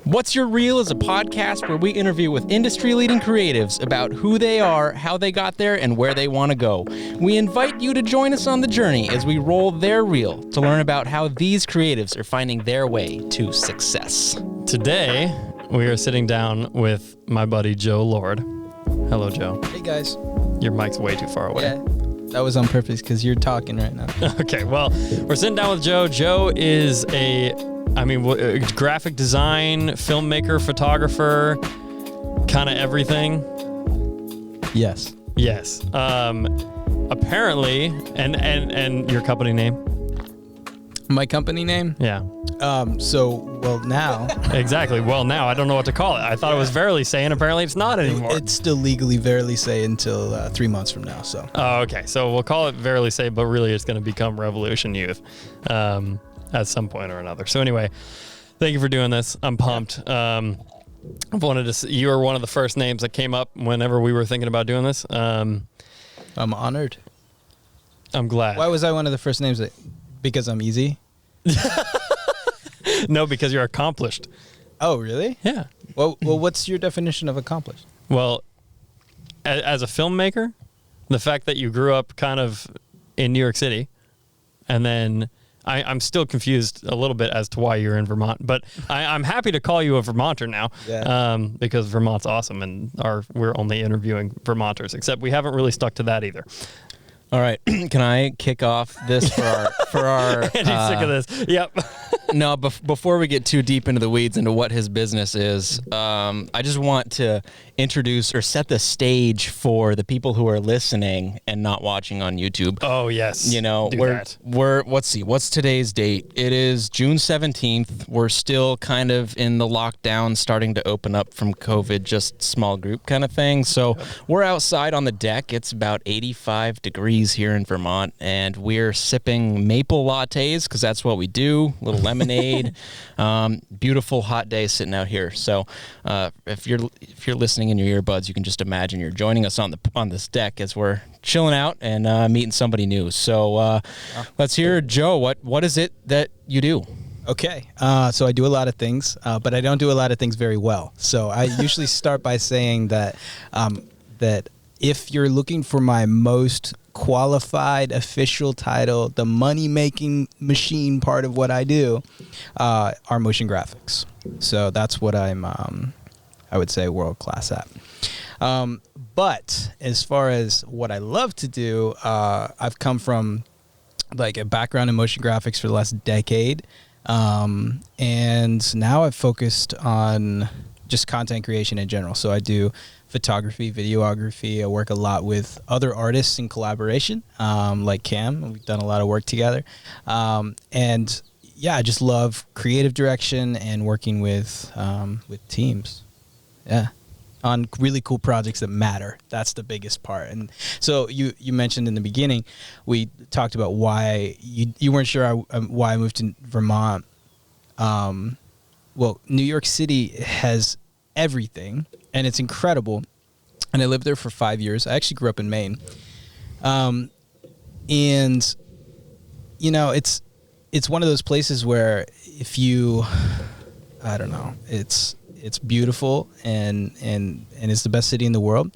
What's Your Reel is a podcast where we interview with industry-leading creatives about who they are, how they got there, and where they want to go. We invite you to join us on the journey as we roll their reel to learn about how these creatives are finding their way to success. Today, we are sitting down with my buddy Joe Lord. Hello, Joe. Hey, guys. Your mic's way too far away. Yeah, that was on purpose because you're talking right now. Okay, well, we're sitting down with Joe. Joe is graphic design, filmmaker, photographer, kind of everything. Yes. Yes. Apparently, and your company name? My company name? Yeah. Now. Exactly. Well, now I don't know what to call it. I thought it was Verily Say, and apparently it's not anymore. It's still legally Verily Say until 3 months from now. So. Oh, okay. So we'll call it Verily Say, but really it's going to become Revolution Youth at some point or another. So anyway, thank you for doing this. I'm pumped. I've wanted to see, you were one of the first names that came up whenever we were thinking about doing this. I'm honored. I'm glad. Why was I one of the first names? Because I'm easy? No, because you're accomplished. Oh, really? Yeah. Well, what's your definition of accomplished? Well, as a filmmaker, the fact that you grew up kind of in New York City, and then I'm still confused a little bit as to why you're in Vermont, but I'm happy to call you a Vermonter now, because Vermont's awesome, and we're only interviewing Vermonters, except we haven't really stuck to that either. All right, can I kick off this for our? Andy's sick of this. Yep. No, before we get too deep into the weeds into what his business is, I just want to introduce or set the stage for the people who are listening and not watching on YouTube. Oh yes. You know, let's see, what's today's date? It is June 17th. We're still kind of in the lockdown, starting to open up from COVID, just small group kind of thing. So we're outside on the deck. It's about 85 degrees here in Vermont, and we're sipping maple lattes because that's what we do. A little lemonade. Beautiful hot day sitting out here. So if you're listening in your earbuds, you can just imagine you're joining us on this deck as we're chilling out and meeting somebody new. So let's hear, Joe, what is it that you do? Okay, so I do a lot of things, but I don't do a lot of things very well. So I usually start by saying that if you're looking for my most qualified official title, the money-making machine part of what I do, are motion graphics. So that's what I'm, I would say, world-class at. But as far as what I love to do, I've come from like a background in motion graphics for the last decade. And now I've focused on just content creation in general. So I do photography, videography. I work a lot with other artists in collaboration, like Cam. We've done a lot of work together. And yeah, I just love creative direction and working with teams. Yeah. On really cool projects that matter. That's the biggest part. And so you mentioned in the beginning, we talked about why you weren't sure why I moved to Vermont. Well, New York City has everything, and it's incredible. And I lived there for 5 years. I actually grew up in Maine. And, you know, it's one of those places where I don't know, it's beautiful and it's the best city in the world.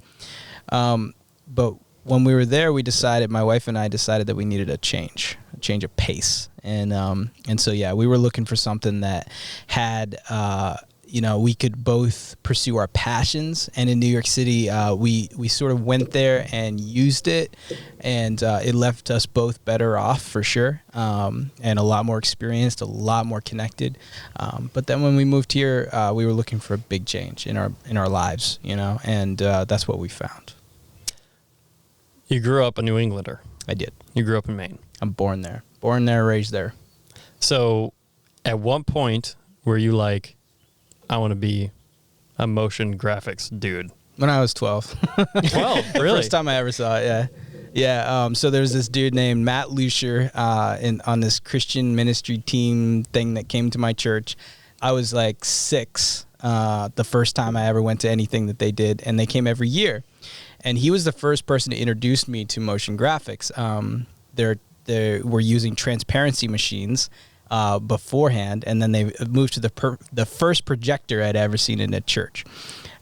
But when we were there, my wife and I decided that we needed a change of pace. And so, yeah, we were looking for something that had, we could both pursue our passions. And in New York City, we sort of went there and used it, and it left us both better off for sure, and a lot more experienced, a lot more connected. But then when we moved here, we were looking for a big change in our lives, and that's what we found. You grew up a New Englander. I did. You grew up in Maine. I'm born there, raised there. So at one point were you like, I want to be a motion graphics dude? When I was 12. 12, really? First time I ever saw it, yeah. Yeah, so there was this dude named Matt Lucier on this Christian ministry team thing that came to my church. I was like 6 the first time I ever went to anything that they did, and they came every year. And he was the first person to introduce me to motion graphics. They were using transparency machines beforehand, and then they moved to the first projector I'd ever seen in a church.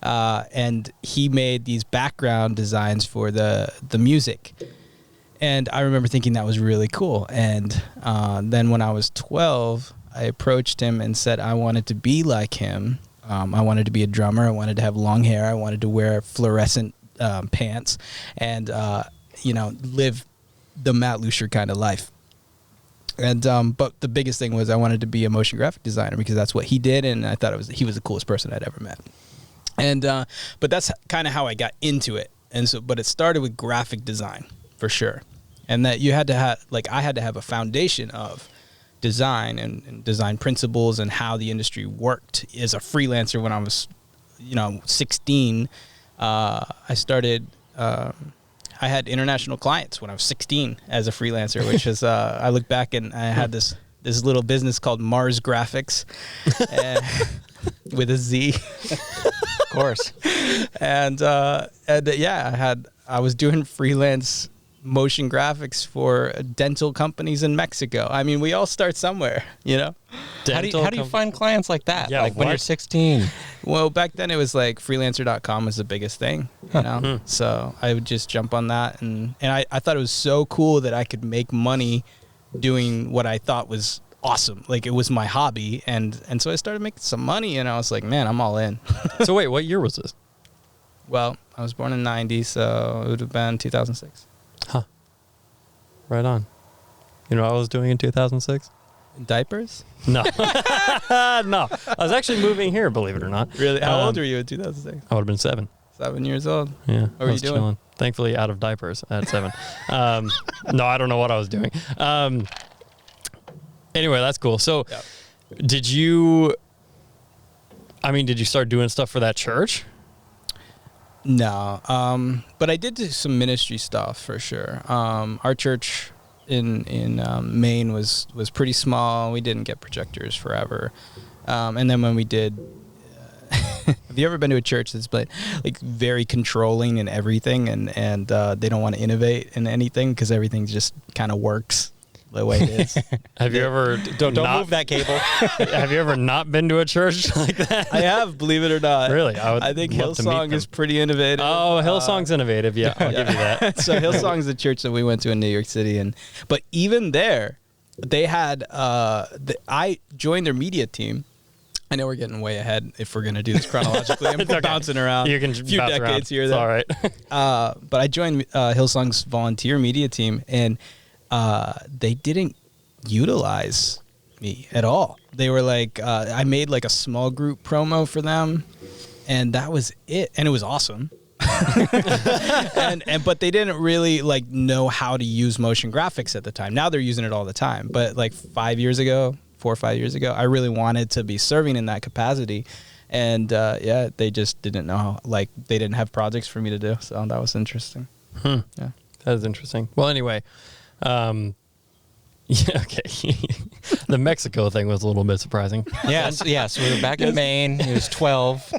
And he made these background designs for the music. And I remember thinking that was really cool. And then when I was 12, I approached him and said I wanted to be like him. I wanted to be a drummer. I wanted to have long hair. I wanted to wear fluorescent pants and, live the Matt Lusher kind of life. And but the biggest thing was I wanted to be a motion graphic designer because that's what he did, and I thought he was the coolest person I'd ever met. And but that's kind of how I got into it. And so, but it started with graphic design for sure, and that you had to have I had to have a foundation of design and design principles and how the industry worked as a freelancer. When I was 16, I started. I had international clients when I was 16 as a freelancer, which is I look back and I had this little business called Mars Graphics, with a Z, Of course. and I was doing freelance motion graphics for dental companies in Mexico. I mean, we all start somewhere, How do you find clients like that? Yeah, like when what? you're 16. Well, back then it was like freelancer.com was the biggest thing, So I would just jump on that. And I thought it was so cool that I could make money doing what I thought was awesome. Like it was my hobby. And so I started making some money and I was like, man, I'm all in. So wait, what year was this? Well, I was born in 90, so it would have been 2006. Huh. Right on. You know what I was doing in 2006? Diapers? No. No. I was actually moving here, believe it or not. Really? How old were you in 2006? I would have been 7. 7 years old. Yeah. What were I you was doing? chilling. Thankfully out of diapers at 7. No, I don't know what I was doing. Anyway, that's cool. So Yep. did you start doing stuff for that church? No, but I did do some ministry stuff for sure. Our church in Maine was pretty small. We didn't get projectors forever, and then when we did, have you ever been to a church that's like very controlling in everything, and they don't want to innovate in anything because everything just kind of works the way it is? Have you ever Don't not- move that cable. Have you ever not been to a church like that? I have, believe it or not. Really? I think love to meet Hillsong them. is pretty innovative. Oh, Hillsong's innovative. Yeah, I'll give you that. So Hillsong's the church that we went to in New York City, but even there, they had. I joined their media team. I know we're getting way ahead if we're gonna do this chronologically. I'm It's okay. bouncing around. You can a few bounce decades around. here. It's There. all right. But I joined Hillsong's volunteer media team, and they didn't utilize me at all. They were like, I made like a small group promo for them, and that was it. And it was awesome. But they didn't really like know how to use motion graphics at the time. Now they're using it all the time. But like 4 or 5 years ago, I really wanted to be serving in that capacity. And they just didn't know how, like they didn't have projects for me to do. So that was interesting. Yeah. That is interesting. Well, anyway, yeah, okay. The Mexico thing was a little bit surprising. So we were back in Maine. He was 12.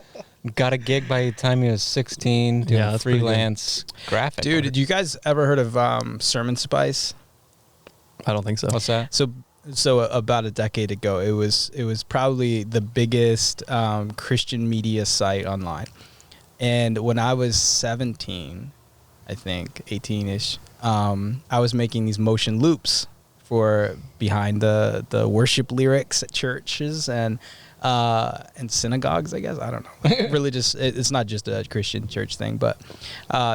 Got a gig by the time he was 16 doing Yeah, that's pretty good. freelance graphic. Dude, work. did you guys ever heard of Sermon Spice? I don't think so. What's that? So about a decade ago, it was probably the biggest Christian media site online. And when I was 17, I think 18ish, I was making these motion loops for behind the worship lyrics at churches and synagogues, I guess. I don't know. Religious. It's not just a Christian church thing, but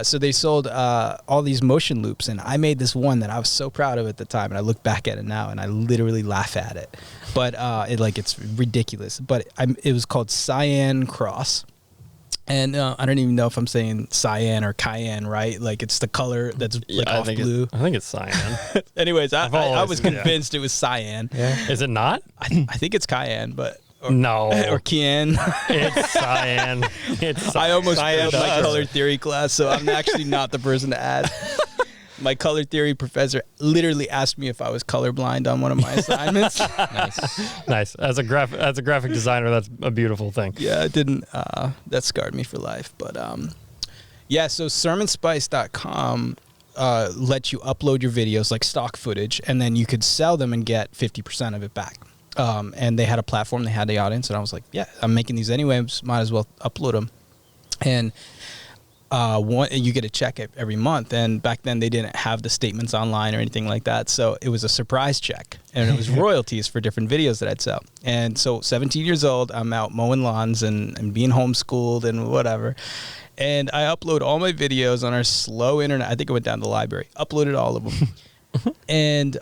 so they sold all these motion loops, and I made this one that I was so proud of at the time, and I look back at it now, and I literally laugh at it. But it's ridiculous. But it was called Cyan Cross. And I don't even know if I'm saying cyan or cayenne, right? Like it's the color that's like off blue. I think it's cyan. Anyways, I always- was convinced it was cyan. Yeah. Is it not? I think it's cayenne, but No. or cayenne. It's cyan. It's I almost Cyan failed my does. color theory class, so I'm actually not the person to ask. My color theory professor literally asked me if I was colorblind on one of my assignments. Nice. nice. As a graphic designer, that's a beautiful thing. Yeah, it didn't. That scarred me for life. But so sermonspice.com let you upload your videos like stock footage, and then you could sell them and get 50% of it back. And they had a platform, they had the audience, and I was like, yeah, I'm making these anyway, might as well upload them. And you get a check every month, and back then they didn't have the statements online or anything like that, so it was a surprise check, and it was royalties for different videos that I'd sell. And so 17 years old, I'm out mowing lawns and being homeschooled and whatever, and I upload all my videos on our slow internet. I think I went down to the library, uploaded all of them. And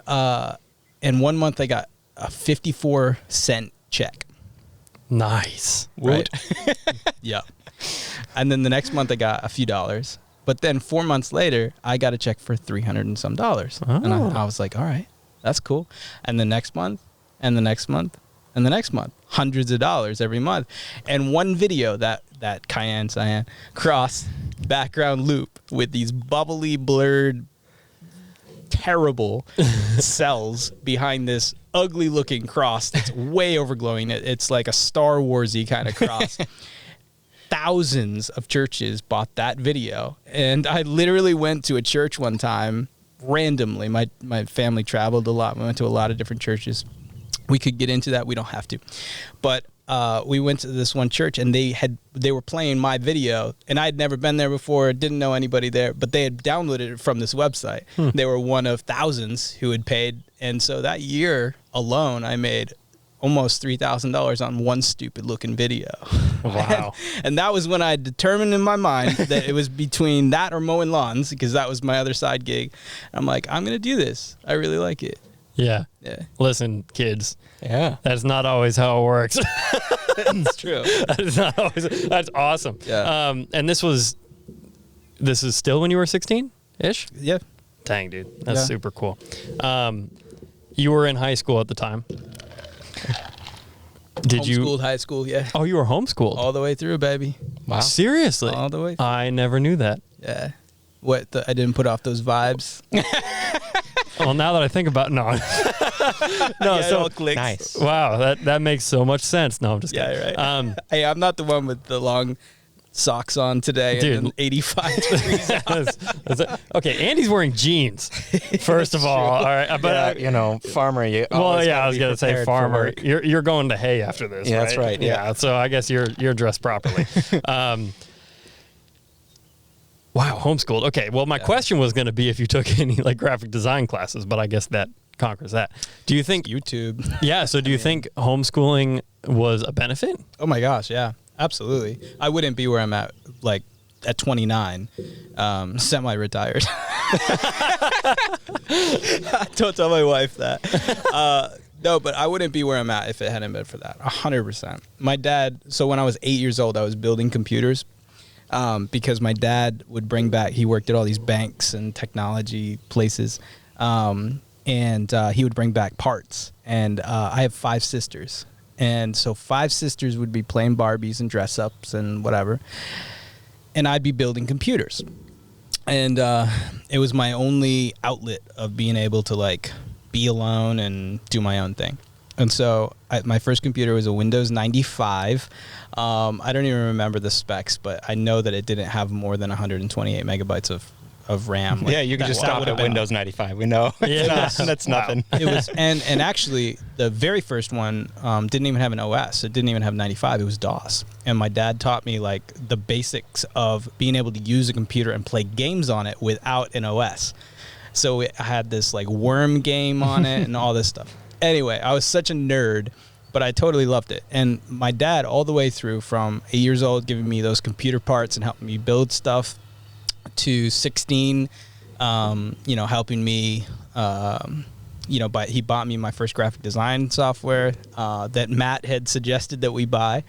1 month I got a 54-cent check. Nice. Right. Yeah. And then the next month I got a few dollars. But then 4 months later, I got a check for $300 and some. And I was like, all right, that's cool. And the next month, and the next month, and the next month, hundreds of dollars every month. And one video, that Cayenne cross background loop with these bubbly, blurred, terrible cells behind this ugly looking cross that's way overglowing. It's like a Star Wars-y kind of cross. Thousands of churches bought that video, and I literally went to a church one time randomly. My family traveled a lot. We went to a lot of different churches. We could get into that. We don't have to, but we went to this one church, and they were playing my video, and I had never been there before, didn't know anybody there, but they had downloaded it from this website. They were one of thousands who had paid, and so that year alone, I made almost $3,000 on one stupid looking video. Wow. And that was when I determined in my mind that it was between that or mowing lawns, because that was my other side gig. I'm like, I'm going to do this. I really like it. Yeah. Yeah. Listen, kids. Yeah. That's not always how it works. It's true. That is not always. That's awesome. Yeah. And this is still when you were 16-ish? Yeah. Dang, dude. That's Yeah. super cool. You were in high school at the time. Did you? Homeschooled high school, yeah. Oh, you were homeschooled. All the way through, baby. Wow. Seriously? All the way through. I never knew that. Yeah. I didn't put off those vibes. Well, now that I think about no, Yeah, it all clicks. Nice. wow, that makes so much sense. No, I'm just Yeah, kidding. right. Hey, I'm not the one with the long socks on today Dude. and 85 degrees out. Okay, Andy's wearing jeans. First of all right, but farmer. You well, always yeah, gotta I was be gonna say prepared for farmer. work. You're going to hay after this. Yeah, right? that's right, yeah. So I guess you're dressed properly. Wow, homeschooled. Okay, well, my question was going to be if you took any like graphic design classes, but I guess that conquers that. Do you think YouTube. Yeah. So do you think homeschooling was a benefit? Oh my gosh, yeah, absolutely. I wouldn't be where I'm at, like at 29, semi-retired. Don't tell my wife that. No, but I wouldn't be where I'm at if it hadn't been for that. 100%. My dad. So when I was 8 years old, I was building computers. Because my dad would bring back, he worked at all these banks and technology places, and he would bring back parts. And I have 5 sisters. And so 5 sisters would be playing Barbies and dress-ups and whatever. And I'd be building computers. And it was my only outlet of being able to, like, be alone and do my own thing. And so my first computer was a Windows 95. I don't even remember the specs, but I know that it didn't have more than 128 megabytes of RAM. Yeah, you could just stop at Windows 95. We know. Yeah. That's nothing. It was, and actually, the very first one didn't even have an OS. It didn't even have 95. It was DOS. And my dad taught me like the basics of being able to use a computer and play games on it without an OS. So it had this like worm game on it and all this stuff. Anyway, I was such a nerd, but I totally loved it. And my dad, all the way through from 8 years old, giving me those computer parts and helping me build stuff, to 16, helping me, he bought me my first graphic design software that Matt had suggested that we buy.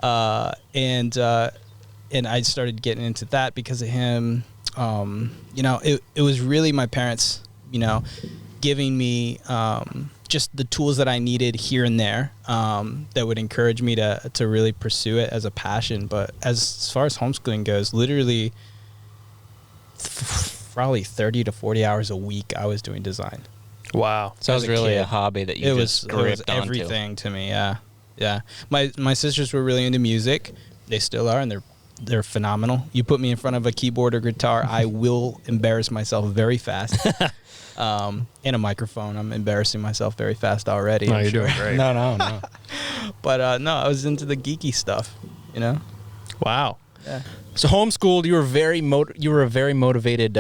And I started getting into that because of him. It was really my parents, giving me just the tools that I needed here and there that would encourage me to really pursue it as a passion. But as far as homeschooling goes, literally probably 30 to 40 hours a week I was doing design. Wow. So it was As a really kid. a hobby that you It just was gripped onto. everything to me. Yeah. My sisters were really into music. They still are, and they're they're phenomenal. You put me in front of a keyboard or guitar, I will embarrass myself very fast. And a microphone, I'm embarrassing myself very fast already. No, I'm you're sure. doing great. No. But no, I was into the geeky stuff, you know? Wow. Yeah. So homeschooled, you were a very motivated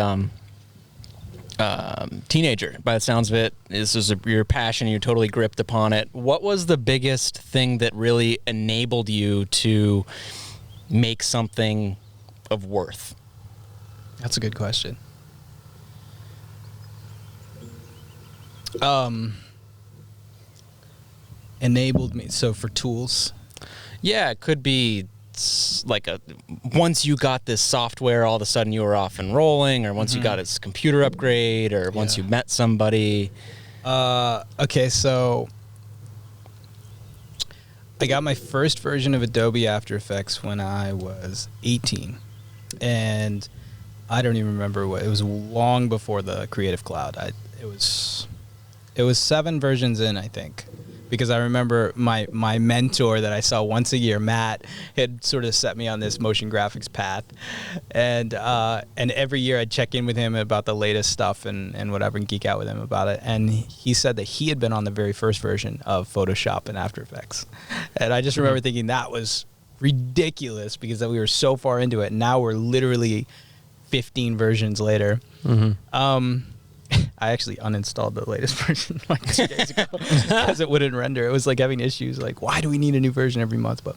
teenager. By the sounds of it, this is your passion. You totally gripped upon it. What was the biggest thing that really enabled you to make something of worth? That's a good question. Enabled me. So for tools, Yeah, it could be like once you got this software, all of a sudden you were off and rolling, or once you got this computer upgrade, or once Yeah. you met somebody. okay, so I got my first version of Adobe After Effects when I was 18, and I don't even remember what it was. Long before the Creative Cloud. It was 7 versions in, I think, because I remember my mentor that I saw once a year, Matt, had sort of set me on this motion graphics path, and every year I'd check in with him about the latest stuff and whatever, and geek out with him about it. And he said that he had been on the very first version of Photoshop and After Effects, and I just remember thinking that was ridiculous because we were so far into it. Now we're literally 15 versions later. I actually uninstalled the latest version like 2 days ago because it wouldn't render. It was like having issues. Like, why do we need a new version every month? But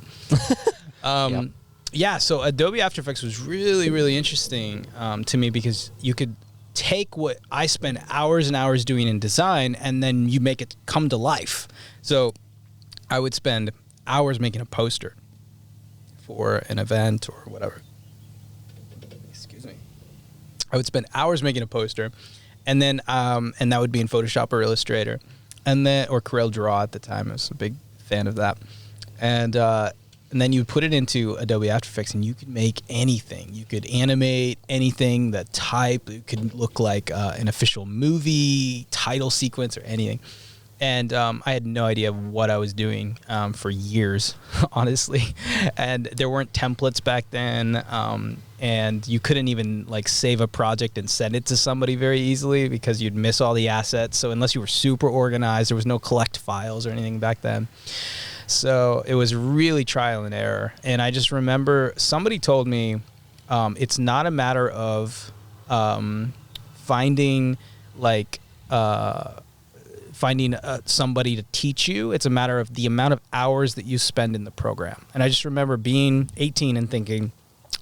yeah. So Adobe After Effects was really, really interesting to me because you could take what I spent hours and hours doing in design and then you make it come to life. So I would spend hours making a poster for an event or whatever. Excuse me. I would spend hours making a poster. And then, and that would be in Photoshop or Illustrator, and then or Corel Draw at the time. I was a big fan of that, and then you put it into Adobe After Effects, and you could make anything. You could animate anything. The type it could look like an official movie title sequence or anything. And I had no idea what I was doing for years, honestly. And there weren't templates back then. And you couldn't even like save a project and send it to somebody very easily because you'd miss all the assets. So unless you were super organized, there was no collect files or anything back then. So it was really trial and error. And I just remember somebody told me it's not a matter of finding somebody to teach you. It's a matter of the amount of hours that you spend in the program. And I just remember being 18 and thinking,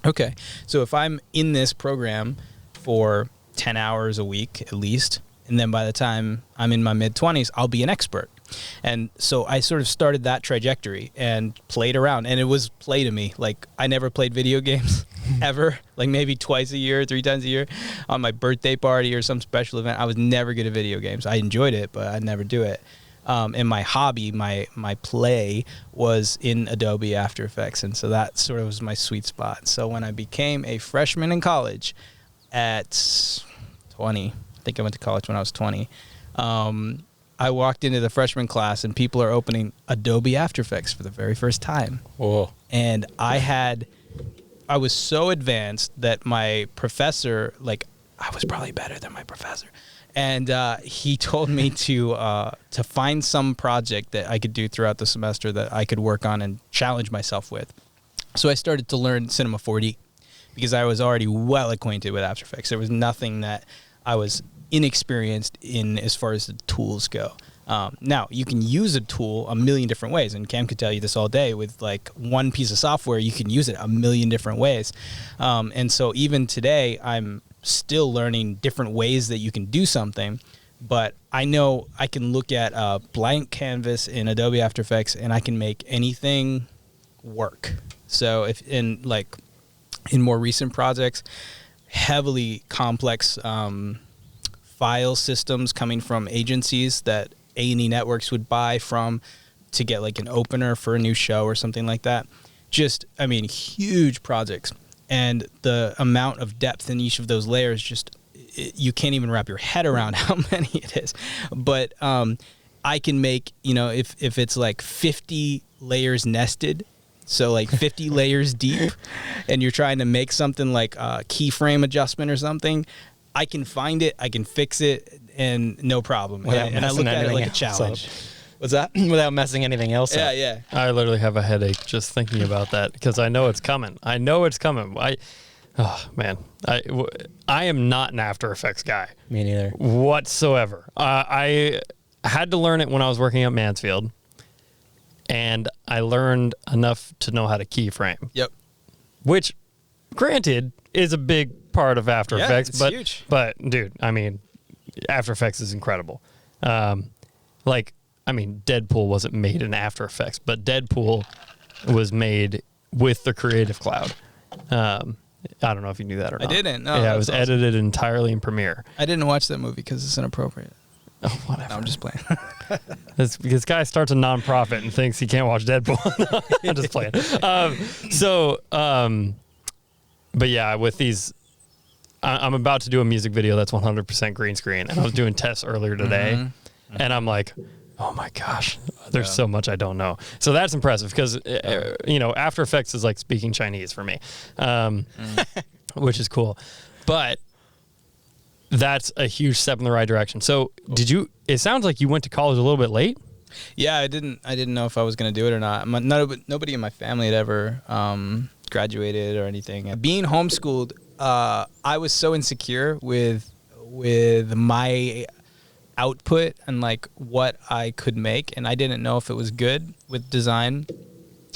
okay, so if I'm in this program for 10 hours a week at least, and then by the time I'm in my mid-20s, I'll be an expert. And so I sort of started that trajectory and played around. And it was play to me. Like, I never played video games ever, like maybe twice a year, 3 times a year on my birthday party or some special event. I was never good at video games. I enjoyed it, but I'd never do it. And my hobby, my play was in Adobe After Effects. And so that sort of was my sweet spot. So when I became a freshman in college at 20, I think I went to college when I was 20, I walked into the freshman class and people are opening Adobe After Effects for the very first time. Whoa. And I was so advanced that my professor, like, I was probably better than my professor. And he told me to find some project that I could do throughout the semester that I could work on and challenge myself with. So I started to learn Cinema 4D because I was already well acquainted with After Effects. There was nothing that I was inexperienced in as far as the tools go. Now, you can use a tool a million different ways, and Cam could tell you this all day. With like one piece of software, you can use it a million different ways. And so even today, I'm still learning different ways that you can do something, but I know I can look at a blank canvas in Adobe After Effects and I can make anything work. So if in more recent projects, heavily complex file systems coming from agencies that A&E Networks would buy from to get like an opener for a new show or something like that. Just, I mean, huge projects. And the amount of depth in each of those layers, you can't even wrap your head around how many it is. But I can make, if it's like 50 layers nested, so like 50 layers deep, and you're trying to make something like a keyframe adjustment or something, I can find it, I can fix it, and no problem. And I look at it like a challenge. What's that? Without messing anything else up. Yeah. I literally have a headache just thinking about that because I know it's coming. Oh man, I am not an After Effects guy. Me neither. Whatsoever. I had to learn it when I was working at Mansfield, and I learned enough to know how to keyframe. Yep. Which, granted, is a big part of After Effects. It's but huge. But dude, I mean, After Effects is incredible. Deadpool wasn't made in After Effects, but Deadpool was made with the Creative Cloud. I don't know if you knew that or not. I didn't. No, yeah, it was that's awesome. edited entirely in Premiere. I didn't watch that movie because it's inappropriate. Oh, whatever. No, I'm just playing. This guy starts a nonprofit and thinks he can't watch Deadpool. I'm just playing. But yeah, with these, I'm about to do a music video that's 100% green screen, and I was doing tests earlier today, and I'm like, oh my gosh, there's so much I don't know. So that's impressive because, After Effects is like speaking Chinese for me, which is cool. But that's a huge step in the right direction. So it sounds like you went to college a little bit late? Yeah, I didn't know if I was going to do it or not. Nobody in my family had ever graduated or anything. Being homeschooled, I was so insecure with my output and like what I could make, and I didn't know if it was good with design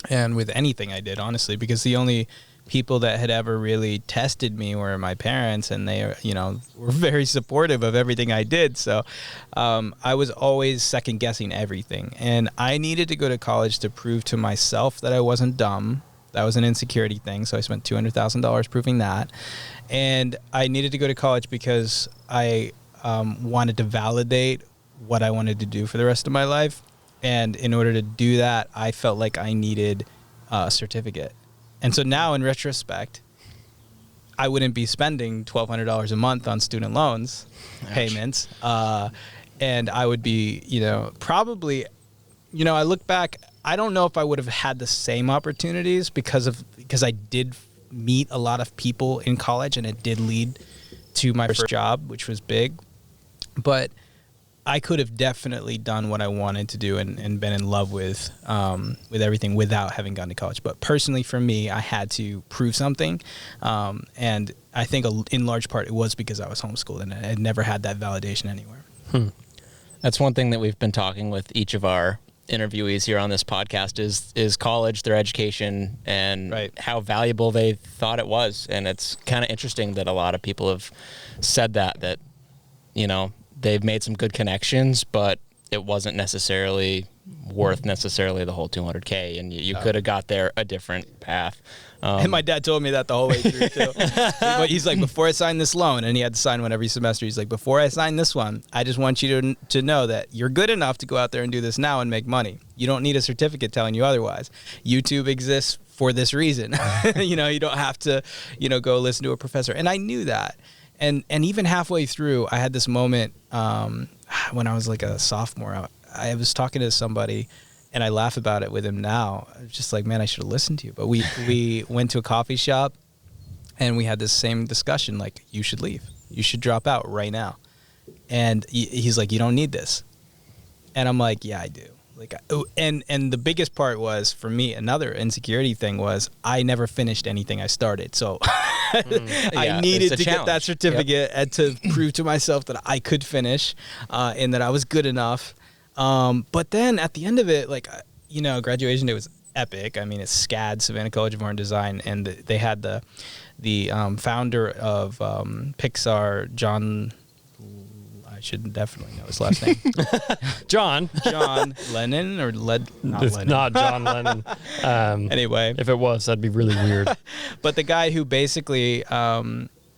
and with anything I did, honestly, because the only people that had ever really tested me were my parents, and they were very supportive of everything I did. So I was always second guessing everything, and I needed to go to college to prove to myself that I wasn't dumb. That was an insecurity thing, so I spent $200,000 proving that, and I needed to go to college because I wanted to validate what I wanted to do for the rest of my life. And in order to do that, I felt like I needed a certificate. And so now in retrospect, I wouldn't be spending $1,200 a month on student loans payments. And I would be, probably, I look back, I don't know if I would have had the same opportunities because I did meet a lot of people in college, and it did lead to my first job, which was big. But I could have definitely done what I wanted to do and been in love with everything without having gone to college. But personally, for me, I had to prove something. And I think in large part it was because I was homeschooled and I had never had that validation anywhere. That's one thing that we've been talking with each of our interviewees here on this podcast is college, their education, and how valuable they thought it was. And it's kind of interesting that a lot of people have said that they've made some good connections, but it wasn't necessarily worth the whole $200K, and you could have got there a different path. And my dad told me that the whole way through too. But he's like, before I sign this loan, and he had to sign one every semester, he's like, before I sign this one, I just want you to know that you're good enough to go out there and do this now and make money. You don't need a certificate telling you otherwise. YouTube exists for this reason. You don't have to, go listen to a professor. And I knew that. And even halfway through, I had this moment when I was like a sophomore. I was talking to somebody, and I laugh about it with him now. I was just like, man, I should have listened to you. But we went to a coffee shop, and we had this same discussion, like, you should leave. You should drop out right now. And he's like, you don't need this. And I'm like, yeah, I do. Like, and the biggest part was, for me, another insecurity thing was I never finished anything I started. So I needed to get that certificate and to prove to myself that I could finish and that I was good enough. But then at the end of it, graduation day was epic. I mean, it's SCAD, Savannah College of Art and Design, and they had the founder of Pixar, John. I should definitely know his last name. John Lennon or Not it's Lennon. not John Lennon. Anyway, if it was, that'd be really weird. But the guy who basically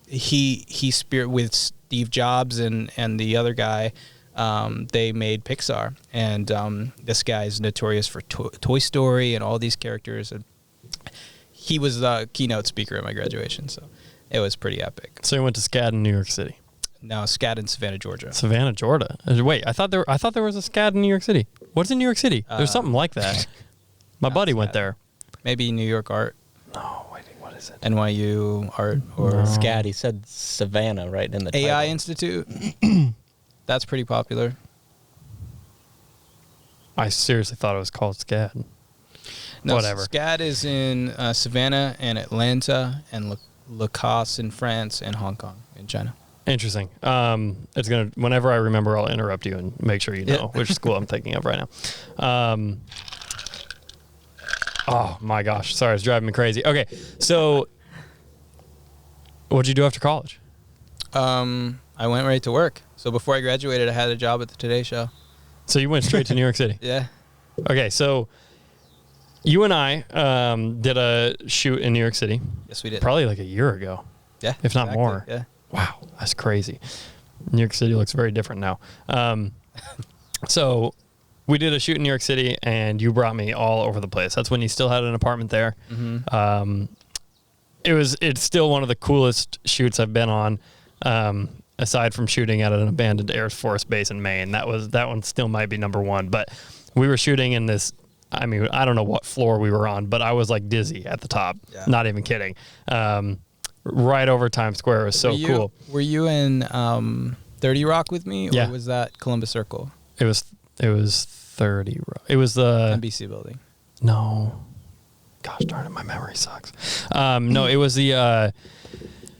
he spirit with Steve Jobs and the other guy, they made Pixar, and this guy is notorious for Toy Story and all these characters, and he was the keynote speaker at my graduation, so it was pretty epic. So you went to SCAD in New York City. No, SCAD in Savannah, Georgia. Savannah, Georgia. Wait, I thought there was a SCAD in New York City. What's in New York City? There's something like that. My buddy went there. Maybe New York Art, No, wait, what is it? NYU Art, or No. SCAD. He said Savannah right in the AI title. Institute. That's pretty popular. I seriously thought it was called SCAD. No, Whatever. SCAD is in Savannah and Atlanta and Lacoste in France and Hong Kong in China. Interesting. It's gonna. Whenever I remember, I'll interrupt you and make sure you know which school I'm thinking of right now. Oh my gosh! Sorry, it's driving me crazy. Okay, so what'd you do after college? I went right to work. So before I graduated, I had a job at the Today Show. So you went straight to New York City. Yeah. Okay, so you and I did a shoot in New York City Yes, we did. probably like a year ago. Yeah. if not exactly. more. Yeah. Wow, that's crazy. New York City looks very different now. So we did a shoot in New York City, and you brought me all over the place. That's when you still had an apartment there. Mm-hmm. It's still one of the coolest shoots I've been on. Aside from shooting at an abandoned Air Force base in Maine, that one still might be number one. But we were shooting in this. I mean, I don't know what floor we were on, but I was like dizzy at the top. Yeah. Not even kidding. Right over Times Square. It was so cool. Were you in 30 Rock with me, or Yeah. was that Columbus Circle, It was 30. It was the NBC building? no. Gosh darn it, my memory sucks. No, it was the.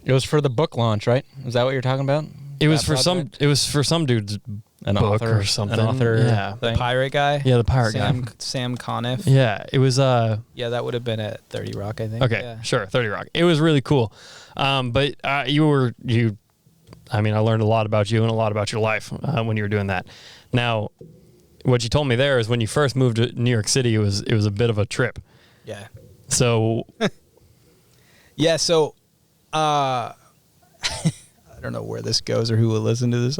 It was for the book launch, right? Is that what you're talking about? It was That for some. project? It was for some dude's An book author or something. An author. Yeah. The thing? pirate guy? Yeah, the pirate guy. Sam Conniff? Yeah, it was. Yeah, that would have been at 30 Rock, I think. Okay, Yeah. sure, 30 Rock. It was really cool. But you. I mean, I learned a lot about you and a lot about your life when you were doing that. Now, what you told me there is when you first moved to New York City, it was a bit of a trip. Yeah. So Yeah, so I don't know where this goes or who will listen to this.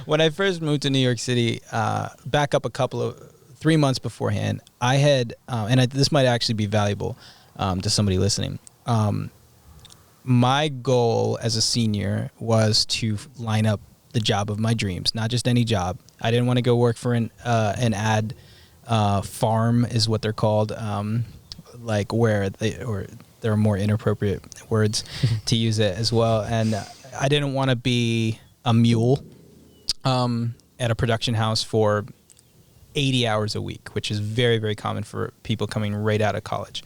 When I first moved to New York City, back up 3 months beforehand, I had, this might actually be valuable to somebody listening. My goal as a senior was to line up the job of my dreams, not just any job. I didn't want to go work for an ad farm, is what they're called, like where there are more inappropriate words to use it as well. And I didn't want to be a mule at a production house for 80 hours a week, which is very, very common for people coming right out of college.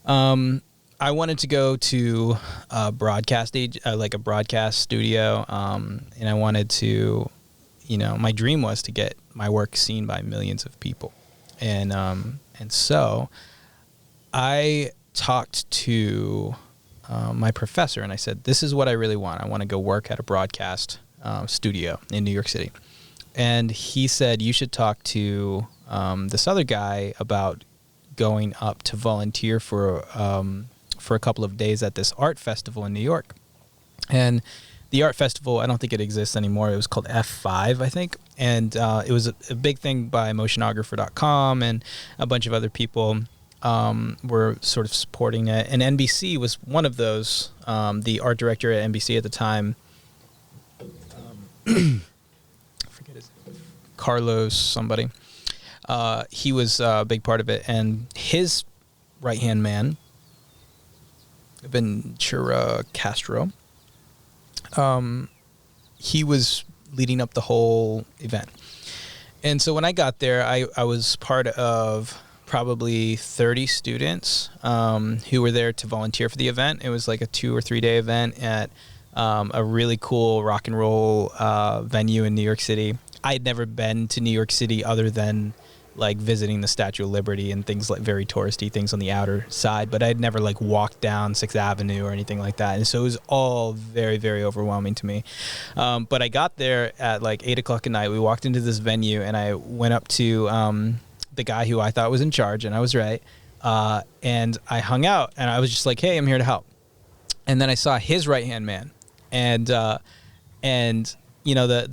I wanted to go to a broadcast like a broadcast studio, and I wanted to, my dream was to get my work seen by millions of people, and so I talked to my professor, and I said, "This is what I really want. I want to go work at a broadcast studio in New York City." And he said, "You should talk to this other guy about going up to volunteer for a couple of days at this art festival in New York." And the art festival, I don't think it exists anymore. It was called F5, I think. And it was a big thing by motionographer.com, and a bunch of other people were sort of supporting it. And NBC was one of those. The art director at NBC at the time, I forget his name, Carlos somebody. He was a big part of it. And his right-hand man, Ventura Castro, he was leading up the whole event. And so when I got there, I was part of probably 30 students who were there to volunteer for the event. It was like a 2 or 3 day event at a really cool rock and roll venue in New York City. I had never been to New York City other than like visiting the Statue of Liberty and things like very touristy things on the outer side, but I'd never like walked down 6th Avenue or anything like that. And so it was all very, very overwhelming to me. But I got there at like 8 o'clock at night. We walked into this venue, and I went up to the guy who I thought was in charge, and I was right. And I hung out, and I was just like, "Hey, I'm here to help." And then I saw his right-hand man, and the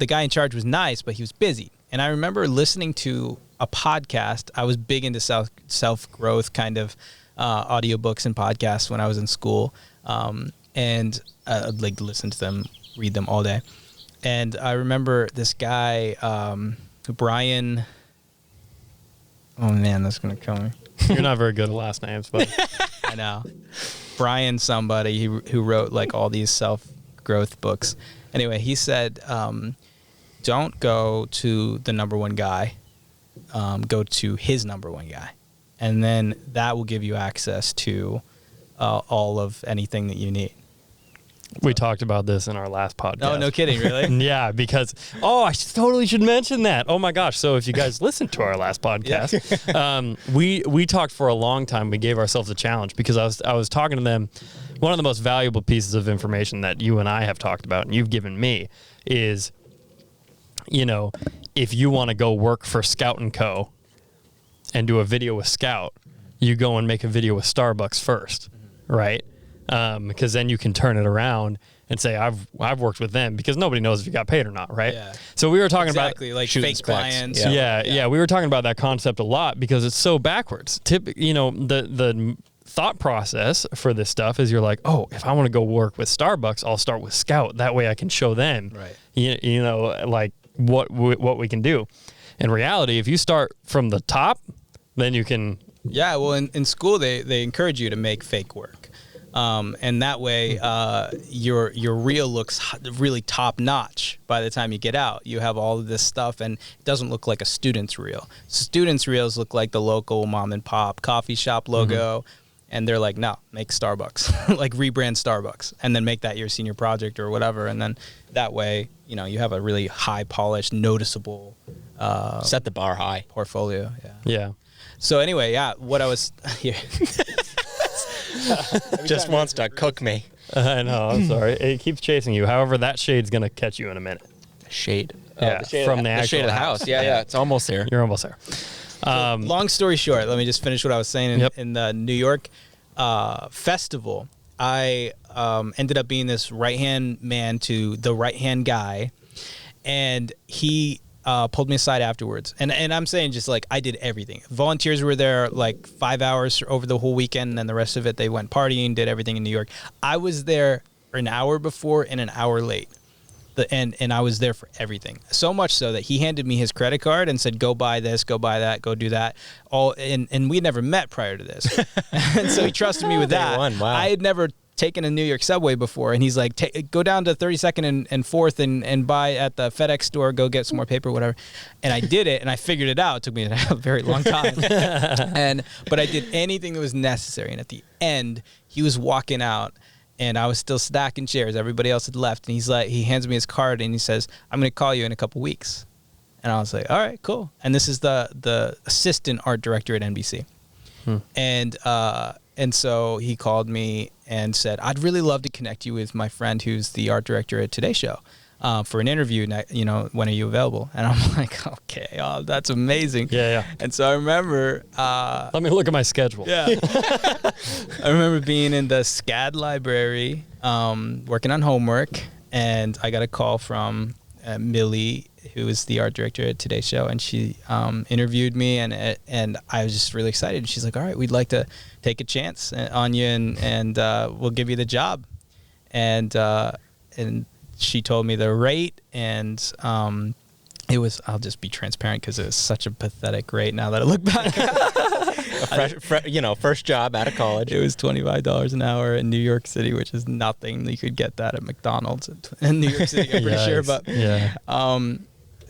guy in charge was nice, but he was busy. And I remember listening to a podcast. I was big into self-growth kind of audiobooks and podcasts when I was in school, and I'd like listen to them, read them all day. And I remember this guy, Brian, Oh man, that's gonna kill me. You're not very good at last names, but I know. Brian somebody who wrote like all these self-growth books. Anyway, he said, don't go to the number one guy. Go to his number one guy. And then that will give you access to all of anything that you need. we talked about this in our last podcast. Oh, no kidding, really? Yeah, because I totally should mention that. Oh my gosh! So if you guys listened to our last podcast, we talked for a long time. We gave ourselves a challenge because I was talking to them. One of the most valuable pieces of information that you and I have talked about, and you've given me, is, if you want to go work for Scout & Co. and do a video with Scout, you go and make a video with Starbucks first, right? Because then you can turn it around and say, I've worked with them, because nobody knows if you got paid or not, right? Yeah. So we were talking Exactly, like shooting fake specs. clients. yeah, we were talking about that concept a lot because it's so backwards. The thought process for this stuff is you're like, oh, if I want to go work with Starbucks, I'll start with Scout. That way I can show them, Right. like what we can do. In reality, if you start from the top, then you can. Yeah, well, in school they encourage you to make fake work, and that way your reel looks really top notch. By the time you get out, you have all of this stuff, and it doesn't look like a student's reel. Students' reels look like the local mom and pop coffee shop logo, and they're like, no, make Starbucks, like rebrand Starbucks, and then make that your senior project or whatever, and then that way you have a really high polished, noticeable Set the bar high. portfolio. Yeah. Yeah. So anyway, what I was here. Just wants to cook me. I know. I'm sorry. It keeps chasing you. However, that shade's gonna catch you in a minute. Shade. Yeah, from the the shade of the actual house. house. Yeah, it's almost there. You're almost there. Long story short, let me just finish what I was saying. Yep. In the New York festival, I ended up being this right-hand man to the right-hand guy, and he pulled me aside afterwards. And I'm saying just like I did everything. Volunteers were there like 5 hours over the whole weekend, and then the rest of it they went partying, did everything in New York. I was there an hour before and an hour late. And I was there for everything. So much so that he handed me his credit card and said, go buy this, go buy that, go do that. And we had never met prior to this. And so he trusted me with that. Day one, wow. I had never taken a New York subway before. And he's like, go down to 32nd and 4th and buy at the FedEx store, go get some more paper, whatever. And I did it, and I figured it out. It took me a very long time. But I did anything that was necessary. And at the end, he was walking out, and I was still stacking chairs. Everybody else had left. And he hands me his card, and he says, I'm going to call you in a couple weeks. And I was like, all right, cool. And this is the assistant art director at NBC. And so he called me and said, I'd really love to connect you with my friend who's the art director at Today Show for an interview. When are you available? And I'm like, okay, that's amazing. Yeah. And so I remember... Let me look at my schedule. Yeah. I remember being in the SCAD library, working on homework, and I got a call from Millie, who is the art director at Today Show, and she interviewed me, and I was just really excited. She's like, all right, we'd like to take a chance on you, and we'll give you the job. And she told me the rate, and it was, I'll just be transparent because it was such a pathetic rate now that I look back. First job out of college. It was $25 an hour in New York City, which is nothing. You could get that at McDonald's in New York City, I'm pretty sure. But yeah.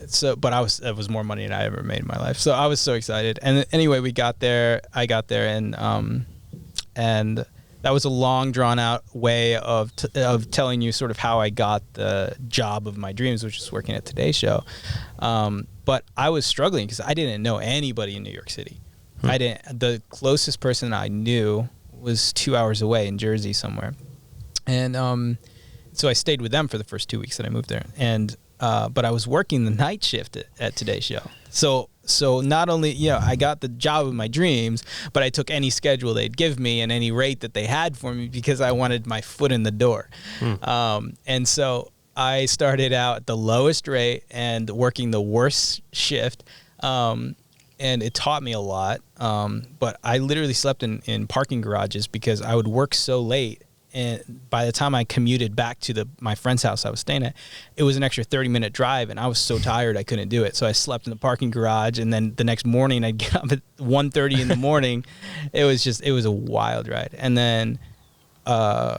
It was more money than I ever made in my life. So I was so excited. And anyway, I got there, and that was a long, drawn out way of telling you sort of how I got the job of my dreams, which is working at Today Show. But I was struggling because I didn't know anybody in New York City. The closest person I knew was 2 hours away in Jersey somewhere. And so I stayed with them for the first 2 weeks that I moved there. And but I was working the night shift at Today Show. So not only, I got the job of my dreams, but I took any schedule they'd give me and any rate that they had for me because I wanted my foot in the door. And so I started out at the lowest rate and working the worst shift. And it taught me a lot. But I literally slept in parking garages because I would work so late and by the time I commuted back to my friend's house I was staying at, it was an extra 30-minute drive, and I was so tired I couldn't do it. So I slept in the parking garage, and then the next morning I'd get up at 1:30 in the morning. It was a wild ride. And then I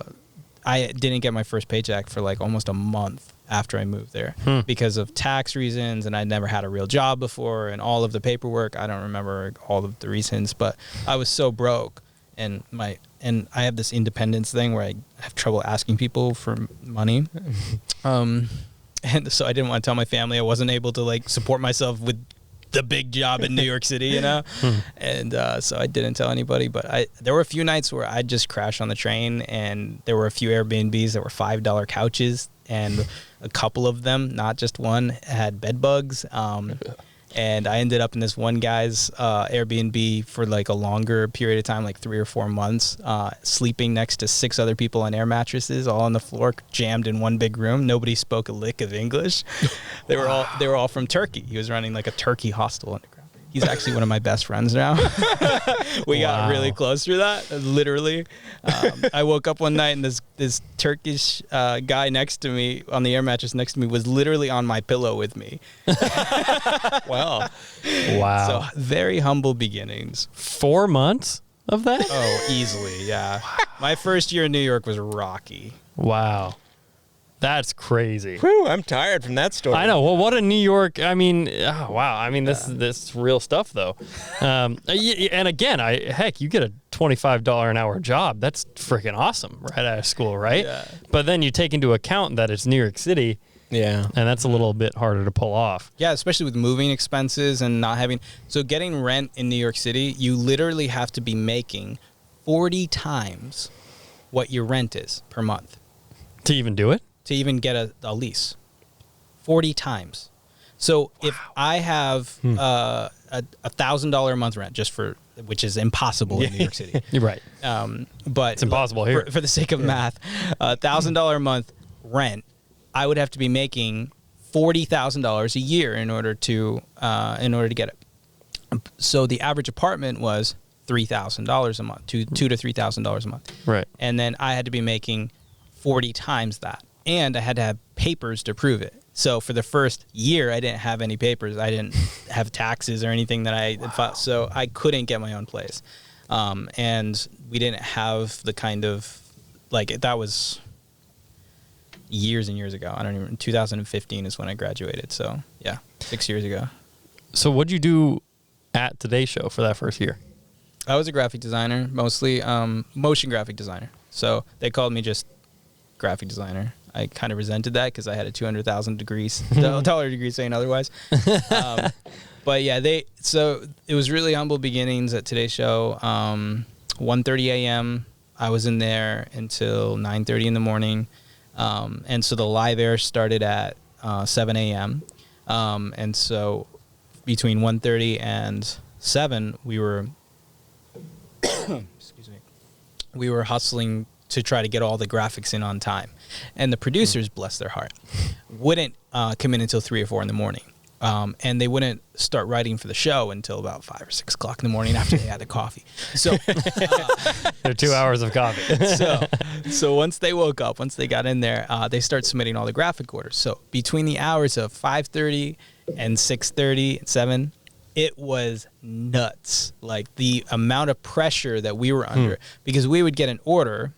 didn't get my first paycheck for like almost a month after I moved there because of tax reasons, and I'd never had a real job before, and all of the paperwork. I don't remember all of the reasons, but I was so broke, and I have this independence thing where I have trouble asking people for money. And so I didn't want to tell my family I wasn't able to like support myself with the big job in New York City, you know? And so I didn't tell anybody, but there were a few nights where I'd just crash on the train, and there were a few Airbnbs that were $5 couches, and a couple of them, not just one, had bed bugs. And I ended up in this one guy's Airbnb for like a longer period of time, like 3 or 4 months, sleeping next to 6 other people on air mattresses, all on the floor, jammed in one big room. Nobody spoke a lick of English. They were all from Turkey. He was running like a Turkey hostel underground. He's actually one of my best friends now. We got really close through that, literally. I woke up one night and this Turkish guy next to me, on the air mattress next to me, was literally on my pillow with me. Wow. So very humble beginnings. 4 months of that? Oh, easily, yeah. My first year in New York was rocky. Wow. That's crazy. Whew, I'm tired from that story. I know. Well, what a New York. I mean, oh, wow. I mean, this is real stuff, though. And again, heck, you get a $25 an hour job. That's freaking awesome right out of school, right? Yeah. But then you take into account that it's New York City. Yeah. And that's a little bit harder to pull off. Yeah, especially with moving expenses and not having. So getting rent in New York City, you literally have to be making 40 times what your rent is per month. To even do it? To even get a lease. 40 times. So if I have a $1,000 a month rent, which is impossible in New York City. You're right. But it's impossible here. For the sake of math, $1,000 a month rent, I would have to be making $40,000 a year in order to get it. So the average apartment was $3,000 a month, $2,000 to $3,000 a month. Right. And then I had to be making 40 times that. And I had to have papers to prove it. So for the first year, I didn't have any papers. I didn't have taxes or anything that I had filed. So I couldn't get my own place. And we didn't have the kind of, that was years and years ago. 2015 is when I graduated. So yeah, 6 years ago. So what'd you do at Today Show for that first year? I was a graphic designer, mostly motion graphic designer. So they called me just graphic designer. I kind of resented that because I had a $200,000 degree saying otherwise. But yeah, so it was really humble beginnings at Today's Show. 1:30 a.m. I was in there until 9:30 in the morning. And so the live air started at 7 a.m. And so between 1:30 and 7, we were we were hustling to try to get all the graphics in on time. And the producers, bless their heart, wouldn't come in until 3 or 4 in the morning. And they wouldn't start writing for the show until about 5 or 6 o'clock in the morning after they had the coffee. So they're 2 hours of coffee. so once they woke up, once they got in there, they start submitting all the graphic orders. So between the hours of 5:30 and 6:30 and 7, it was nuts. Like the amount of pressure that we were under, because we would get an order,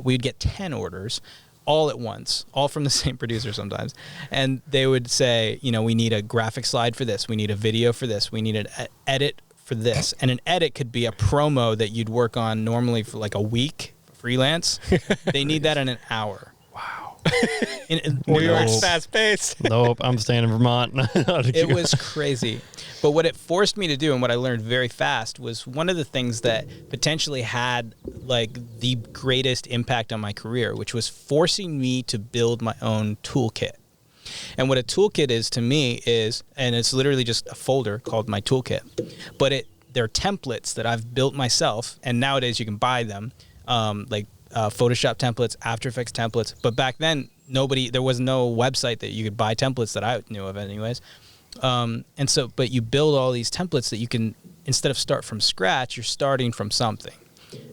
we'd get 10 orders all at once, all from the same producer sometimes. And they would say, we need a graphic slide for this. We need a video for this. We need an edit for this. And an edit could be a promo that you'd work on normally for like a week, freelance. They need that in an hour. Wow. New York's fast paced. Nope, I'm staying in Vermont. It was crazy. But what it forced me to do, and what I learned very fast, was one of the things that potentially had like the greatest impact on my career, which was forcing me to build my own toolkit. And what a toolkit is to me is, and it's literally just a folder called my toolkit, but they're templates that I've built myself, and nowadays you can buy them, Photoshop templates, After Effects templates. But back then, there was no website that you could buy templates that I knew of anyways. But you build all these templates that you can, instead of start from scratch, you're starting from something.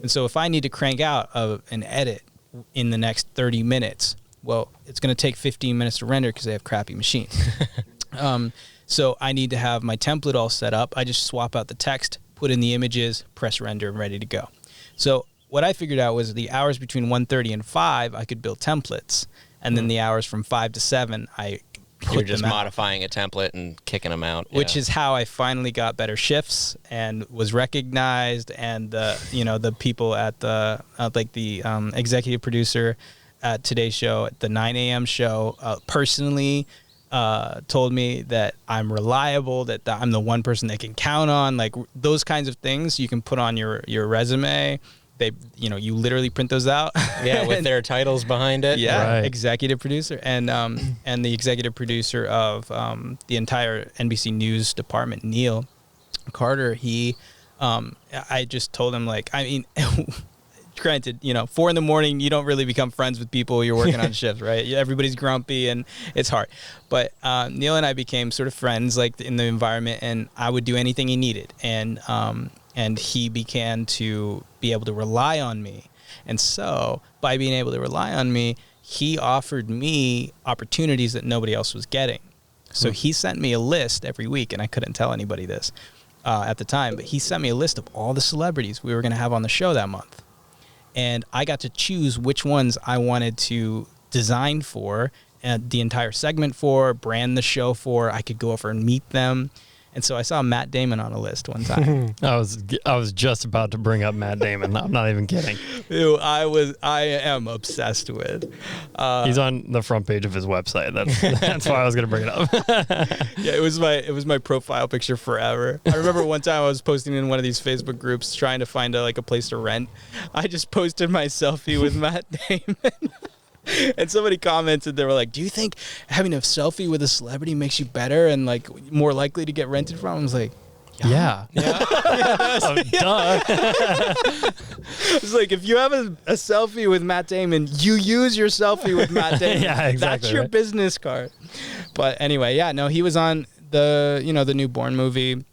And so if I need to crank out an edit in the next 30 minutes. Well, it's going to take 15 minutes to render because they have crappy machines. So I need to have my template all set up. I just swap out the text, put in the images, press render, and ready to go. So what I figured out was the hours between 1:30 and 5, I could build templates. And then the hours from 5 to 7, I put You're just them out. modifying a template and kicking them out. Which Yeah. is how I finally got better shifts and was recognized. And the people at the executive producer at Today's Show, at the 9 a.m. show, personally told me that I'm reliable, that I'm the one person they can count on. Like those kinds of things you can put on your resume. They, you literally print those out. Yeah, with their titles behind it. Yeah, Right. executive producer and the executive producer of the entire NBC News department, Neil Carter. I just told him, like, I mean, granted, 4 a.m, you don't really become friends with people you're working on shifts, right? Everybody's grumpy and it's hard. But Neil and I became sort of friends, like in the environment, and I would do anything he needed, and he began to be able to rely on me. And so by being able to rely on me, he offered me opportunities that nobody else was getting. So he sent me a list every week, and I couldn't tell anybody this at the time, but he sent me a list of all the celebrities we were going to have on the show that month. And I got to choose which ones I wanted to design for, the entire segment for, brand the show for. I could go over and meet them. And so I saw Matt Damon on a list one time. I was just about to bring up Matt Damon. I'm not even kidding. Who I am obsessed with. He's on the front page of his website. That's why I was going to bring it up. Yeah, it was my profile picture forever. I remember one time I was posting in one of these Facebook groups trying to find a place to rent. I just posted my selfie with Matt Damon. And somebody commented, they were like, "Do you think having a selfie with a celebrity makes you better and like more likely to get rented from?" I was like, Yeah. Oh, duh. it's like, if you have a selfie with Matt Damon, you use your selfie with Matt Damon. Yeah, exactly, That's your right. business card. But anyway, yeah, no, he was on the new Bourne movie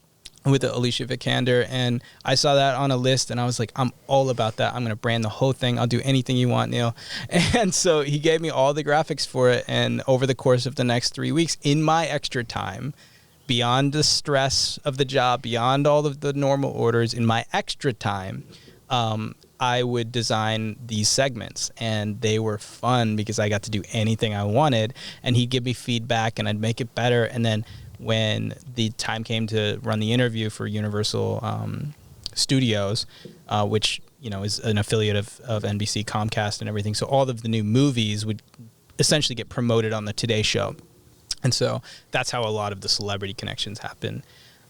with Alicia Vikander, and I saw that on a list, and I was like, I'm all about that. I'm going to brand the whole thing. I'll do anything you want, Neil. And so he gave me all the graphics for it, and over the course of the next 3 weeks, in my extra time, beyond the stress of the job, beyond all of the normal orders, in my extra time, I would design these segments, and they were fun because I got to do anything I wanted, and he'd give me feedback, and I'd make it better. And then when the time came to run the interview for Universal Studios, which is an affiliate of NBC, Comcast, and everything, so all of the new movies would essentially get promoted on the Today Show. And so that's how a lot of the celebrity connections happen.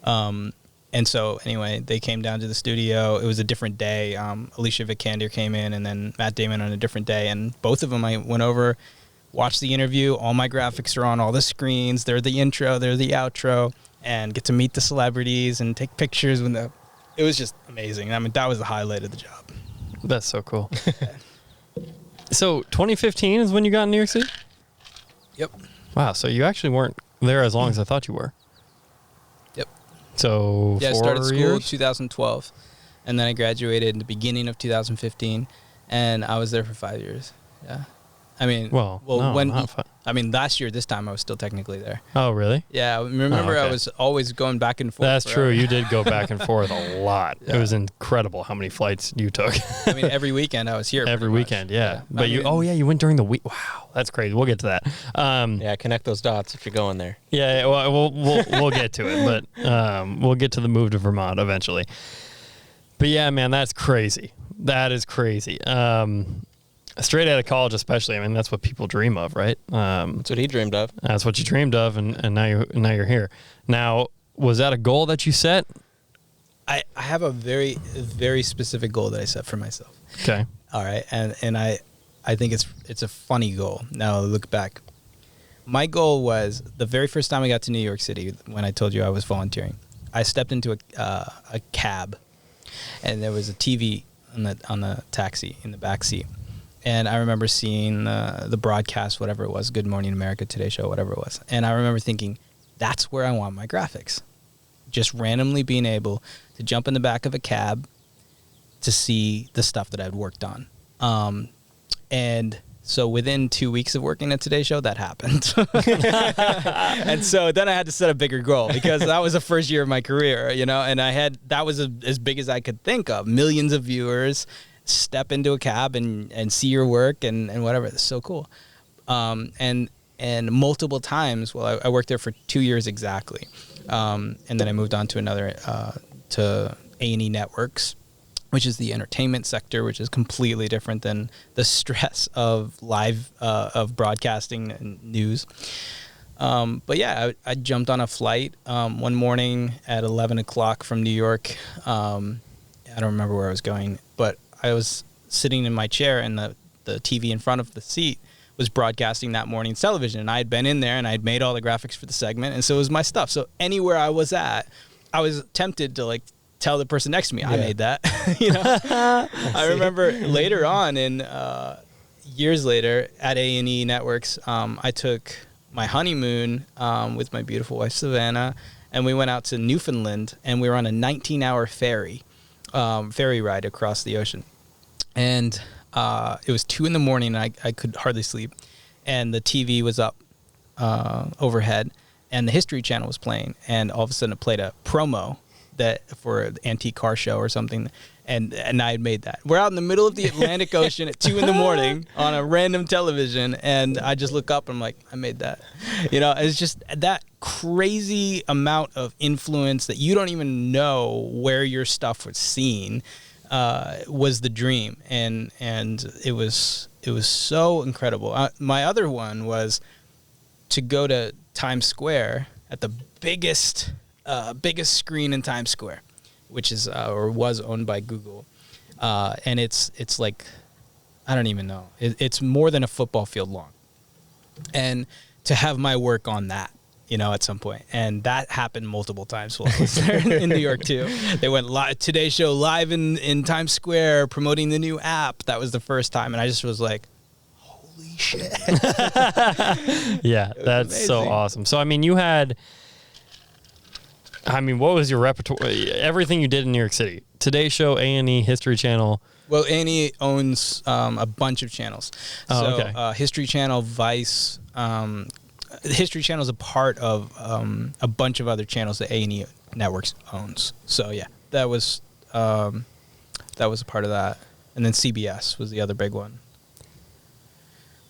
And so anyway, they came down to the studio. It was a different day. Alicia Vikander came in, and then Matt Damon on a different day. And both of them, I went over, watched the interview. All my graphics are on all the screens. They're the intro, they're the outro, and get to meet the celebrities and take pictures with them. It was just amazing. I mean, that was the highlight of the job. That's so cool. So 2015 is when you got in New York City? Yep. Wow. So you actually weren't there as long as I thought you were. Yep. So Yeah, I 4 started school in years? 2012, and then I graduated in the beginning of 2015, and I was there for 5 years. Yeah. I mean, no, not fun. I mean, last year, this time, I was still technically there. Oh, really? Yeah, remember okay. I was always going back and forth. That's forever. true. You did go back and forth a lot. Yeah. It was incredible how many flights you took. I mean, every weekend I was here. Every pretty much. weekend, yeah. But I mean, you went during the week. Wow, that's crazy. We'll get to that. Yeah, connect those dots if you're going there. Yeah, well, we'll get to it, but we'll get to the move to Vermont eventually. But yeah, man, that's crazy. That is crazy. Straight out of college, especially. I mean, that's what people dream of, right? That's what he dreamed of. That's what you dreamed of, and now you're here. Now, was that a goal that you set? I have a very, very specific goal that I set for myself. Okay. All right, and I think it's a funny goal. Now I look back. My goal was the very first time I got to New York City, when I told you I was volunteering. I stepped into a cab, and there was a TV on the taxi in the back seat. And I remember seeing the broadcast, whatever it was, Good Morning America, Today Show, whatever it was. And I remember thinking, that's where I want my graphics. Just randomly being able to jump in the back of a cab to see the stuff that I'd worked on. And so within 2 weeks of working at Today Show, that happened. And so then I had to set a bigger goal because that was the first year of my career, you know, and that was as big as I could think of. Millions of viewers, step into a cab and see your work and whatever. It's so cool. And multiple times, well, I worked there for 2 years exactly. And then I moved on to another, to A&E Networks, which is the entertainment sector, which is completely different than the stress of live, of broadcasting and news. But yeah, I jumped on a flight one morning at 11 o'clock from New York. I don't remember where I was going, but I was sitting in my chair and the TV in front of the seat was broadcasting that morning's television. And I had been in there and I had made all the graphics for the segment. And so it was my stuff. So anywhere I was at, I was tempted to like tell the person next to me, I made that. You know, I remember later on years later at A&E Networks, I took my honeymoon with my beautiful wife, Savannah, and we went out to Newfoundland and we were on a 19-hour ferry ride across the ocean. And it was 2 a.m. and I could hardly sleep. And the TV was up overhead and the History Channel was playing. And all of a sudden it played a promo for an antique car show or something, and I had made that. We're out in the middle of the Atlantic Ocean at 2 a.m. on a random television, and I just look up and I'm like, I made that. You know, it's just that crazy amount of influence that you don't even know where your stuff was seen was the dream, and it was so incredible. My other one was to go to Times Square at the biggest screen in Times Square, which is or was owned by Google, and it's like, I don't even know. It's more than a football field long, and to have my work on that, you know, at some point, and that happened multiple times while I was there in New York too. They went live, Today Show live in Times Square promoting the new app. That was the first time, and I just was like, holy shit. Yeah, that's amazing. so awesome. So I mean, what was your repertoire? Everything you did in New York City. Today Show, A&E, History Channel. Well, A&E owns a bunch of channels. Oh, so, okay. History Channel, Vice. The History Channel is a part of a bunch of other channels that A&E Networks owns. So yeah, that was a part of that. And then CBS was the other big one.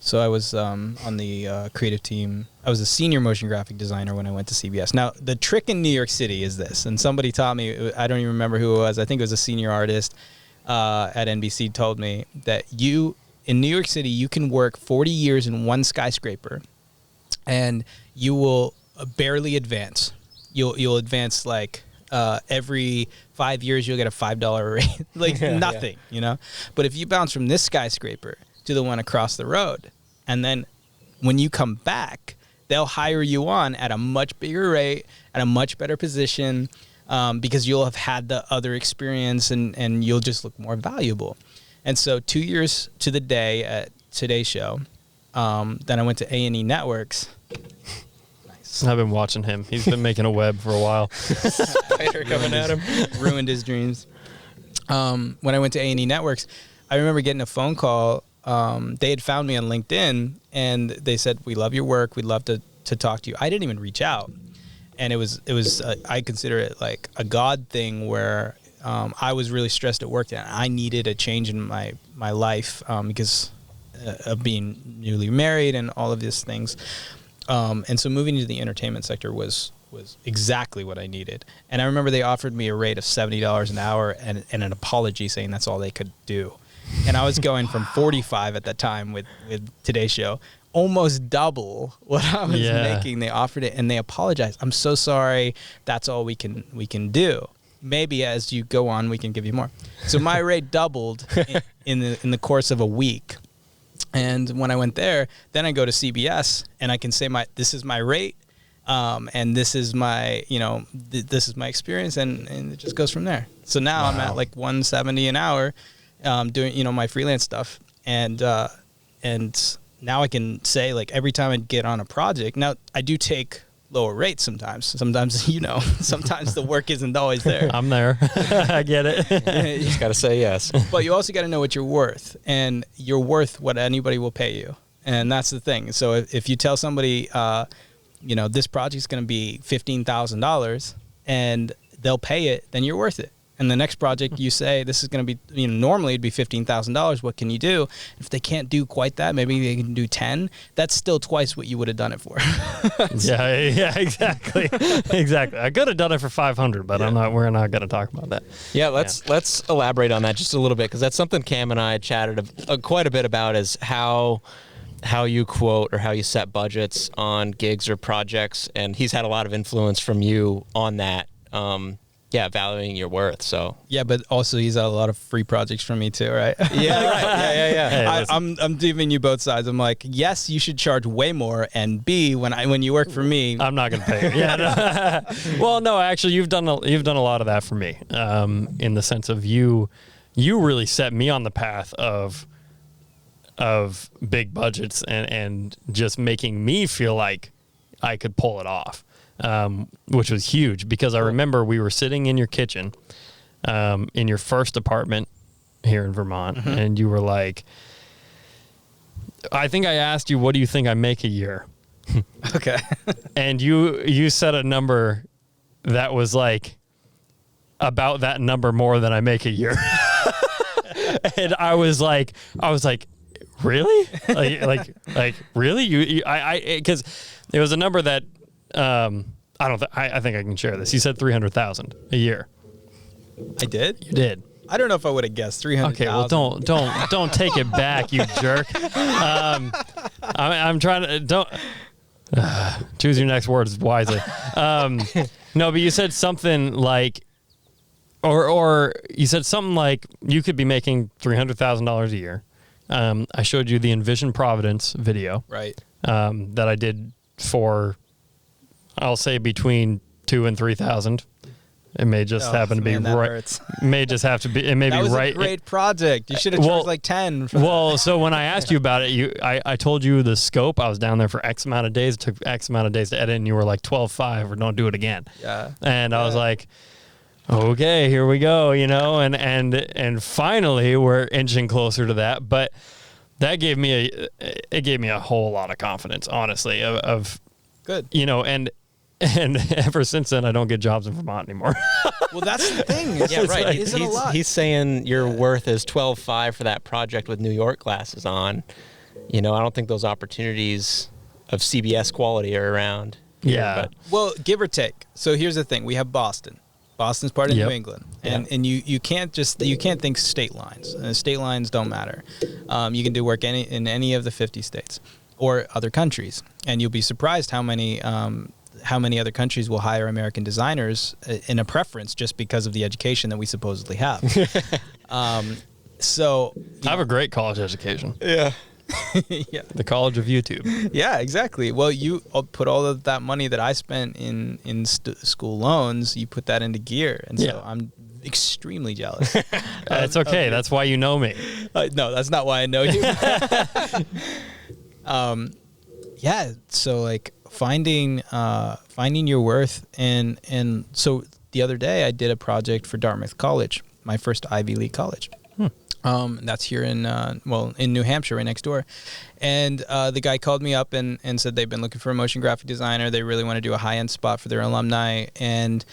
So I was on the creative team. I was a senior motion graphic designer when I went to CBS. Now, the trick in New York City is this, and somebody taught me, I don't even remember who it was. I think it was a senior artist at NBC told me that in New York City, you can work 40 years in one skyscraper, and you will barely advance. You'll advance like every 5 years, you'll get a $5 raise, like nothing, you know? But if you bounce from this skyscraper to the one across the road, and then when you come back, they'll hire you on at a much bigger rate, at a much better position, because you'll have had the other experience and you'll just look more valuable. And so 2 years to the day at Today Show, then I went to A&E Networks. Nice. I've been watching him. He's been making a web for a while. Spider coming at him. Ruined his dreams. When I went to A&E Networks, I remember getting a phone call. They had found me on LinkedIn and they said, we love your work. We'd love to talk to you. I didn't even reach out. And it was I consider it like a God thing where I was really stressed at work and I needed a change in my life because of being newly married and all of these things. And so moving into the entertainment sector was exactly what I needed. And I remember they offered me a rate of $70 an hour and an apology saying that's all they could do. And I was going from 45 at that time with Today Show, almost double what I was making. They offered it and they apologized. I'm so sorry. That's all we can do. Maybe as you go on, we can give you more. So my rate doubled in the course of a week. And when I went there, then I go to CBS and I can say this is my rate. And this is my, this is my experience, and it just goes from there. So now I'm at like $170 an hour, doing, my freelance stuff. And now I can say, like, every time I get on a project, now I do take lower rates sometimes. Sometimes, you know, sometimes the work isn't always there. I'm there. I get it. Just got to say yes. But you also got to know what you're worth, and you're worth what anybody will pay you. And that's the thing. So if you tell somebody, you know, this project's going to be $15,000 and they'll pay it, then you're worth it. And the next project you say, this is going to be, you know, normally it'd be $15,000. What can you do? If they can't do quite that, maybe they can do 10. That's still twice what you would have done it for. Yeah, exactly. Exactly. I could have done it for 500, but we're not going to talk about that. Yeah, let's elaborate on that just a little bit, because that's something Cam and I chatted quite a bit about, is how you quote or how you set budgets on gigs or projects, and he's had a lot of influence from you on that. Valuing your worth. So yeah, but also he's had a lot of free projects from me too, right? yeah, right. Yeah. Hey, I'm giving you both sides. I'm like, yes, you should charge way more, and B, when you work for me, I'm not going to pay you. Yeah. No. Well, no, actually, you've done a lot of that for me. In the sense of you really set me on the path of big budgets and just making me feel like I could pull it off. Which was huge, because I remember we were sitting in your kitchen, in your first apartment here in Vermont, and you were like, I think I asked you, what do you think I make a year? okay. And you said a number that was like about that number more than I make a year. And I was like, really? like really? Because it was a number that, I think I can share this. You said 300,000 a year. I did? You did. I don't know if I would have guessed 300,000. Okay, well, don't take it back, you jerk. I'm trying to don't choose your next words wisely. No, but you said something like, or you said something like you could be making $300,000 a year. I showed you the Envision Providence video, right? That I did for, I'll say, between 2,000 and 3,000. It may just happen to be right. Hurts. May just have to be. It may that be was right. a great project. You should have charged like 10. For that. So when I asked you about it, I told you the scope. I was down there for X amount of days. It took X amount of days to edit, and you were like 12.5 or don't do it again. Yeah. And I was like, okay, here we go. You know, and finally we're inching closer to that. But that gave me a whole lot of confidence, honestly. Of good. You know, and ever since then, I don't get jobs in Vermont anymore. Well, that's the thing. Yeah, right. Like, isn't a lot. He's saying your worth is 12.5 for that project with New York glasses on. You know, I don't think those opportunities of CBS quality are around. Yeah. But. Well, give or take. So here's the thing: we have Boston. Boston's part of New England, and you can't think state lines. State lines don't matter. You can do work in any of the 50 states or other countries, and you'll be surprised how many other countries will hire American designers in a preference just because of the education that we supposedly have. So I have a great college education. Yeah. Yeah. The College of YouTube. Yeah, exactly. Well, you put all of that money that I spent in school loans, you put that into gear, and so I'm extremely jealous. It's okay. That's why you know me. No, that's not why I know you. Yeah. So like finding your worth, and so the other day I did a project for Dartmouth College, my first Ivy League college. That's here in New Hampshire, right next door. And the guy called me up and said they've been looking for a motion graphic designer. They really want to do a high-end spot for their alumni. And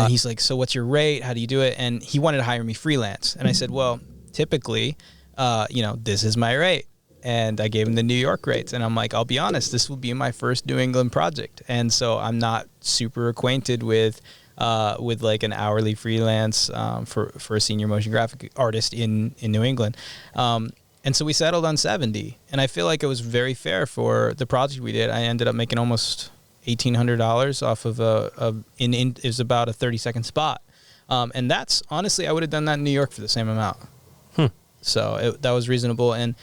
he's like, so what's your rate? How do you do it? And he wanted to hire me freelance. And I said, well, typically, this is my rate. And I gave him the New York rates. And I'm like, I'll be honest, this will be my first New England project. And so I'm not super acquainted with like an hourly freelance for a senior motion graphic artist in New England. And so we settled on 70. And I feel like it was very fair for the project we did. I ended up making almost $1,800 off of it was about a 30-second spot. And that's, honestly, I would have done that in New York for the same amount. So that was reasonable. And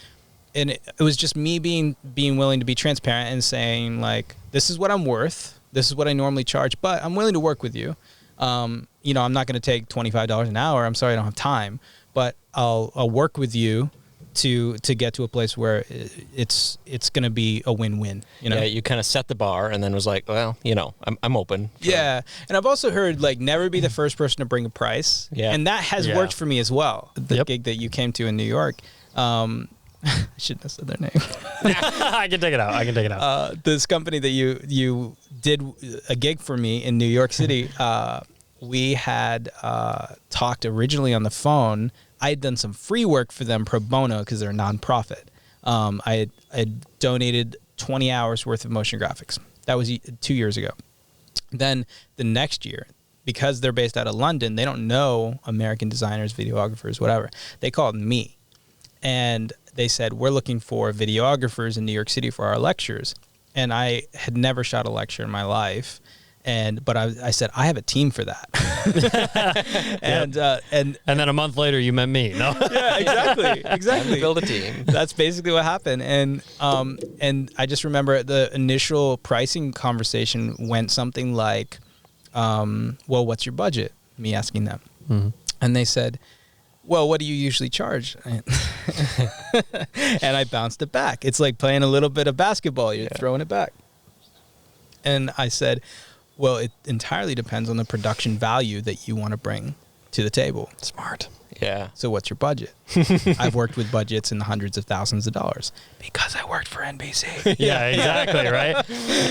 it was just me being willing to be transparent and saying, like, this is what I'm worth. This is what I normally charge, but I'm willing to work with you. I'm not going to take $25 an hour. I'm sorry, I don't have time, but I'll work with you to get to a place where it's going to be a win-win. You know, Yeah, you kind of set the bar and then was like, well, I'm open. Yeah, and I've also heard like never be the first person to bring a price. Yeah. And that has Yeah. worked for me as well. The Yep. gig that you came to in New York. I shouldn't have said their name. I can take it out. This company that you did a gig for me in New York City. We had talked originally on the phone. I had done some free work for them pro bono because they're a nonprofit. I had donated 20 hours worth of motion graphics. That was 2 years ago. Then the next year, because they're based out of London, they don't know American designers, videographers, whatever. They called me. And they said, we're looking for videographers in New York City for our lectures. And I had never shot a lecture in my life. But I said, I have a team for that. and And then a month later, you met me. No. yeah, exactly. Build a team. That's basically what happened. And I just remember the initial pricing conversation went something like, well, what's your budget? Me asking them. Mm-hmm. And they said, well, what do you usually charge? And I bounced it back. It's like playing a little bit of basketball. You're throwing it back. And I said, well, it entirely depends on the production value that you want to bring to the table. Smart. Yeah. So what's your budget? I've worked with budgets in the hundreds of thousands of dollars because I worked for NBC. Yeah, exactly, right?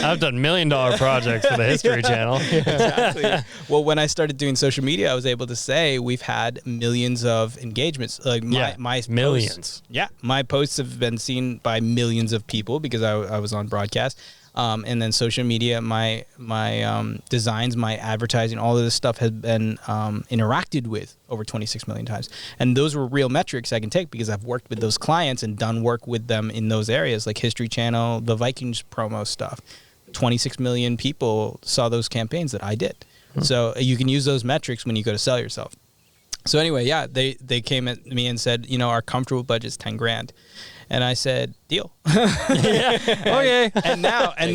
I've done $1 million projects for the History Channel. Exactly. Well, when I started doing social media, I was able to say we've had millions of engagements. Like my millions. Posts, my posts have been seen by millions of people because I was on broadcast. And then social media, my designs, my advertising, all of this stuff has been interacted with over 26 million times. And those were real metrics I can take because I've worked with those clients and done work with them in those areas like History Channel, the Vikings promo stuff. 26 million people saw those campaigns that I did. So you can use those metrics when you go to sell yourself. So anyway, they came at me and said, our comfortable budget's 10 grand. And I said, deal. Okay. And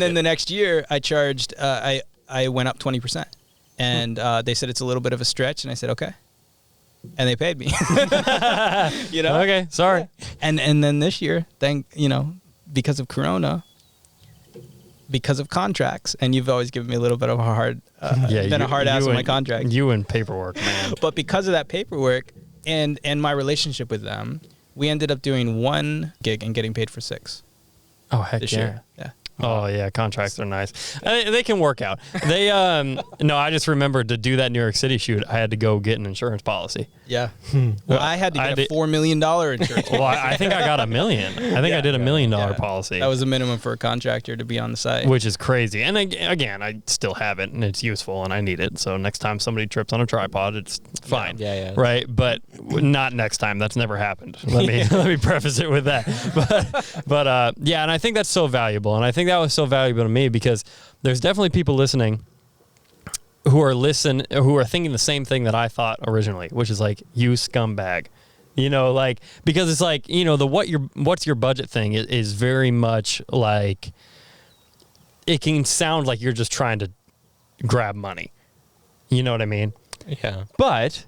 then the next year I charged, I went up 20%. And they said it's a little bit of a stretch. And I said, okay. And they paid me. Okay, sorry. And then this year, because of Corona, because of contracts, and you've always given me a little bit of a hard, been a hard ass on my contract. You and paperwork, man. But because of that paperwork and my relationship with them, we ended up doing one gig and getting paid for 6 Oh, heck this yeah. year. Yeah. Oh yeah, contracts are nice. They can work out. They no, I just remembered to do that New York City shoot, I had to go get an insurance policy. Yeah. Well, I had to get a $4 million insurance. Well, I think I got $1 million. I think I did $1 million policy. That was a minimum for a contractor to be on the site. Which is crazy. And again, I still have it and it's useful and I need it. So next time somebody trips on a tripod, it's fine. Yeah. Right? But not next time. That's never happened. Let me preface it with that. But yeah, and I think that's so valuable. And I think that was so valuable to me because there's definitely people listening who are thinking the same thing that I thought originally, which is like, you scumbag. Because it's like, what's your budget thing is very much like, it can sound like you're just trying to grab money. You know what I mean? Yeah. But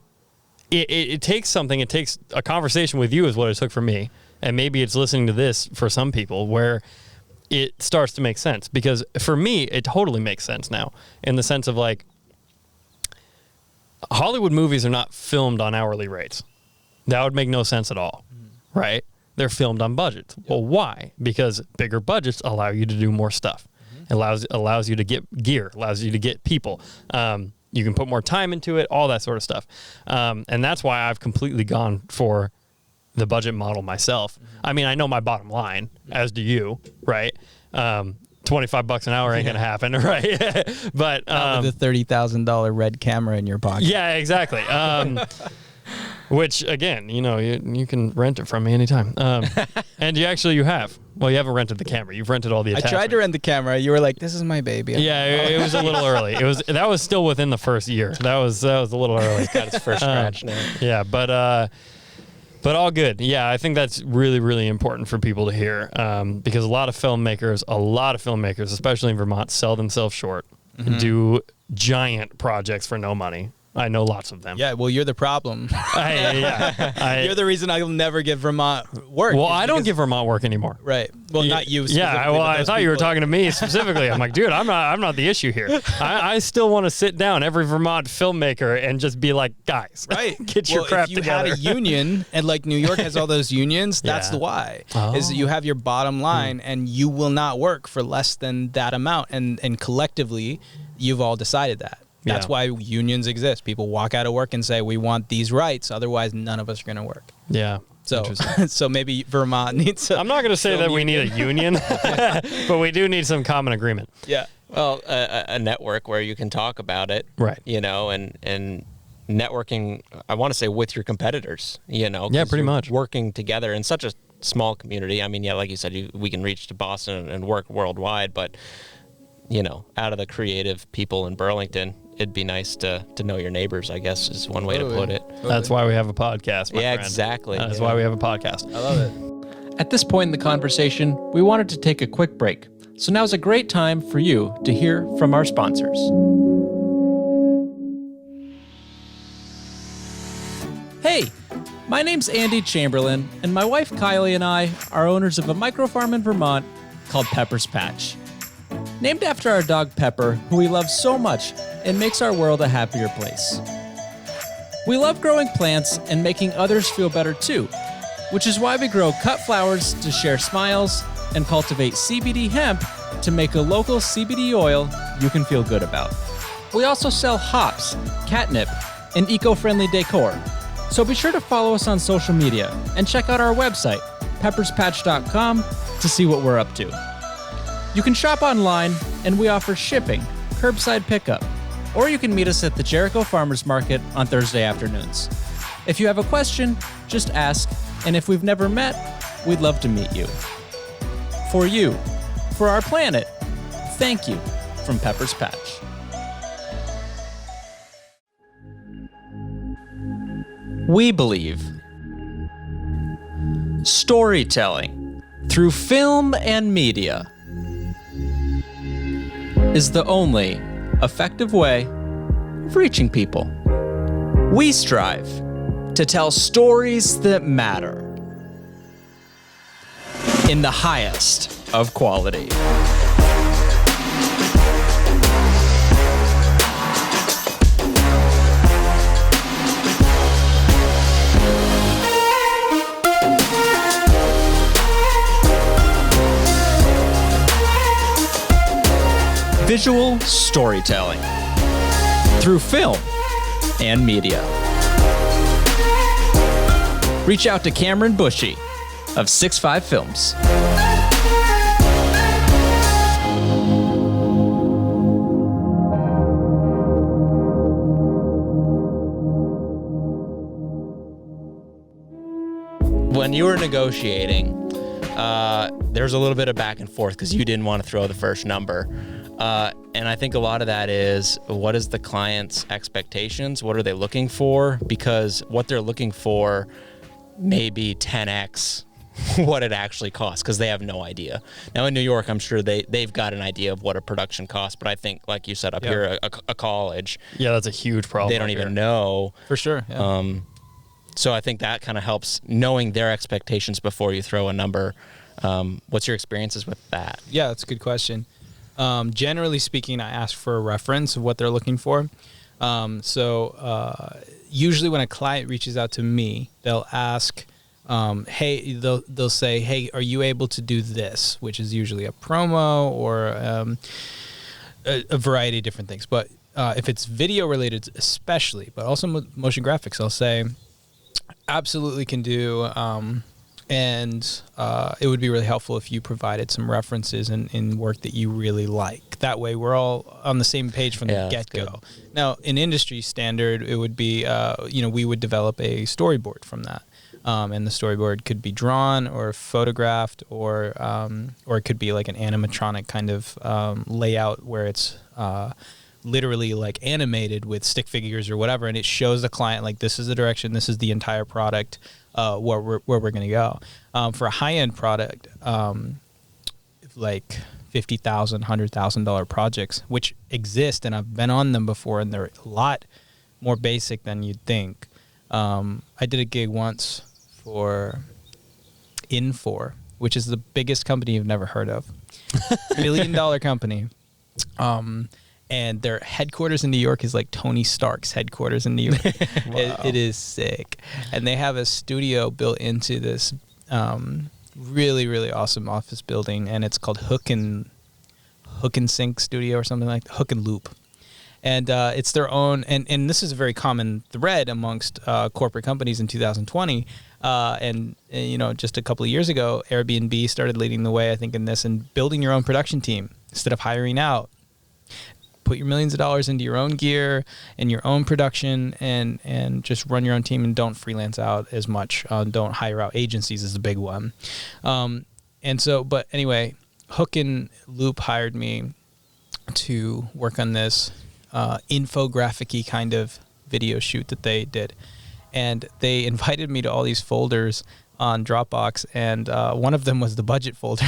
it takes something. It takes a conversation with you is what it took for me. And maybe it's listening to this for some people where it starts to make sense. Because for me, it totally makes sense now in the sense of like, Hollywood movies are not filmed on hourly rates. That would make no sense at all, right? They're filmed on budgets. Yep. Well, why? Because bigger budgets allow you to do more stuff. It allows you to get gear, allows you to get people. You can put more time into it, all that sort of stuff. And that's why I've completely gone for the budget model myself. I mean, I know my bottom line, as do you, right? $25 an hour ain't gonna happen, right? But with the $30,000 red camera in your pocket. Yeah, exactly. Which again, you can rent it from me anytime. And you have. Well, you haven't rented the camera. You've rented all the attachments. I tried to rent the camera. You were like, "This is my baby." Yeah, it was a little early. That was still within the first year. That was a little early. It's got its first scratch now. Yeah, but all good. Yeah, I think that's really, really important for people to hear because a lot of filmmakers, especially in Vermont, sell themselves short, do giant projects for no money. I know lots of them. Yeah, well, you're the problem. You're the reason I'll never give Vermont work. Well, I don't give Vermont work anymore. Right. Well, not you. Yeah. Well, I thought you were talking to me specifically. I'm like, dude, I'm not the issue here. I still want to sit down every Vermont filmmaker and just be like, guys, right, get your crap if you together. had a union, and like New York has all those unions, that's the why. Is that you have your bottom line, and you will not work for less than that amount, and collectively, you've all decided that. That's why unions exist. People walk out of work and say, we want these rights. Otherwise, none of us are going to work. Yeah. So, so maybe Vermont needs I'm not going to say that we need a union, but we do need some common agreement. Yeah. Well, a network where you can talk about it. Right. You know, and networking, I want to say, with your competitors, you know. Yeah, pretty much. Working together in such a small community. I mean, yeah, like you said, we can reach to Boston and work worldwide, but, you know, out of the creative people in Burlington, it'd be nice to know your neighbors, I guess, is one way to put it. That's why we have a podcast, my friend. Exactly. That's why we have a podcast. I love it. At this point in the conversation, we wanted to take a quick break. So now's a great time for you to hear from our sponsors. Hey, my name's Andy Chamberlain, and my wife Kylie and I are owners of a microfarm in Vermont called Pepper's Patch. Named after our dog Pepper, who we love so much and makes our world a happier place. We love growing plants and making others feel better too, which is why we grow cut flowers to share smiles and cultivate CBD hemp to make a local CBD oil you can feel good about. We also sell hops, catnip, and eco-friendly decor. So be sure to follow us on social media and check out our website, pepperspatch.com, to see what we're up to. You can shop online, and we offer shipping, curbside pickup, or you can meet us at the Jericho Farmers Market on Thursday afternoons. If you have a question, just ask, and if we've never met, we'd love to meet you. For you, for our planet, thank you from Pepper's Patch. We believe storytelling through film and media is the only effective way of reaching people. We strive to tell stories that matter in the highest of quality. Visual storytelling through film and media. Reach out to Cameron Bushy of 6'5 Films. When you were negotiating, there's a little bit of back and forth because you didn't want to throw the first number. And I think a lot of that is, what is the client's expectations? What are they looking for? Because what they're looking for may be 10x what it actually costs, because they have no idea. Now in New York, I'm sure they've got an idea of what a production costs, but I think, like you said, up here, a college, that's a huge problem. they don't even know. For sure. Yeah. So I think that kind of helps, knowing their expectations before you throw a number. What's your experiences with that? Yeah, that's a good question. Generally speaking, I ask for a reference of what they're looking for. Usually when a client reaches out to me, they'll ask, they'll say, hey, are you able to do this? Which is usually a promo or a variety of different things. But if it's video related, especially, but also motion graphics, I'll say, absolutely can do. And it would be really helpful if you provided some references in work that you really like. That way we're all on the same page from the get-go. Now, in industry standard, it would be, we would develop a storyboard from that. And the storyboard could be drawn or photographed, or it could be like an animatronic kind of layout where it's literally like animated with stick figures or whatever, and it shows the client like, this is the direction, this is the entire product, where we're going to go. For a high-end product, like $50,000, $100,000 projects, which exist, and I've been on them before, and they're a lot more basic than you'd think. I did a gig once for Infor, which is the biggest company you've never heard of. $1 billion company. And their headquarters in New York is like Tony Stark's headquarters in New York. It is sick. And they have a studio built into this really, really awesome office building, and it's called Hook and Sync Studio or something like that. Hook and Loop. And it's their own, and this is a very common thread amongst corporate companies in 2020. And just a couple of years ago, Airbnb started leading the way, I think, in this, and building your own production team instead of hiring out. Put your millions of dollars into your own gear and your own production, and just run your own team, and don't freelance out as much. Don't hire out agencies is the big one. But anyway, Hook and Loop hired me to work on this infographic-y kind of video shoot that they did. And they invited me to all these folders on Dropbox, and one of them was the budget folder.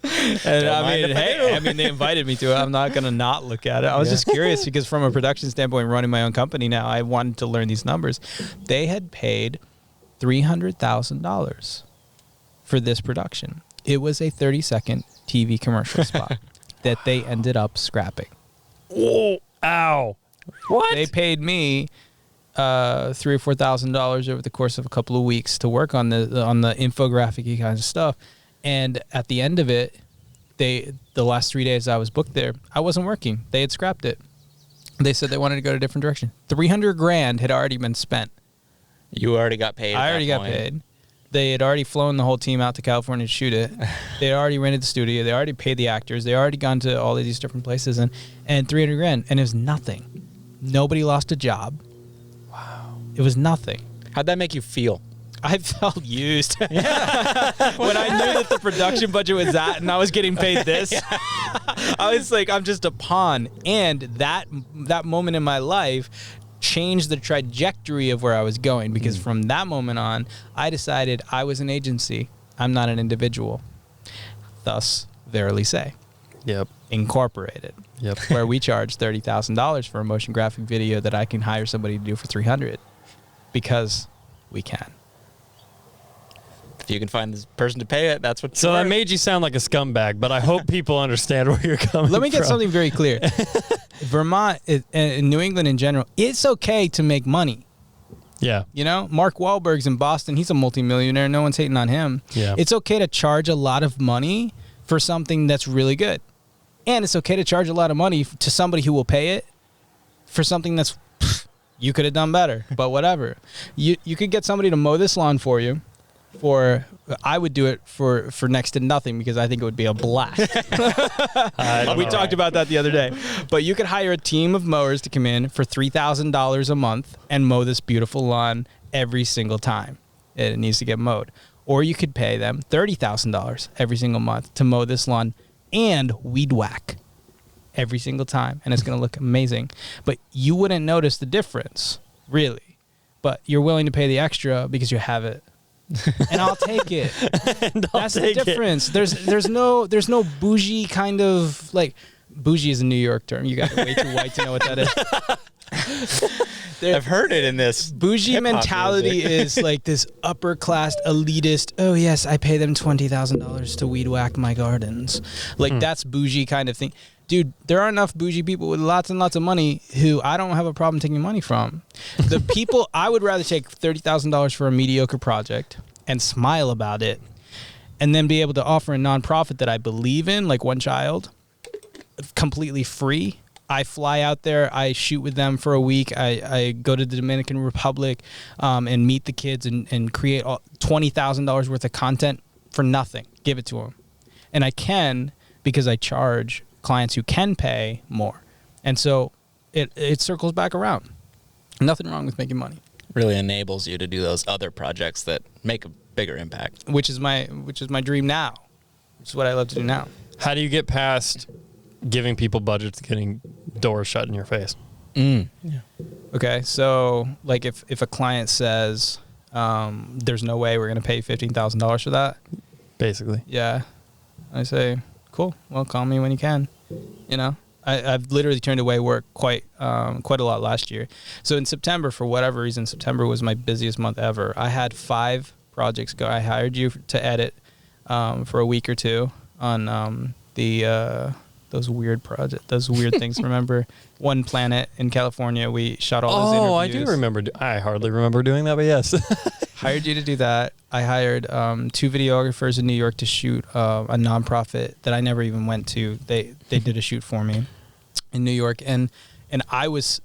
And I mean, they invited me to it. I'm not going to not look at it. I was just curious because from a production standpoint, running my own company now, I wanted to learn these numbers. They had paid $300,000 for this production. It was a 30-second TV commercial spot that they ended up scrapping. Whoa! Ow! What? They paid me $3,000 or $4,000 over the course of a couple of weeks to work on the infographic-y kind of stuff. And at the end of it, the last 3 days I was booked there, I wasn't working. They had scrapped it. They said they wanted to go a different direction. $300,000 had already been spent. You already got paid. I already got paid. They had already flown the whole team out to California to shoot it. They had already rented the studio. They already paid the actors. They already gone to all of these different places, and $300,000, and it was nothing. Nobody lost a job. Wow. It was nothing. How'd that make you feel? I felt used. When I knew that the production budget was that and I was getting paid this, I was like, I'm just a pawn. And that moment in my life changed the trajectory of where I was going, because from that moment on, I decided I was an agency. I'm not an individual. Thus, Verily Say. Yep. Incorporated. Yep. Where we charge $30,000 for a motion graphic video that I can hire somebody to do for $300, because we can. If you can find this person to pay it, that's what. So that made you sound like a scumbag, but I hope people understand where you're coming from. Let me get something very clear. Vermont and New England in general, it's okay to make money. Yeah. You know, Mark Wahlberg's in Boston. He's a multimillionaire. No one's hating on him. Yeah. It's okay to charge a lot of money for something that's really good. And it's okay to charge a lot of money to somebody who will pay it for something that's, you could have done better, but whatever. You could get somebody to mow this lawn for you. I would do it for next to nothing, because I think it would be a blast. We talked about that the other day. But you could hire a team of mowers to come in for $3,000 a month and mow this beautiful lawn every single time it needs to get mowed. Or you could pay them $30,000 every single month to mow this lawn and weed whack every single time, and it's going to look amazing. But you wouldn't notice the difference, really. But you're willing to pay the extra because you have it. And I'll take it. That's the difference. There's no bougie kind of, like, bougie is a New York term. You guys are way too white to know what that is. I've heard it in this bougie mentality is like this upper class elitist. Oh yes, I pay them $20,000 to weed whack my gardens. Like that's bougie kind of thing. Dude, there are enough bougie people with lots and lots of money who I don't have a problem taking money from. The people, I would rather take $30,000 for a mediocre project and smile about it, and then be able to offer a nonprofit that I believe in, like One Child, completely free. I fly out there, I shoot with them for a week, I go to the Dominican Republic and meet the kids and create $20,000 worth of content for nothing. Give it to them. And I can, because I charge clients who can pay more. And so it circles back around. Nothing wrong with making money. Really enables you to do those other projects that make a bigger impact. Which is my dream now. Which is what I love to do now. How do you get past giving people budgets, getting doors shut in your face? Yeah. Okay, so like if a client says there's no way we're going to pay $15,000 for that. Basically. Yeah. I say, cool. Well, call me when you can. You know, I've literally turned away work quite a lot last year. So in September, for whatever reason, September was my busiest month ever. I had 5 projects go. I hired you to edit for a week or two on those weird things. Remember One Planet in California? We shot all those interviews. Oh, I do remember. I hardly remember doing that, but yes. Hired you to do that. I hired 2 videographers in New York to shoot a nonprofit that I never even went to. They did a shoot for me in New York, and I was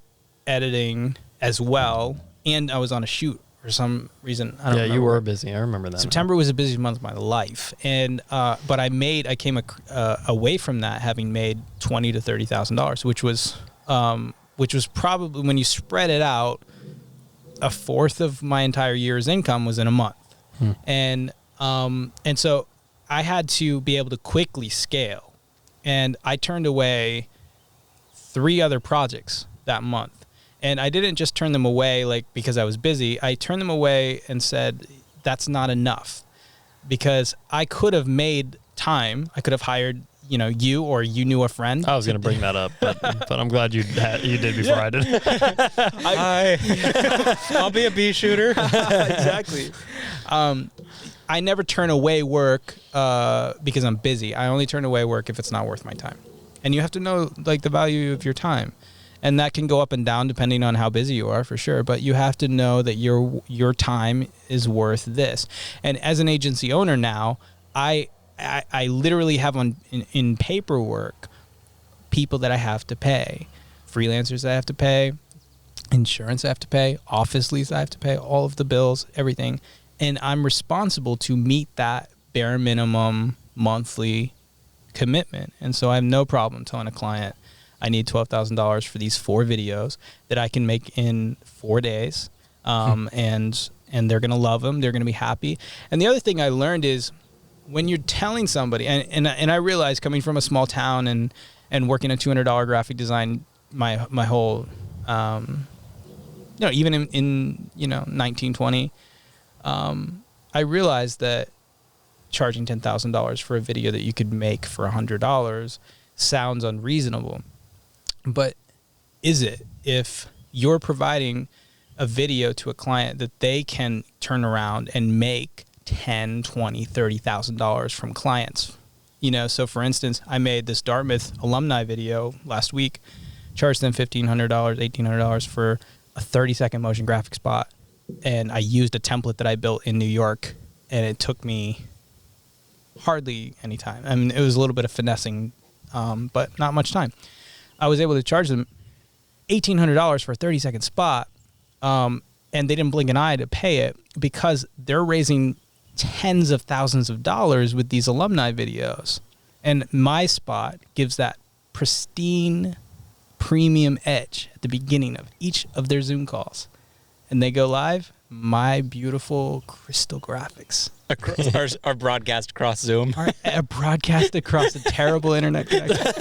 editing as well, and I was on a shoot for some reason. I don't remember. You were busy. I remember that. September was the busiest month of my life, and but I came away from that having made $20,000 to $30,000, which was probably, when you spread it out, a fourth of my entire year's income was in a month. And so I had to be able to quickly scale, and I turned away 3 other projects that month. And I didn't just turn them away like because I was busy. I turned them away and said, that's not enough, because I could have made time. I could have hired, you, or you knew a friend. I was going to bring that up, but I'm glad you did before I did. I'll be a bee shooter. Exactly. I never turn away work because I'm busy. I only turn away work if it's not worth my time. And you have to know the value of your time. And that can go up and down depending on how busy you are, for sure. But you have to know that your time is worth this. And as an agency owner now, I literally have in paperwork people that I have to pay, freelancers I have to pay, insurance I have to pay, office lease I have to pay, all of the bills, everything. And I'm responsible to meet that bare minimum monthly commitment. And so I have no problem telling a client, I need $12,000 for these 4 videos that I can make in 4 days. And they're going to love them. They're going to be happy. And the other thing I learned is, when you're telling somebody, and I realized, coming from a small town and working a $200 graphic design my whole, even in 1920, I realized that charging $10,000 for a video that you could make for $100 sounds unreasonable. But is it, if you're providing a video to a client that they can turn around and make $10,000, $20,000, $30,000 from clients? So for instance, I made this Dartmouth alumni video last week, charged them $1,500, $1,800 for a 30-second motion graphic spot. And I used a template that I built in New York, and it took me hardly any time. I mean, it was a little bit of finessing, but not much time. I was able to charge them $1,800 for a 30-second spot, and they didn't blink an eye to pay it, because they're raising tens of thousands of dollars with these alumni videos. And my spot gives that pristine premium edge at the beginning of each of their Zoom calls. And they go live, my beautiful crystal graphics Our broadcast across Zoom. are broadcast across a terrible internet connection.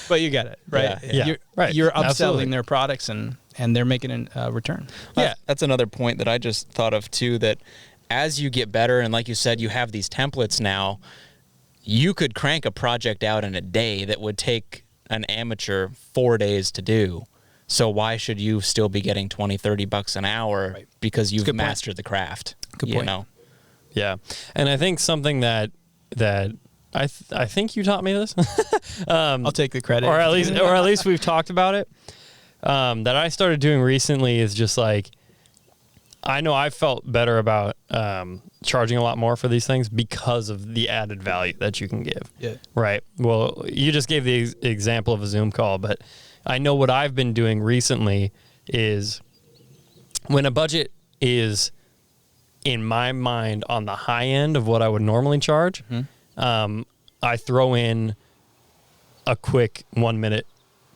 But you get it, right? Yeah. You're upselling Absolutely. their products, and they're making a return. Yeah, that's another point that I just thought of too, that as you get better, and like you said, you have these templates now, you could crank a project out in a day that would take an amateur 4 days to do. So why should you still be getting $20, $30 an hour? Right. Because you've Good point. mastered the craft. Good you point. know? Yeah, and I think something that I think you taught me this, I'll take the credit. or at least we've talked about it. That I started doing recently is just I know I felt better about charging a lot more for these things because of the added value that you can give. Yeah. Right. Well, you just gave the example of a Zoom call, but I know what I've been doing recently is, when a budget is, in my mind, on the high end of what I would normally charge, I throw in a quick 1 minute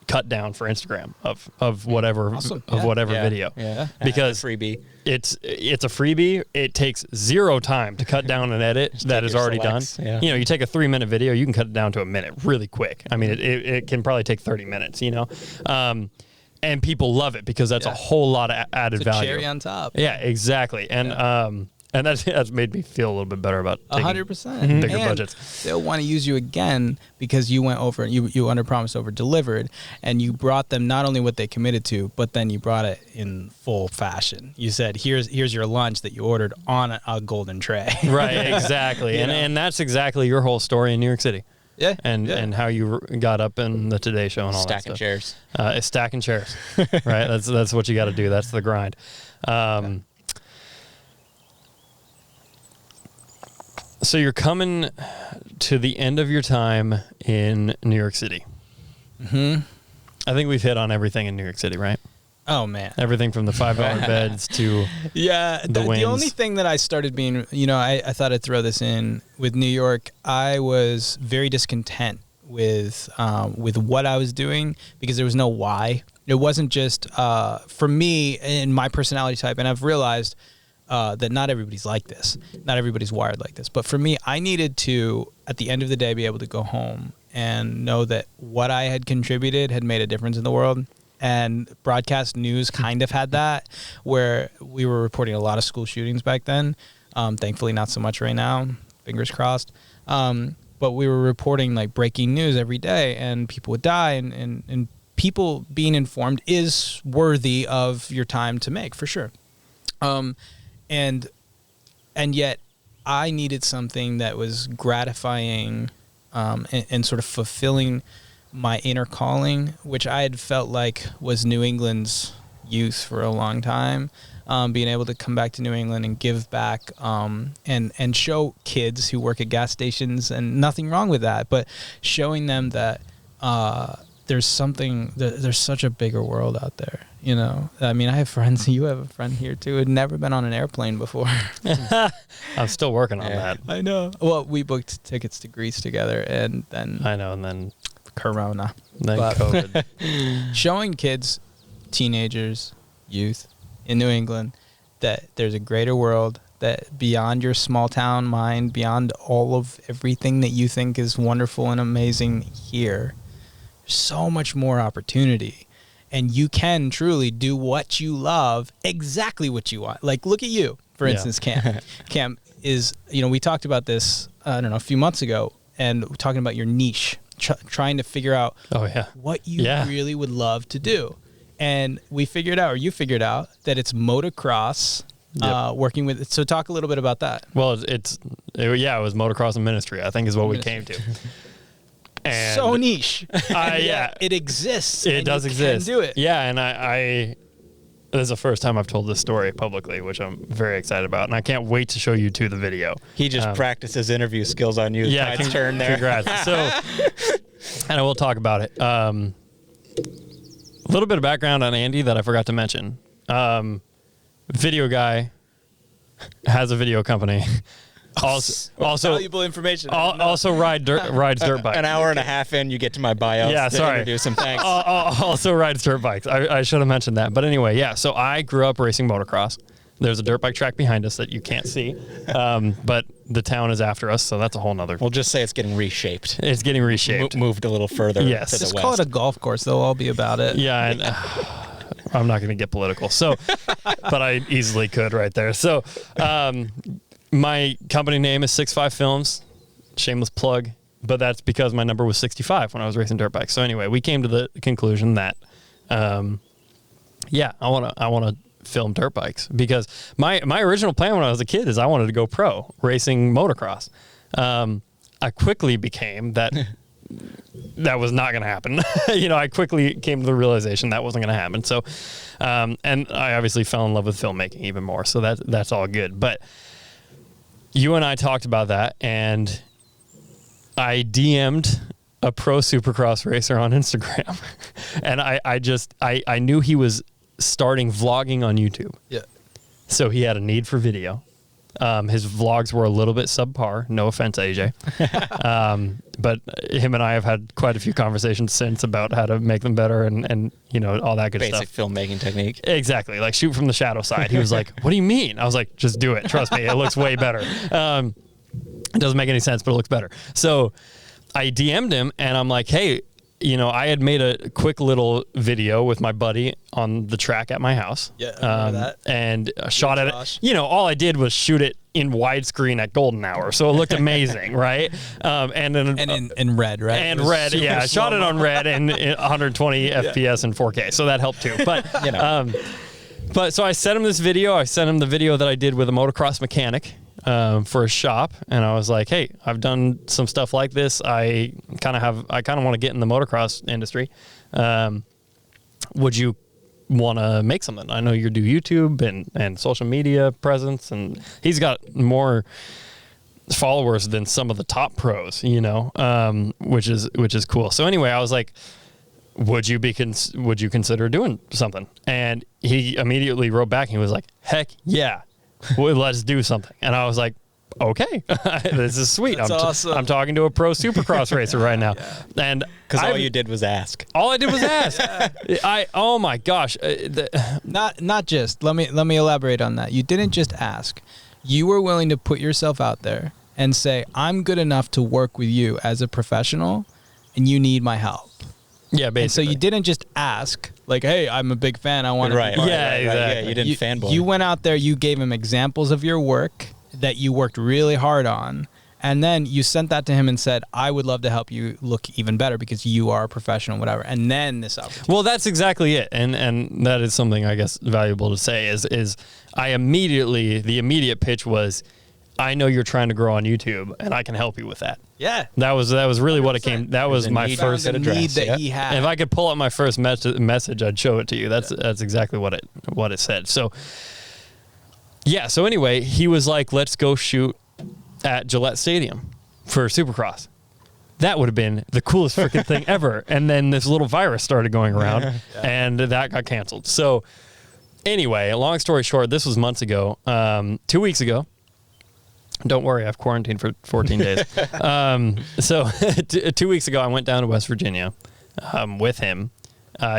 cut down for Instagram of whatever Awesome. whatever Yeah. video. Yeah. Because freebie. it's a freebie. It takes 0 time to cut down an edit that is your already selects, done. yeah. You take a 3-minute video, you can cut it down to a minute really quick. I mean, it can probably take 30 minutes, and people love it because that's a whole lot of added It's a value. cherry on top. Yeah, exactly. And And that's made me feel a little bit better about taking 100%. bigger And budgets. they'll want to use you again because you went over, you under promised, over delivered, and you brought them not only what they committed to, but then you brought it in full fashion. You said, here's your lunch that you ordered on a golden tray. Right, exactly. And that's exactly your whole story in New York City. Yeah. And how you got up in the Today Show and all Stacking that stuff. chairs. Stacking chairs, right? That's what you got to do. That's the grind. So you're coming to the end of your time in New York City. Mm-hmm. I think we've hit on everything in New York City, right? Oh, man. Everything from the $5 beds to Yeah, the the wins. only thing that I started being, I thought I'd throw this in with New York. I was very discontent with what I was doing because there was no why. It wasn't just for me in my personality type, and I've realized that not everybody's like this. Not everybody's wired like this. But for me, I needed to, at the end of the day, be able to go home and know that what I had contributed had made a difference in the world. And broadcast news kind of had that, where we were reporting a lot of school shootings back then. Thankfully, not so much right now. Fingers crossed. But we were reporting like breaking news every day, and people would die. And people being informed is worthy of your time to make, for sure. And yet, I needed something that was gratifying and sort of fulfilling my inner calling, which I had felt like was New England's youth for a long time. Being able to come back to New England and give back and show kids who work at gas stations, and nothing wrong with that, but showing them that there's such a bigger world out there. I mean, I have friends, you have a friend here too, who had never been on an airplane before. I'm still working on that. I know. Well, we booked tickets to Greece together, and then I know, and then Corona. COVID. Showing kids, teenagers, youth in New England that there's a greater world, that beyond your small town mind, beyond all of everything that you think is wonderful and amazing here, there's so much more opportunity. And you can truly do what you love, exactly what you want. Like, look at you, for instance, Cam. Cam is, we talked about this, a few months ago, and we're talking about your niche. Trying to figure out what you really would love to do. And we figured out, or you figured out, that it's motocross, working with. So talk a little bit about that. Well, it was motocross and ministry, I think, is what we came to. And so niche. Yeah. It exists. It does exist. You can do it. Yeah, and this is the first time I've told this story publicly, which I'm very excited about, and I can't wait to show you two the video. He just practiced his interview skills on you. Yeah, It's turn there. Congrats. So, and I will talk about it. A little bit of background on Andy that I forgot to mention. Video guy, has a video company. Also valuable information. Also rides dirt bikes. An hour and a half in, you get to my bio. Yeah, sorry. Introduce him. Thanks. Also rides dirt bikes. I should have mentioned that. But anyway, yeah. So I grew up racing motocross. There's a dirt bike track behind us that you can't see, but the town is after us, so that's a whole nother. We'll just say it's getting reshaped. It's getting reshaped. Moved a little further. Yes. To the Just west. call it a golf course. They'll all be about it. Yeah, and I'm not going to get political. So, but I easily could right there. So, my company name is 65 Films. Shameless plug, but that's because my number was 65 when I was racing dirt bikes. So anyway, we came to the conclusion that, I want to film dirt bikes because my original plan when I was a kid is I wanted to go pro racing motocross. I quickly became that. That was not going to happen. I quickly came to the realization that wasn't going to happen. So, and I obviously fell in love with filmmaking even more. So that's all good. But you and I talked about that, and I DM'd a pro supercross racer on Instagram, and I knew he was starting vlogging on YouTube. Yeah. So he had a need for video. His vlogs were a little bit subpar. No offense, AJ. But him and I have had quite a few conversations since about how to make them better and all that good stuff. Basic filmmaking technique. Exactly. Like shoot from the shadow side. He was like, what do you mean? I was like, just do it. Trust me. It looks way better. It doesn't make any sense, but it looks better. So I DM'd him and I'm like, hey, you know, I had made a quick little video with my buddy on the track at my house. Yeah, I remember that. And shot at Josh. it. You know, all I did was shoot it in widescreen at golden hour, so it looked amazing, right? And then in red, right? and It was red, super yeah. I shot it slow-mo. on red and 120 FPS and 4K, so that helped too. But You know. but so I sent him this video. I sent him the video that I did with a motocross mechanic for a shop, and I was like, "Hey, I've done some stuff like this. I kind of want to get in the motocross industry. Would you want to make something? I know you do YouTube and social media presence, and he's got more followers than some of the top pros, you know, which is cool. So anyway, I was like, would you consider doing something? And he immediately wrote back and he was like, heck yeah, well, let's do something. And I was like, okay, this is sweet. That's awesome. I'm talking to a pro supercross racer right now. And Because all I've- you did was ask. all I did was ask. Oh my gosh. Not just. Let me elaborate on that. You didn't just ask. You were willing to put yourself out there and say, I'm good enough to work with you as a professional and you need my help. Yeah, And so basically. you didn't just ask, like, hey, I'm a big fan. I want to Right. be part of Yeah, it. exactly. Yeah, you didn't fanboy. You went out there, you gave him examples of your work that you worked really hard on. And then you sent that to him and said, I would love to help you look even better because you are a professional, whatever. And then this opportunity. Well, that's exactly it, and that is something I guess valuable to say is the immediate pitch was, I know you're trying to grow on YouTube, and I can help you with that. Yeah. That was really what it came. That was There's a my need. first. Found the address, need that yep. he had. If I could pull up my first message, I'd show it to you. That's exactly what it said. So yeah. So anyway, he was like, "Let's go shoot at Gillette Stadium for Supercross." That would have been the coolest freaking thing ever. And then this little virus started going around, and that got canceled. So anyway, long story short, this was months ago. 2 weeks ago. Don't worry, I've quarantined for 14 days. So 2 weeks ago, I went down to West Virginia with him.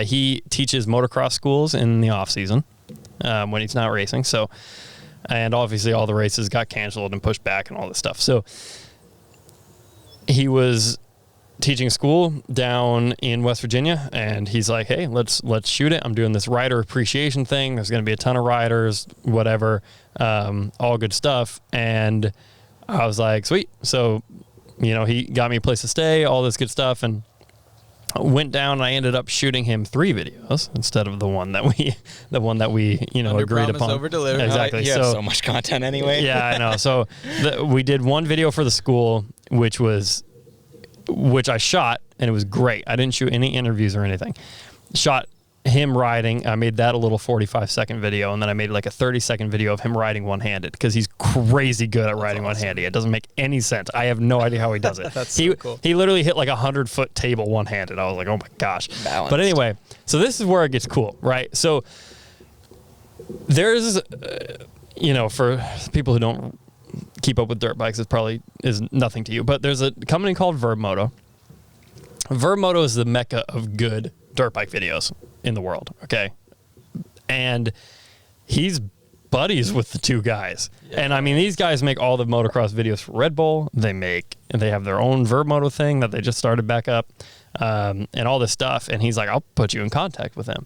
He teaches motocross schools in the off season when he's not racing. So, and obviously all the races got canceled and pushed back and all this stuff. So he was teaching school down in West Virginia, and he's like, "Hey, let's shoot it. I'm doing this rider appreciation thing. There's going to be a ton of riders, whatever, all good stuff." And I was like, "Sweet." So, you know, he got me a place to stay, all this good stuff, and I went down. And I ended up shooting him 3 videos instead of the one that we Under agreed promise, upon. over deliver. Exactly. You have so much content anyway. Yeah, I know. So we did one video for the school, which I shot, and it was great. I didn't shoot any interviews or anything. Shot him riding. I made that a little 45-second video, and then I made like a 30-second video of him riding one-handed because he's crazy good at riding one-handed. It doesn't make any sense. I have no idea how he does it. That's so cool. He literally hit like a 100-foot table one-handed. I was like, oh my gosh. Balanced. But anyway, so this is where it gets cool, right? So there's, for people who don't keep up with dirt bikes, it probably is nothing to you. But there's a company called Verbmoto. Verbmoto is the mecca of good dirt bike videos in the world, okay? And he's buddies with the 2 guys. Yeah. And I mean, these guys make all the motocross videos for Red Bull. They have their own Verbmoto thing that they just started back up, and all this stuff. And he's like, I'll put you in contact with them.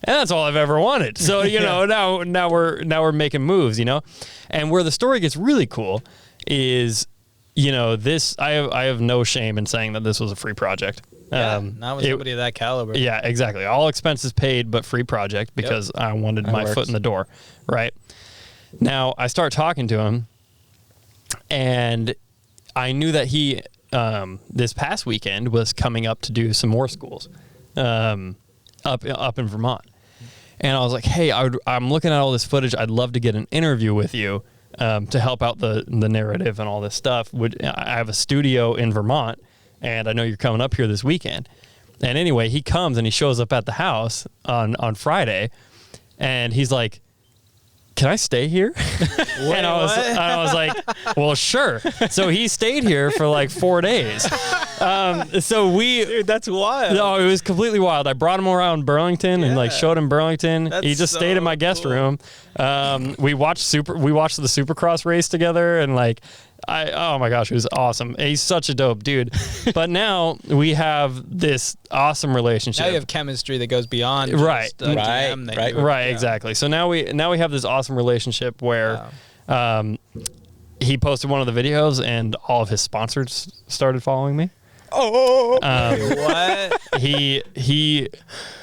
And that's all I've ever wanted. So, now we're making moves, And where the story gets really cool is, this, I have no shame in saying that this was a free project. Not with somebody of that caliber. Yeah, exactly. All expenses paid, but free project because I wanted my foot in the door, right? Now, I start talking to him, and I knew that he, this past weekend, was coming up to do some more schools up in Vermont. And I was like, hey, I'm looking at all this footage. I'd love to get an interview with you to help out the narrative and all this stuff. I have a studio in Vermont, and I know you're coming up here this weekend. And anyway, he comes and he shows up at the house on Friday, and he's like, can I stay here? And I was like, well, sure. So he stayed here for like 4 days. So we. Dude, that's wild. No, it was completely wild. I brought him around Burlington and like Yeah. showed him Burlington. That's He just so stayed in my guest cool. room. We watched the Supercross race together, and like, oh my gosh, it was awesome. He's such a dope dude. But now we have this awesome relationship. Now you have chemistry that goes beyond Right. just a Right, jam that right. you- Right, yeah. exactly. So now we have this awesome relationship where he posted one of the videos and all of his sponsors started following me. Oh, What? He's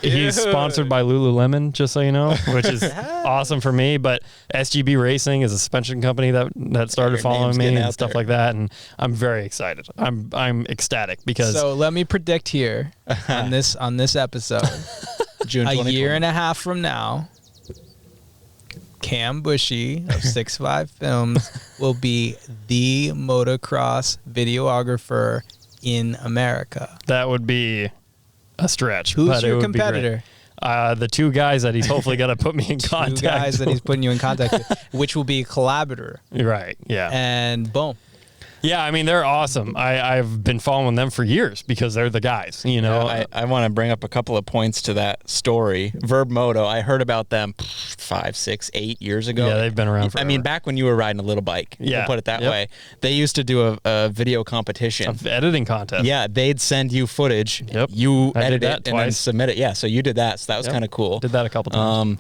Dude. sponsored by Lululemon, just so you know, which is awesome for me. But SGB Racing is a suspension company that started Your following name's me getting and out stuff there. like that, and I'm very excited. I'm ecstatic because So let me predict here on this episode, June a 2020. year and a half from now, Cam Bushy of 6'5 Films will be the motocross videographer in America. that would be a stretch. Who's but it your would be great. competitor? The two guys that he's hopefully going to put me in contact. Two guys that he's with. putting you in contact with, which will be a collaborator. Right. Yeah. And boom. Yeah. I mean, they're awesome. I've been following them for years because they're the guys. You know. I want to bring up a couple of points to that story. Verb Moto, I heard about them 5, 6, 8 years ago. Yeah, they've been around I forever. mean, back when you were riding a little bike, you Yeah. can put it that Yep. way. They used to do a video competition. Of editing contest. Yeah, they'd send you footage. Yep. You I did edit that it and then twice. submit it. Yeah, so you did that. So that was Yep. kind of cool. Did that a couple times.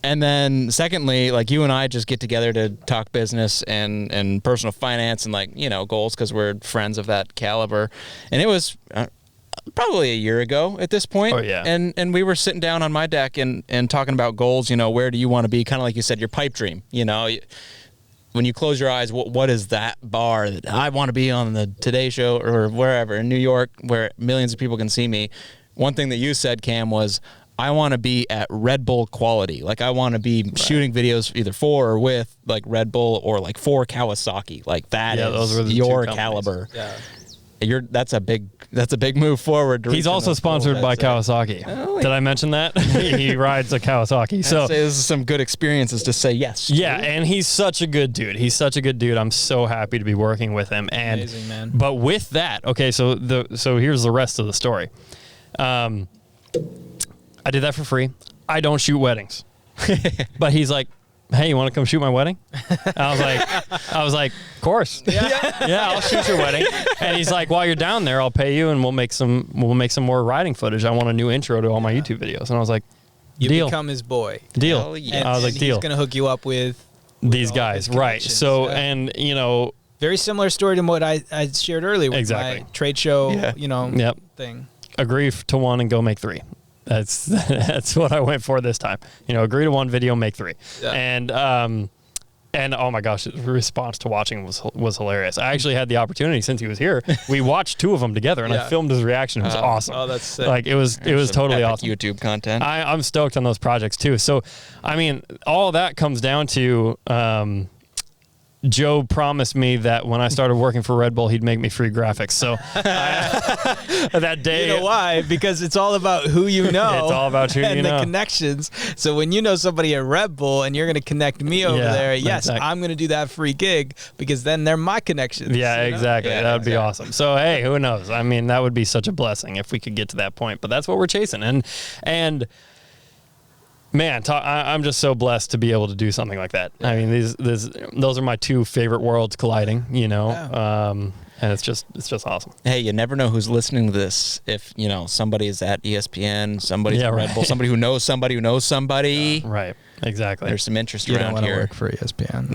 And then secondly, like you and I just get together to talk business and personal finance and like, you know, goals because we're friends of that caliber. And it was probably a year ago at this point. Oh, yeah. And we were sitting down on my deck and talking about goals, you know, where do you want to be? Kind of like you said, your pipe dream, you know. When you close your eyes, what is that bar that I want to be on the Today Show or wherever in New York where millions of people can see me? One thing that you said, Cam, was I want to be at Red Bull quality. Like I want to be shooting videos either for or with like Red Bull or like for Kawasaki. Like that Yeah, is those were the two your companies. caliber. Yeah. That's a big move forward. To He's reaching also those goals, sponsored by I'd say. Kawasaki. Oh, Did I mention that? He rides a Kawasaki. I'd So say this is some good experiences to say yes. yeah, and he's such a good dude. He's such a good dude. I'm so happy to be working with him. And Amazing, man. but with that, okay, so here's the rest of the story. I did that for free. I don't shoot weddings. But he's like, hey, you want to come shoot my wedding? I was like, of course. Yeah, I'll shoot your wedding. And he's like, while you're down there, I'll pay you and we'll make some more riding footage. I want a new intro to all my YouTube videos. And I was like, You deal. become his boy. Deal. Hell yeah. And, I was like, and deal. he's going to hook you up with These all guys, his right? connections, So, yeah. and you know, very similar story to what I shared earlier with Exactly. my trade show, Yeah. Yep. thing. agree to one and go make three. That's what I went for this time. You know, agree to one video, make three. Yeah. And oh my gosh, his response to watching was hilarious. I actually had the opportunity since he was here. We watched two of them together, and I Yeah. filmed his reaction. It was awesome. Oh, that's sick. Like it was Some totally epic awesome. YouTube content. I'm stoked on those projects too. So, I mean, all that comes down to Joe promised me that when I started working for Red Bull, he'd make me free graphics. So that day, You know why? Because it's all about who you know. It's all about who and you the know. connections. So when you know somebody at Red Bull and you're going to connect me over Yeah, there, yes, exactly. I'm going to do that free gig because then they're my connections. Yeah, you know? exactly. Yeah, that would be exactly. awesome. So hey, who knows? I mean, that would be such a blessing if we could get to that point. But that's what we're chasing. And man, I'm just so blessed to be able to do something like that. I mean, those are my two favorite worlds colliding. You know, and it's just awesome. Hey, you never know who's listening to this. If, you know, somebody is at ESPN, somebody's Yeah, at Red right. Bull, somebody who knows somebody who knows somebody. Right. Exactly. There's some interest You don't around want to here. work for ESPN.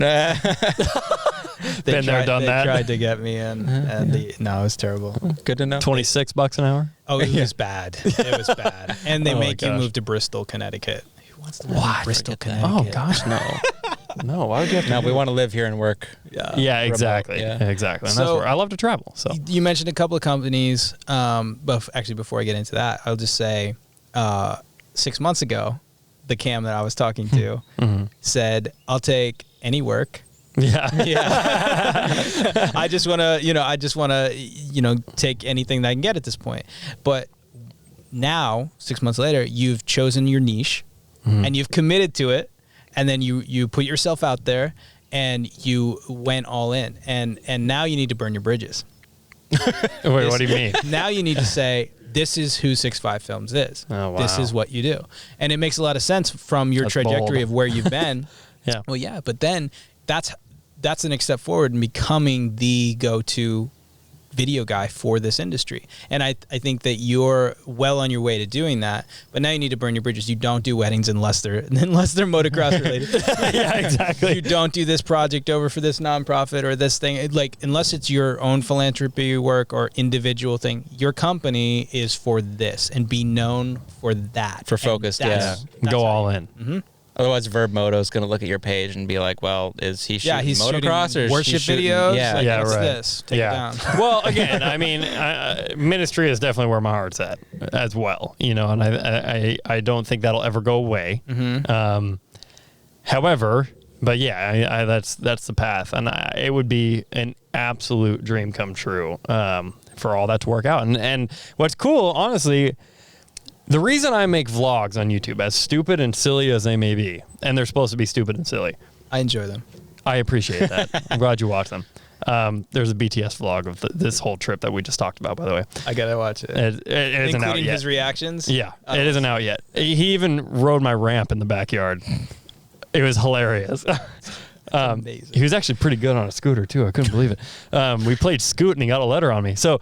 Been there, done they that. tried to get me in, and no, it was terrible. Good to know. $26 an hour. Oh, it was bad. It was bad. And they Oh my make you gosh. move to Bristol, Connecticut. Who wants to move Why? to Bristol, Forget that. Connecticut? Oh gosh, no. No, why would you have to? No, do we that? want to live here and work. Yeah, exactly. yeah. Exactly. And So- that's where I love to travel. So You mentioned a couple of companies, but actually, before I get into that, I'll just say 6 months ago, the Cam that I was talking to said, "I'll take any work." yeah. I just want to, take anything that I can get at this point. But now, 6 months later, you've chosen your niche and you've committed to it, and then you put yourself out there and you went all in, and now you need to burn your bridges. Wait, what do you mean? Now you need to say, this is who 6'5 Films is. Oh, wow. This is what you do. And it makes a lot of sense from your That's trajectory bold. of where you've been. Yeah. Well, yeah, but then that's the next step forward in becoming the go-to video guy for this industry. And I think that you're well on your way to doing that, but now you need to burn your bridges. You don't do weddings unless they're motocross related. Yeah, exactly. You don't do this project over for this nonprofit or this thing. Like, unless it's your own philanthropy work or individual thing, your company is for this, and be known for that. For And focused, that's- yeah. that's Go how all you- in. Otherwise, Verb Moto is going to look at your page and be like, "Well, is he shooting he's motocross shooting or is worship he shooting-" videos. Yeah, Like, Yeah, what's right. this? Take it down. Well, again, I mean, ministry is definitely where my heart's at as well, you know, and I don't think that'll ever go away. However, but yeah, I that's the path, and it would be an absolute dream come true for all that to work out. And what's cool, honestly, the reason I make vlogs on YouTube, as stupid and silly as they may be, and they're supposed to be stupid and silly, I enjoy them. I appreciate that. I'm glad you watched them. There's a BTS vlog of this whole trip that we just talked about, by the way. I gotta watch it. It isn't out Including yet. his reactions. Yeah, Oh. it isn't out yet. He even rode my ramp in the backyard. It was hilarious. Amazing. He was actually pretty good on a scooter too. I couldn't believe it. We played Scoot and he got a letter on me. So,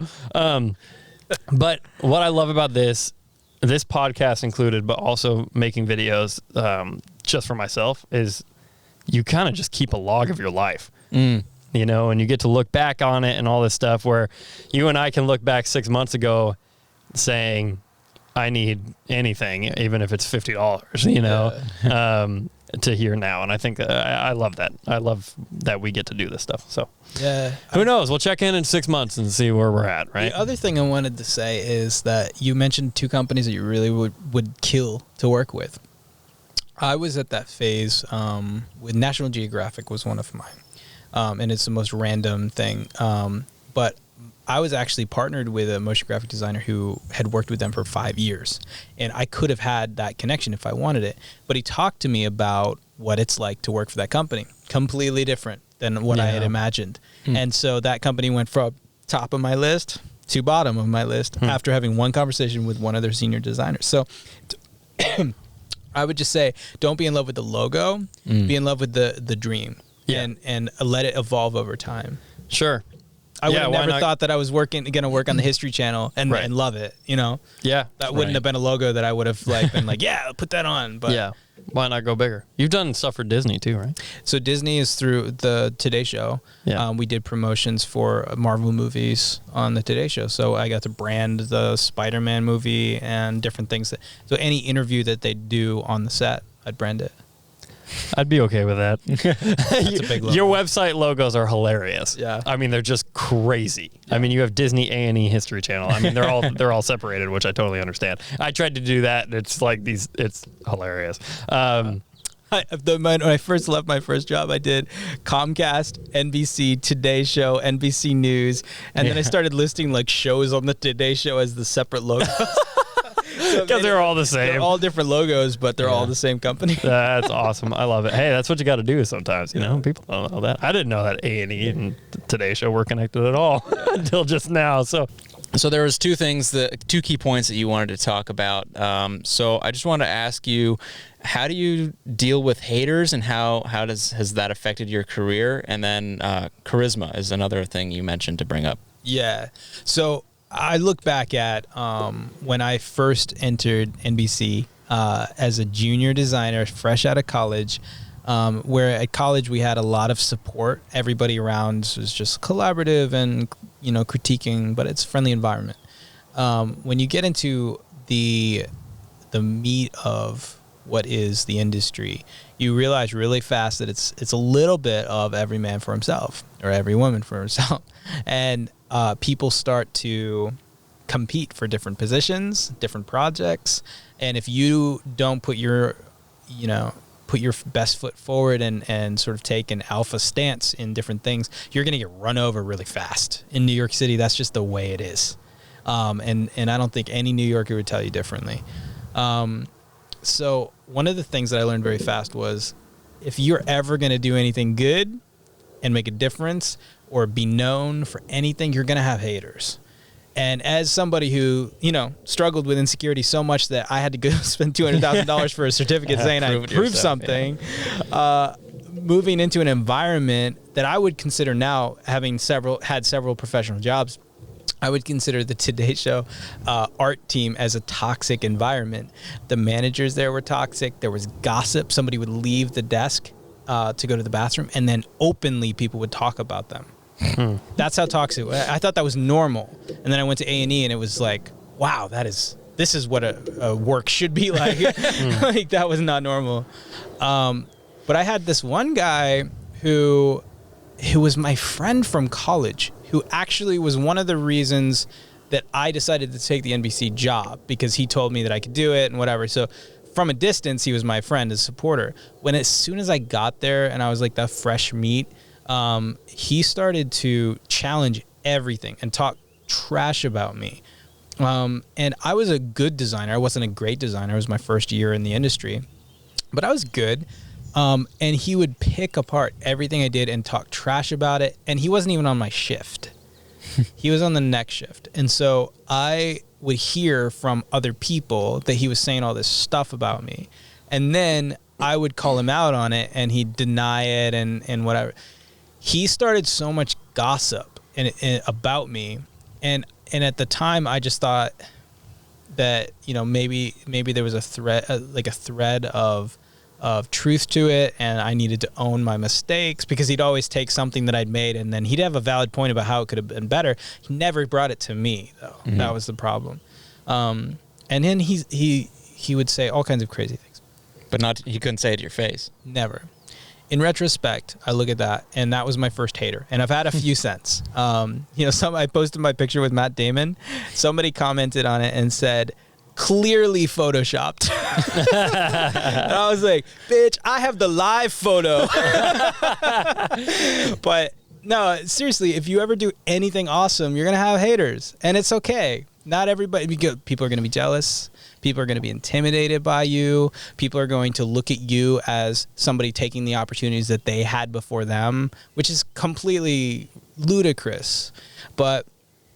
but what I love about this podcast included, but also making videos just for myself, is you kind of just keep a log of your life. You know, and you get to look back on it and all this stuff, where you and I can look back 6 months ago saying, I need anything, even if it's $50, you know, to here now. And I think I love that. I love that we get to do this stuff. So Yeah. who knows? We'll check in 6 months and see where we're at, right? The other thing I wanted to say is that you mentioned two companies that you really would kill to work with. I was at that phase with National Geographic was one of mine. And it's the most random thing. But I was actually partnered with a motion graphic designer who had worked with them for 5 years. And I could have had that connection if I wanted it. But he talked to me about what it's like to work for that company. Completely different than what I had Yeah. imagined. And so that company went from top of my list to bottom of my list after having one conversation with one of their senior designers. So I would just say, don't be in love with the logo, be in love with the dream. Yeah. And let it evolve over time. Sure. I would Yeah, have why never not? thought that I was going to work on the History Channel and Right. and love it. You know, Yeah. that wouldn't have been a logo that I would have been like, yeah, put that on. But Yeah. Why not go bigger? You've done stuff for Disney too, right? So Disney is through the Today Show. Yeah. We did promotions for Marvel movies on the Today Show. So I got to brand the Spider-Man movie and different things. So any interview that they do on the set, I'd brand it. I'd be okay with that. That's a big logo. Your website logos are hilarious. Yeah. I mean, they're just crazy. I mean, you have Disney A&E History Channel. I mean, they're all separated, which I totally understand. I tried to do that, and it's like it's hilarious. When I first left my first job, I did Comcast, NBC, Today Show, NBC News, and then I started listing like shows on the Today Show as the separate logos. Because they're all the They're same. all different logos, but they're all the same company. That's awesome. I love it. Hey, that's what you got to do sometimes. You know, people don't know that. I didn't know that A&E and Today Show were connected at all until just now. So there was two key points that you wanted to talk about. So I just wanted to ask you, how do you deal with haters, and how has that affected your career? And then charisma is another thing you mentioned to bring up. Yeah. So I look back at when I first entered NBC as a junior designer, fresh out of college, where at college we had a lot of support. Everybody around was just collaborative and, critiquing, but it's a friendly environment. When you get into the meat of what is the industry, you realize really fast that it's a little bit of every man for himself or every woman for herself. And people start to compete for different positions, different projects. And if you don't put your best foot forward and sort of take an alpha stance in different things, you're going to get run over really fast. In New York City, that's just the way it is. And I don't think any New Yorker would tell you differently. So one of the things that I learned very fast was, if you're ever going to do anything good and make a difference, or be known for anything, you're going to have haters. And as somebody who, struggled with insecurity so much that I had to go spend $200,000 for a certificate saying I proved something, moving into an environment that I would consider now, having had several professional jobs, I would consider the Today Show art team as a toxic environment. The managers there were toxic. There was gossip. Somebody would leave the desk to go to the bathroom, and then openly people would talk about them. That's how toxic. I thought that was normal, and then I went to A&E, and it was like, wow, this is what a work should be like. Like, that was not normal. But I had this one guy who was my friend from college, who actually was one of the reasons that I decided to take the NBC job, because he told me that I could do it and whatever. So from a distance, he was my friend, a supporter. As soon as I got there and I was like the fresh meat, he started to challenge everything and talk trash about me. And I was a good designer. I wasn't a great designer. It was my first year in the industry, but I was good. And he would pick apart everything I did and talk trash about it. And he wasn't even on my shift. He was on the next shift. And so I would hear from other people that he was saying all this stuff about me. And then I would call him out on it, and he'd deny it and whatever. He started so much gossip about me. And at the time, I just thought that, maybe there was a thread of truth to it, and I needed to own my mistakes, because he'd always take something that I'd made, and then he'd have a valid point about how it could have been better. He never brought it to me, though. Mm-hmm. That was the problem. And then he would say all kinds of crazy things, but he couldn't say it to your face. Never. In retrospect, I look at that, and that was my first hater, and I've had a few since. I posted my picture with Matt Damon. Somebody commented on it and said, clearly photoshopped. And I was like, bitch, I have the live photo. But no, seriously, if you ever do anything awesome, you're going to have haters, and it's okay. Not everybody, people are going to be jealous. People are going to be intimidated by you. People are going to look at you as somebody taking the opportunities that they had before them, which is completely ludicrous, but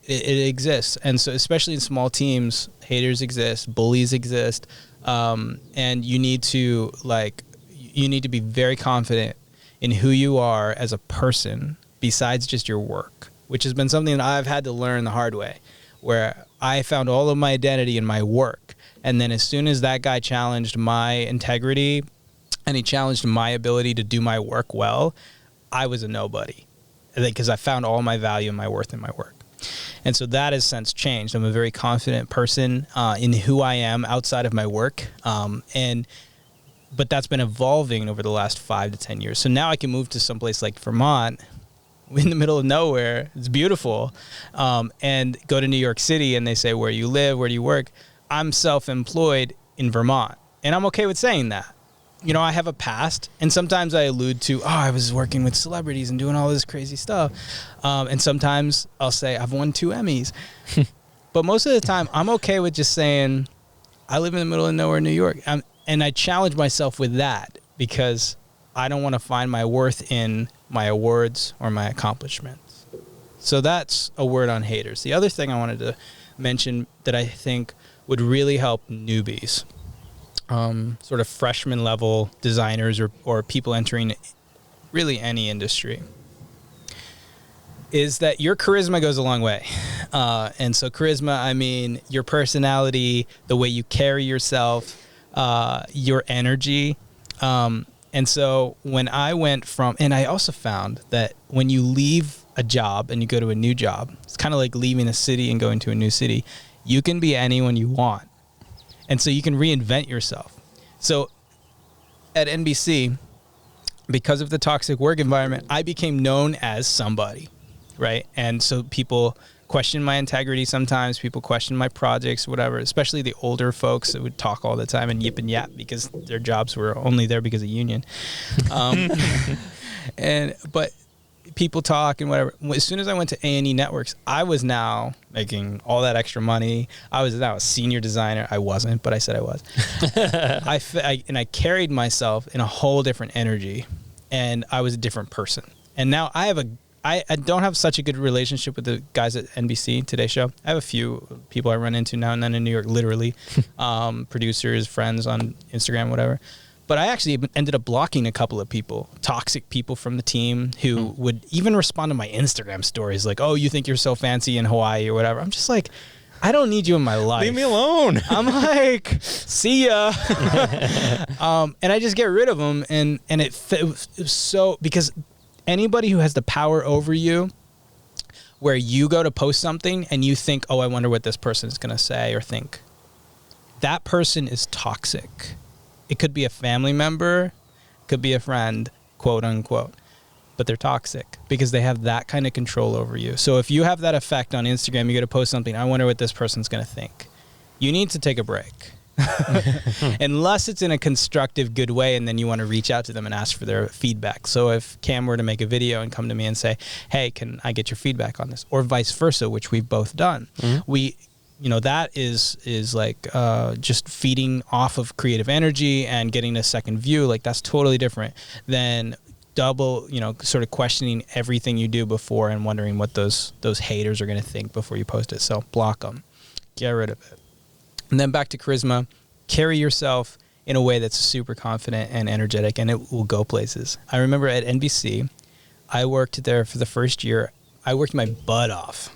it exists. And so, especially in small teams, haters exist, bullies exist, and you need to be very confident in who you are as a person, besides just your work, which has been something that I've had to learn the hard way, where I found all of my identity in my work. And then as soon as that guy challenged my integrity and he challenged my ability to do my work well, I was a nobody, because I found all my value and my worth in my work. And so that has since changed. I'm a very confident person in who I am outside of my work. But that's been evolving over the last 5 to 10 years. So now I can move to someplace like Vermont, in the middle of nowhere. It's beautiful. And go to New York City, and they say, where you live, where do you work? I'm self-employed in Vermont, and I'm okay with saying that. I have a past, and sometimes I allude to, I was working with celebrities and doing all this crazy stuff. And sometimes I'll say I've won 2 Emmys. But most of the time, I'm okay with just saying I live in the middle of nowhere, New York. And I challenge myself with that, because I don't want to find my worth in my awards or my accomplishments. So that's a word on haters. The other thing I wanted to mention that I think would really help newbies, sort of freshman level designers or people entering really any industry, is that your charisma goes a long way. And so charisma, I mean your personality, the way you carry yourself, your energy. And so when I went and I also found that when you leave a job and you go to a new job, it's kind of like leaving a city and going to a new city. You can be anyone you want. And so you can reinvent yourself. So at NBC, because of the toxic work environment, I became known as somebody, right? And so people question my integrity sometimes. People question my projects, whatever, especially the older folks that would talk all the time and yip and yap because their jobs were only there because of union. But people talk and whatever. As soon as I went to A&E Networks, I was now making all that extra money. I was now a senior designer. I wasn't, but I said I was. I carried myself in a whole different energy, and I was a different person. And now I I don't have such a good relationship with the guys at NBC Today Show. I have a few people I run into now and then in New York, literally, producers, friends on Instagram, whatever. But I actually ended up blocking a couple of people, toxic people from the team who would even respond to my Instagram stories like, oh, you think you're so fancy in Hawaii or whatever. I'm just like, I don't need you in my life. Leave me alone. I'm like, see ya. And I just get rid of them. And it was so, because anybody who has the power over you, where you go to post something and you think, oh, I wonder what this person is going to say or think, that person is toxic. It could be a family member, could be a friend, quote unquote, but they're toxic because they have that kind of control over you. So if you have that effect on Instagram, you go to post something, I wonder what this person's going to think. You need to take a break. Unless it's in a constructive, good way, and then you want to reach out to them and ask for their feedback. So if Cam were to make a video and come to me and say, hey, can I get your feedback on this? Or vice versa, which we've both done. That is like just feeding off of creative energy and getting a second view. Like that's totally different than double, sort of questioning everything you do before and wondering what those haters are going to think before you post it. So block them, get rid of it. And then back to charisma, carry yourself in a way that's super confident and energetic, and it will go places. I remember at NBC, I worked there for the first year. I worked my butt off.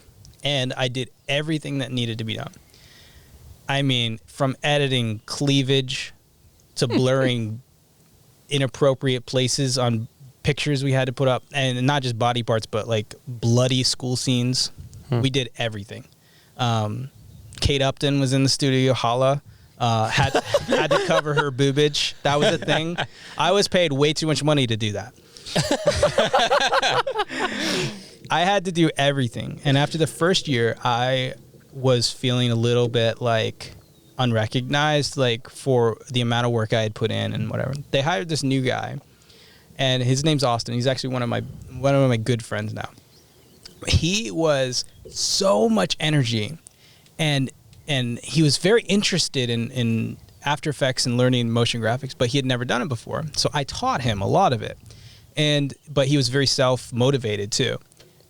And I did everything that needed to be done. I mean, from editing cleavage to blurring inappropriate places on pictures we had to put up, and not just body parts, but like bloody school scenes. We did everything. Kate Upton was in the studio. Holla. Had to cover her boobage. That was a thing. I was paid way too much money to do that. I had to do everything. And after the first year, I was feeling a little bit like unrecognized, like for the amount of work I had put in and whatever. They hired this new guy, and his name's Austin. He's actually one of my good friends now. He was so much energy, and he was very interested in After Effects and learning motion graphics, but he had never done it before. So I taught him a lot of it. But he was very self-motivated too.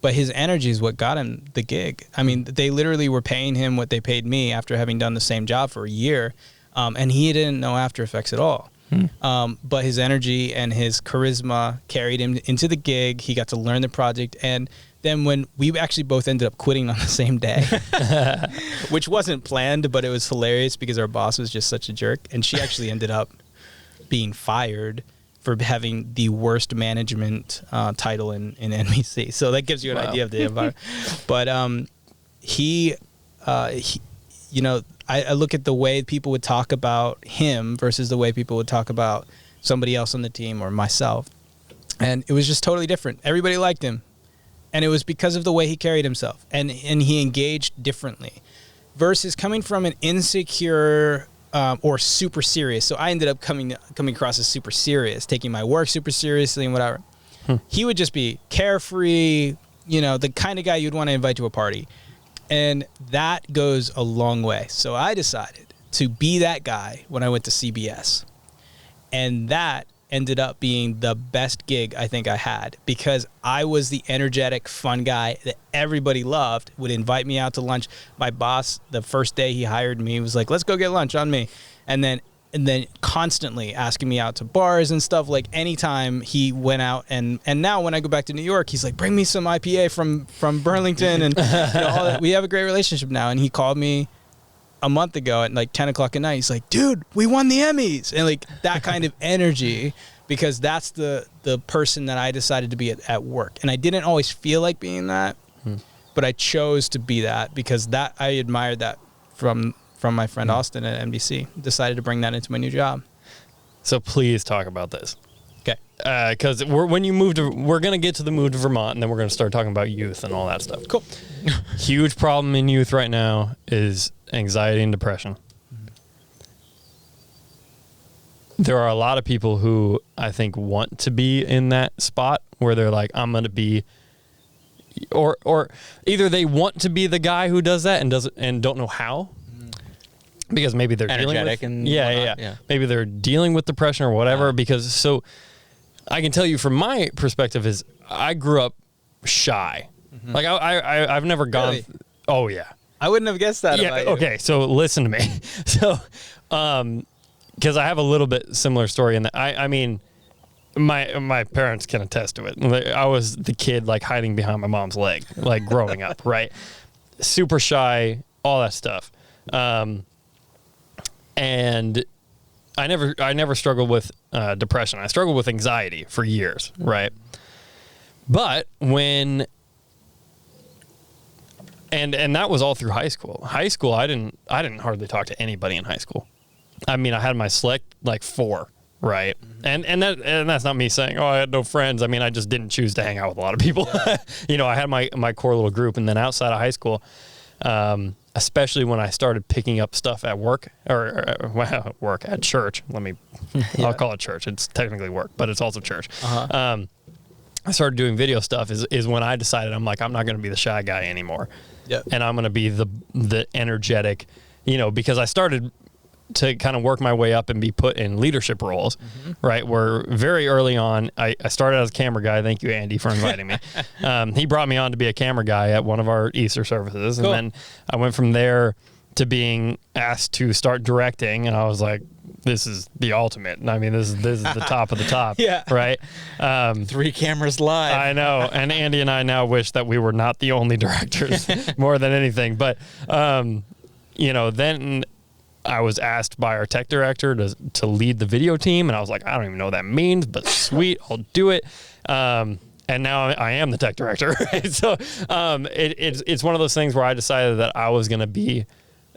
But his energy is what got him the gig. I mean, they literally were paying him what they paid me after having done the same job for a year. And he didn't know After Effects at all. But his energy and his charisma carried him into the gig. He got to learn the project. And then when we actually both ended up quitting on the same day, which wasn't planned, but it was hilarious because our boss was just such a jerk. And she actually ended up being fired for having the worst management title in NBC. So that gives you an idea of the environment. But I look at the way people would talk about him versus the way people would talk about somebody else on the team or myself. And it was just totally different. Everybody liked him. And it was because of the way he carried himself. And he engaged differently. Versus coming from an insecure or super serious. So I ended up coming across as super serious, taking my work super seriously and whatever. He would just be carefree, the kind of guy you'd want to invite to a party. And that goes a long way. So I decided to be that guy when I went to CBS. And that ended up being the best gig I think I had, because I was the energetic, fun guy that everybody loved, would invite me out to lunch. My boss, the first day he hired me, was like, let's go get lunch on me. And then constantly asking me out to bars and stuff. Like anytime he went out, and now when I go back to New York, he's like, bring me some IPA from Burlington and all that. We have a great relationship now. And he called me a month ago at like 10 o'clock at night. He's like, dude, we won the Emmys. And like that kind of energy, because that's the person that I decided to be at work. And I didn't always feel like being that, but I chose to be that because that I admired that from my friend Austin at NBC. Decided to bring that into my new job. So please talk about this. Okay. Because we're going to get to the move to Vermont, and then we're going to start talking about youth and all that stuff. Cool. Huge problem in youth right now is anxiety and depression. There are a lot of people who I think want to be in that spot where they're like, I'm going to be, or either they want to be the guy who does that and don't know how, because maybe they're energetic dealing with, and yeah. Maybe they're dealing with depression or whatever. Because so I can tell you from my perspective is I grew up shy. Like I've never gone. Really? Oh yeah. I wouldn't have guessed that. Yeah. About you. Okay. So listen to me. So, because I have a little bit similar story in that I mean, my parents can attest to it. I was the kid like hiding behind my mom's leg, like growing up, right? Super shy, all that stuff. And I never struggled with depression. I struggled with anxiety for years, right? But when and that was all through high school. High school, I didn't hardly talk to anybody in high school. I mean, I had my select like 4, right? And that's not me saying, oh, I had no friends. I mean, I just didn't choose to hang out with a lot of people. Yeah. You know, I had my core little group, and then outside of high school, especially when I started picking up stuff at work or work at church. I'll call it church. It's technically work, but it's also church. I started doing video stuff is when I decided I'm like, I'm not going to be the shy guy anymore. Yep. And I'm going to be the energetic, you know, because I started to kind of work my way up and be put in leadership roles, right? Where very early on, I started as a camera guy. Thank you, Andy, for inviting me. He brought me on to be a camera guy at one of our Easter services. Cool. And then I went from there to being asked to start directing. And I was like, this is the ultimate. I mean, this is the top of the top, Yeah. right? 3 cameras live. I know. And Andy and I now wish that we were not the only directors more than anything. But, you know, then I was asked by our tech director to lead the video team. And I was like, I don't even know what that means, but sweet, I'll do it. And now I am the tech director. Right? So it's one of those things where I decided that I was going to be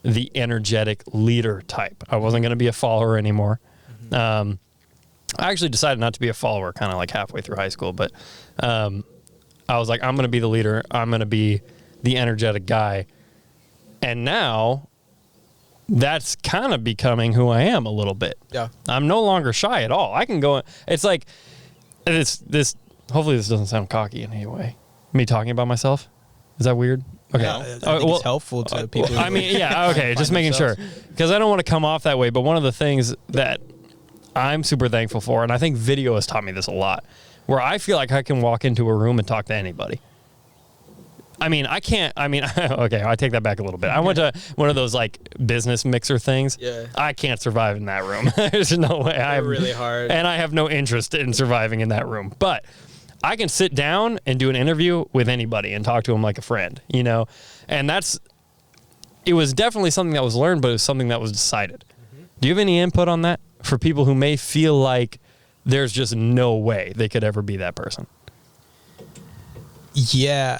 the energetic leader type. I wasn't going to be a follower anymore. I actually decided not to be a follower kind of like halfway through high school, but I was like, I'm going to be the leader. I'm going to be the energetic guy. And now that's kind of becoming who I am a little bit. Yeah. I'm no longer shy at all. I can go, it's like this, hopefully this doesn't sound cocky in any way. Me talking about myself. Is that weird? Okay. No, I think it's helpful to people. I mean, yeah, okay, just making sure. Because I don't want to come off that way, but one of the things that I'm super thankful for, and I think video has taught me this a lot, where I feel like I can walk into a room and talk to anybody. I mean, okay, I take that back a little bit. I went to one of those like business mixer things. Yeah. I can't survive in that room. There's no way. They're really hard. And I have no interest in surviving in that room. But I can sit down and do an interview with anybody and talk to them like a friend, you know? And it was definitely something that was learned, but it was something that was decided. Do you have any input on that for people who may feel like there's just no way they could ever be that person? Yeah.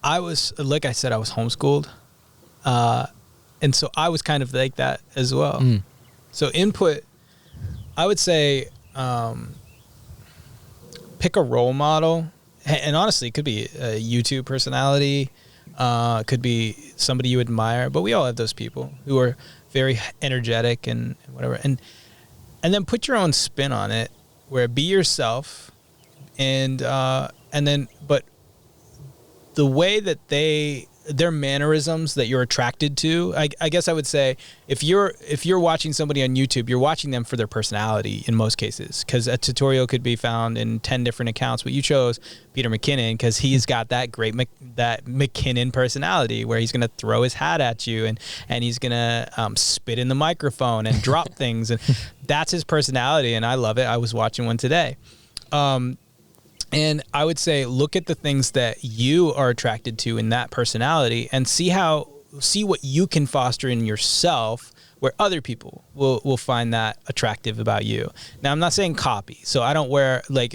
Like I said, I was homeschooled. And so I was kind of like that as well. So input, I would say, pick a role model, and honestly, it could be a YouTube personality, could be somebody you admire, but we all have those people who are very energetic and whatever, and then put your own spin on it, where be yourself, and then, but the way that their mannerisms that you're attracted to, I guess I would say if you're watching somebody on YouTube, you're watching them for their personality in most cases, because a tutorial could be found in 10 different accounts, but you chose Peter McKinnon because he's got that great that McKinnon personality where he's going to throw his hat at you and he's going to spit in the microphone and drop things, and that's his personality, and I love it. I was watching one today. And I would say, look at the things that you are attracted to in that personality and see what you can foster in yourself where other people will find that attractive about you. Now, I'm not saying copy. So I don't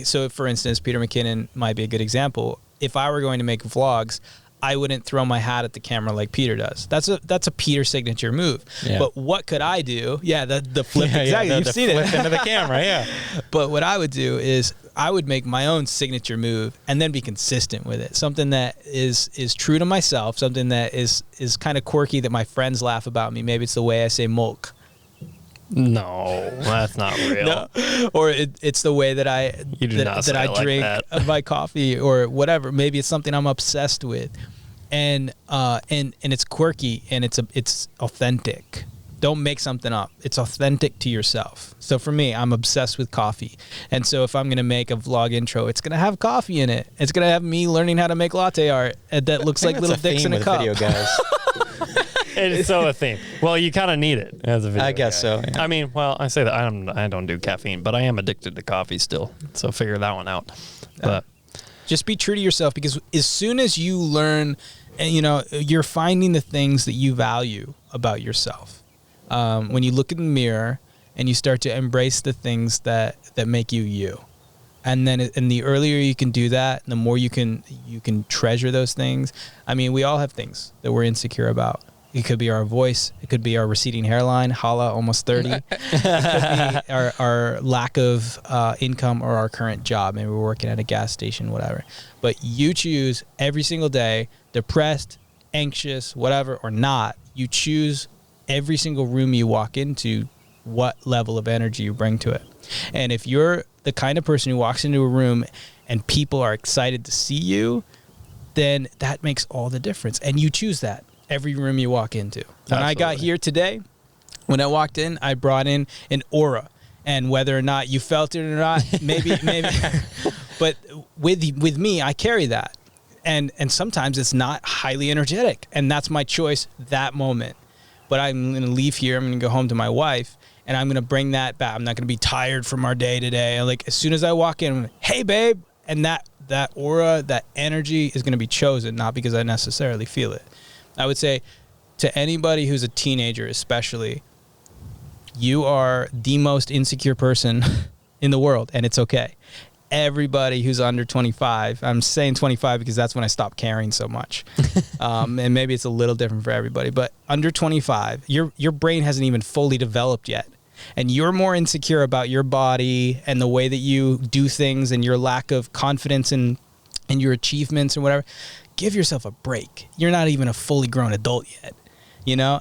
so for instance, Peter McKinnon might be a good example. If I were going to make vlogs, I wouldn't throw my hat at the camera like Peter does. That's a Peter signature move. Yeah. But what could I do? Yeah, the flip, exactly. You've seen it. Flip into the camera, yeah. But what I would do is I would make my own signature move and then be consistent with it. Something that is true to myself, something that is kind of quirky that my friends laugh about me. Maybe it's the way I say mulk. No, that's not real. No. Or it's the way that I drink my coffee or whatever. Maybe it's something I'm obsessed with, and it's quirky and it's authentic. Don't make something up. It's authentic to yourself. So for me, I'm obsessed with coffee. And so if I'm going to make a vlog intro, it's going to have coffee in it. It's going to have me learning how to make latte art that looks like little dicks in a cup. Video guys. It's so a theme. Well, you kind of need it as a video I guess guy. so. Yeah. I mean, well, I say that I don't do caffeine, but I am addicted to coffee still. So figure that one out. But Just be true to yourself, because as soon as you learn, and you're finding the things that you value about yourself. When you look in the mirror and you start to embrace the things that make you you. And then the earlier you can do that, the more you can treasure those things. I mean, we all have things that we're insecure about. It could be our voice. It could be our receding hairline, holla, almost 30. It could be our lack of income or our current job. Maybe we're working at a gas station, whatever. But you choose every single day, depressed, anxious, whatever, or not. You choose every single room you walk into, what level of energy you bring to it. And if you're the kind of person who walks into a room and people are excited to see you, then that makes all the difference. And you choose that every room you walk into. When I got here today, when I walked in, I brought in an aura. And whether or not you felt it or not, maybe. But with me, I carry that. And sometimes it's not highly energetic. And that's my choice that moment. But I'm going to leave here. I'm going to go home to my wife. And I'm going to bring that back. I'm not going to be tired from our day today. Like, as soon as I walk in, I'm like, hey, babe. And that aura, that energy is going to be chosen, not because I necessarily feel it. I would say to anybody who's a teenager especially, you are the most insecure person in the world, and it's okay. Everybody who's under 25, I'm saying 25 because that's when I stopped caring so much. And maybe it's a little different for everybody, but under 25, your brain hasn't even fully developed yet. And you're more insecure about your body and the way that you do things and your lack of confidence in your achievements and whatever. Give yourself a break. You're not even a fully grown adult yet,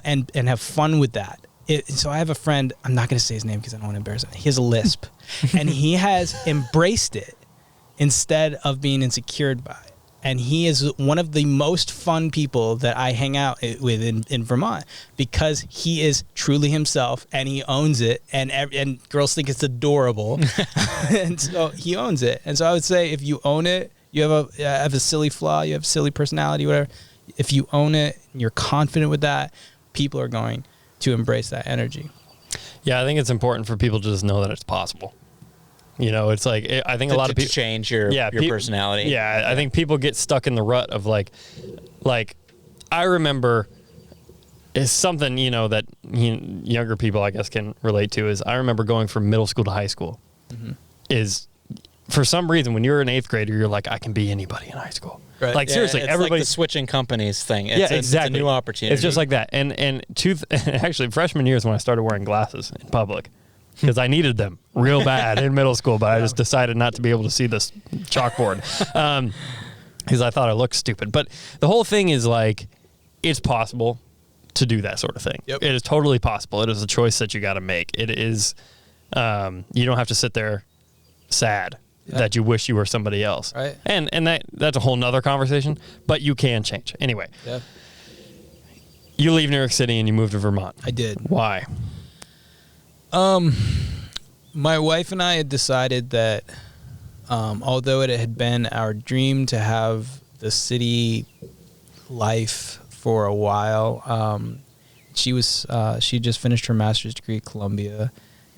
and have fun with that. So I have a friend, I'm not going to say his name because I don't want to embarrass him. He has a lisp, and he has embraced it instead of being insecure by it. And he is one of the most fun people that I hang out with in Vermont, because he is truly himself and he owns it, and girls think it's adorable. And so he owns it. And so I would say, if you own it, you have a silly flaw, you have a silly personality, whatever. If you own it and you're confident with that, people are going to embrace that energy. yeah, I think it's important for people to just know that it's possible. It's like, I think a lot of people change your personality. Yeah, I think people get stuck in the rut of like I remember it's something, that younger people, I guess, can relate to, is I remember going from middle school to high school. Mm-hmm. Is for some reason, when you're an 8th grader, you're like, I can be anybody in high school. Right. Like, Yeah, seriously, it's everybody, like the switching companies thing. exactly. It's a new opportunity. It's just like that. And actually, freshman year is when I started wearing glasses in public, because I needed them real bad in middle school, but I just decided not to be able to see this chalkboard because I thought I looked stupid. But the whole thing is like, it's possible to do that sort of thing. Yep. It is totally possible. It is a choice that you got to make. It is, you don't have to sit there sad that you wish you were somebody else. Right. And that's a whole nother conversation, but you can change. Anyway, Yeah, you leave New York City and you move to Vermont. I did. Why? My wife and I had decided that although it had been our dream to have the city life for a while, she just finished her master's degree at Columbia,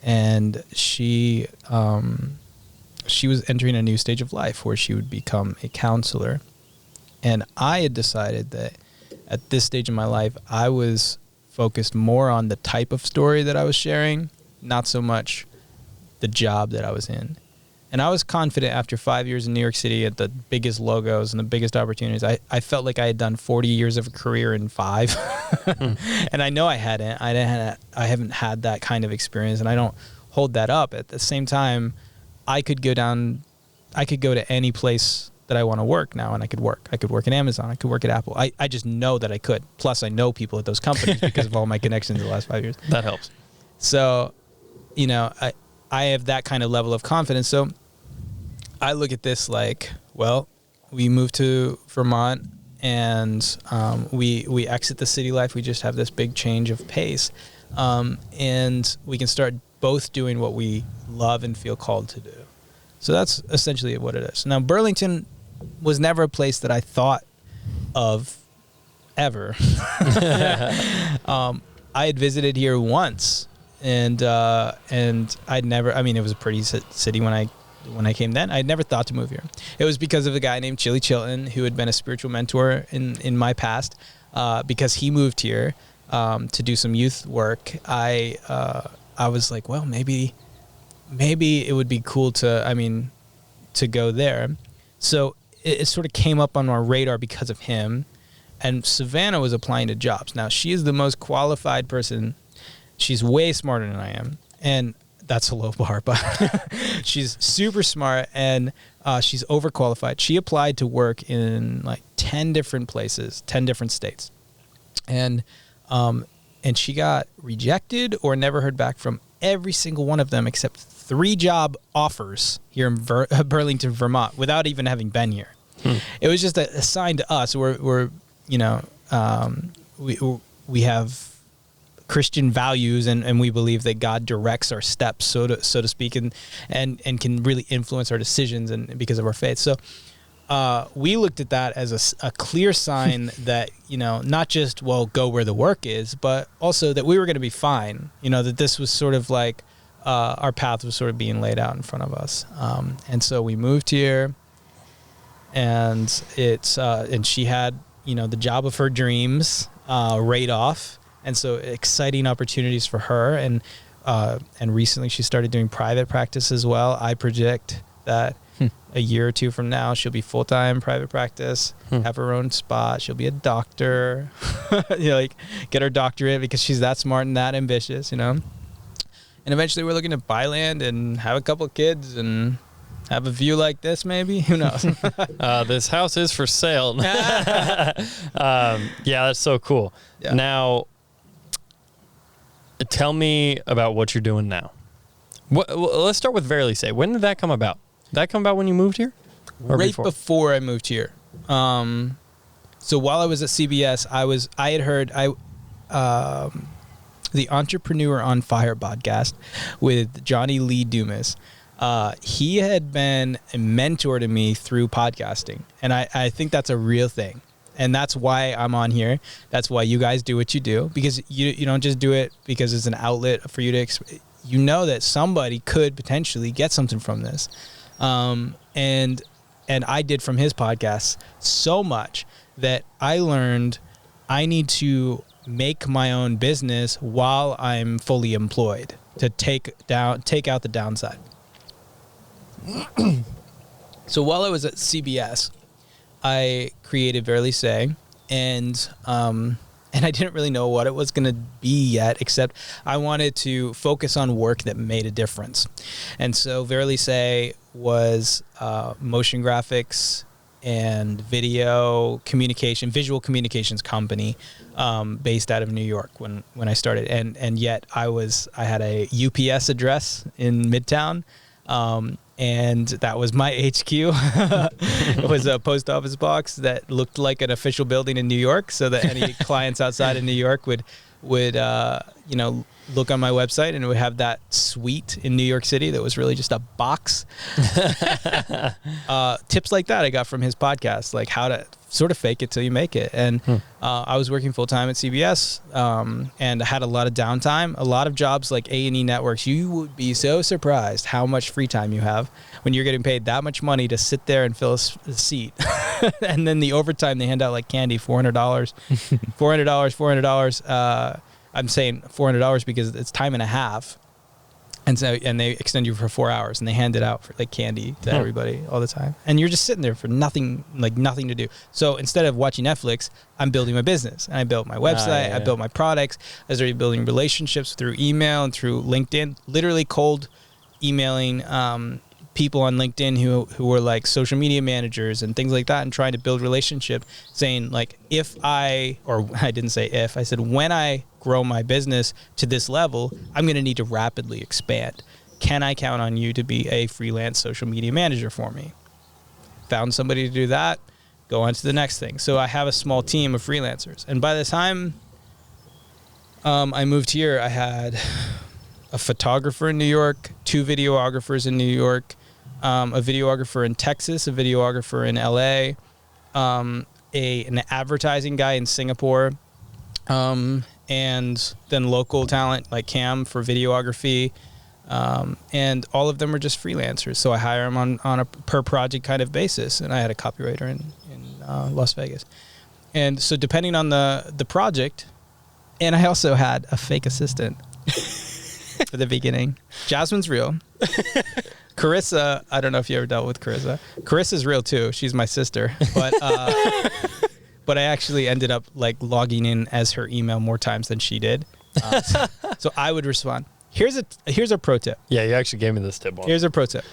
and she was entering a new stage of life where she would become a counselor. And I had decided that at this stage in my life, I was focused more on the type of story that I was sharing, not so much the job that I was in. And I was confident after 5 years in New York City at the biggest logos and the biggest opportunities. I felt like I had done 40 years of a career in 5. And I know I hadn't. I haven't had that kind of experience, and I don't hold that up. At the same time, I could go to any place that I want to work now, and I could work. I could work at Amazon. I could work at Apple. I just know that I could. Plus, I know people at those companies because of all my connections in the last 5 years. That helps. So, I have that kind of level of confidence. So I look at this like, well, we moved to Vermont and we exit the city life. We just have this big change of pace. and we can start both doing what we love and feel called to do. So that's essentially what it is. Now, Burlington was never a place that I thought of ever. I had visited here once, and I'd never. I mean, it was a pretty city when I came then. I'd never thought to move here. It was because of a guy named Chili Chilton, who had been a spiritual mentor in my past. Because he moved here to do some youth work, I was like, well, maybe it would be cool to go there. So it sort of came up on our radar because of him. And Savannah was applying to jobs. Now, she is the most qualified person. She's way smarter than I am. And that's a low bar, but she's super smart, and she's overqualified. She applied to work in like 10 different places, 10 different states. And she got rejected or never heard back from every single one of them except 3 job offers here in Burlington, Vermont, without even having been here. It was just a sign to us. We have Christian values, and we believe that God directs our steps, so to speak, and can really influence our decisions, and because of our faith. So we looked at that as a clear sign that, not just, well, go where the work is, but also that we were going to be fine. That this was sort of like our path was sort of being laid out in front of us. And so we moved here, and and she had, the job of her dreams right off. And so exciting opportunities for her. And recently she started doing private practice as well. I project that a year or two from now, she'll be full-time private practice, have her own spot. She'll be a doctor, get her doctorate because she's that smart and that ambitious, And eventually we're looking to buy land and have a couple of kids and have a view like this, maybe. Who knows? This house is for sale. Yeah, that's so cool. Yeah. Now, tell me about what you're doing now. Let's start with Verily Say. When did that come about? Did that come about when you moved here? Or right before I moved here. So while I was at CBS, I had heard the Entrepreneur on Fire podcast with Johnny Lee Dumas. He had been a mentor to me through podcasting, and I think that's a real thing. And that's why I'm on here. That's why you guys do what you do, because you don't just do it because it's an outlet for you to, that somebody could potentially get something from this. And I did from his podcast so much that I learned I need to make my own business while I'm fully employed to take out the downside. So while I was at CBS, I created Verily Say, and I didn't really know what it was going to be yet, except I wanted to focus on work that made a difference. And so Verily Say was motion graphics and visual communications company based out of New York when I started. And yet I had a UPS address in Midtown. And that was my HQ. It was a post office box that looked like an official building in New York, so that any clients outside of New York would look on my website, and it would have that suite in New York City that was really just a box. Tips like that I got from his podcast, like how to sort of fake it till you make it. And I was working full time at CBS, and I had a lot of downtime. A lot of jobs like A&E Networks, you would be so surprised how much free time you have when you're getting paid that much money to sit there and fill a seat. And then the overtime they hand out like candy, $400. $400. I'm saying $400 because it's time and a half. And they extend you for 4 hours, and they hand it out for like candy to everybody all the time. And you're just sitting there for nothing to do. So instead of watching Netflix, I'm building my business, and I built my website. I built my products. I started building relationships through email and through LinkedIn, literally cold emailing people on LinkedIn who were like social media managers and things like that, and trying to build relationship, saying like, I said, when I grow my business to this level, I'm going to need to rapidly expand. Can I count on you to be a freelance social media manager for me? Found somebody to do that, go on to the next thing. So I have a small team of freelancers. And by the time I moved here. I had a photographer in New York, 2 videographers in New York, a videographer in Texas, a videographer in LA, an advertising guy in Singapore, and then local talent like Cam for videography. And all of them are just freelancers. So I hire them on a per project kind of basis. And I had a copywriter in Las Vegas. And so depending on the project, and I also had a fake assistant for the beginning. Jasmine's real. Carissa, I don't know if you ever dealt with Carissa. Carissa's real too. She's my sister. But but I actually ended up like logging in as her email more times than she did. So I would respond. Here's a pro tip. Yeah, you actually gave me this tip once. Here's a pro tip.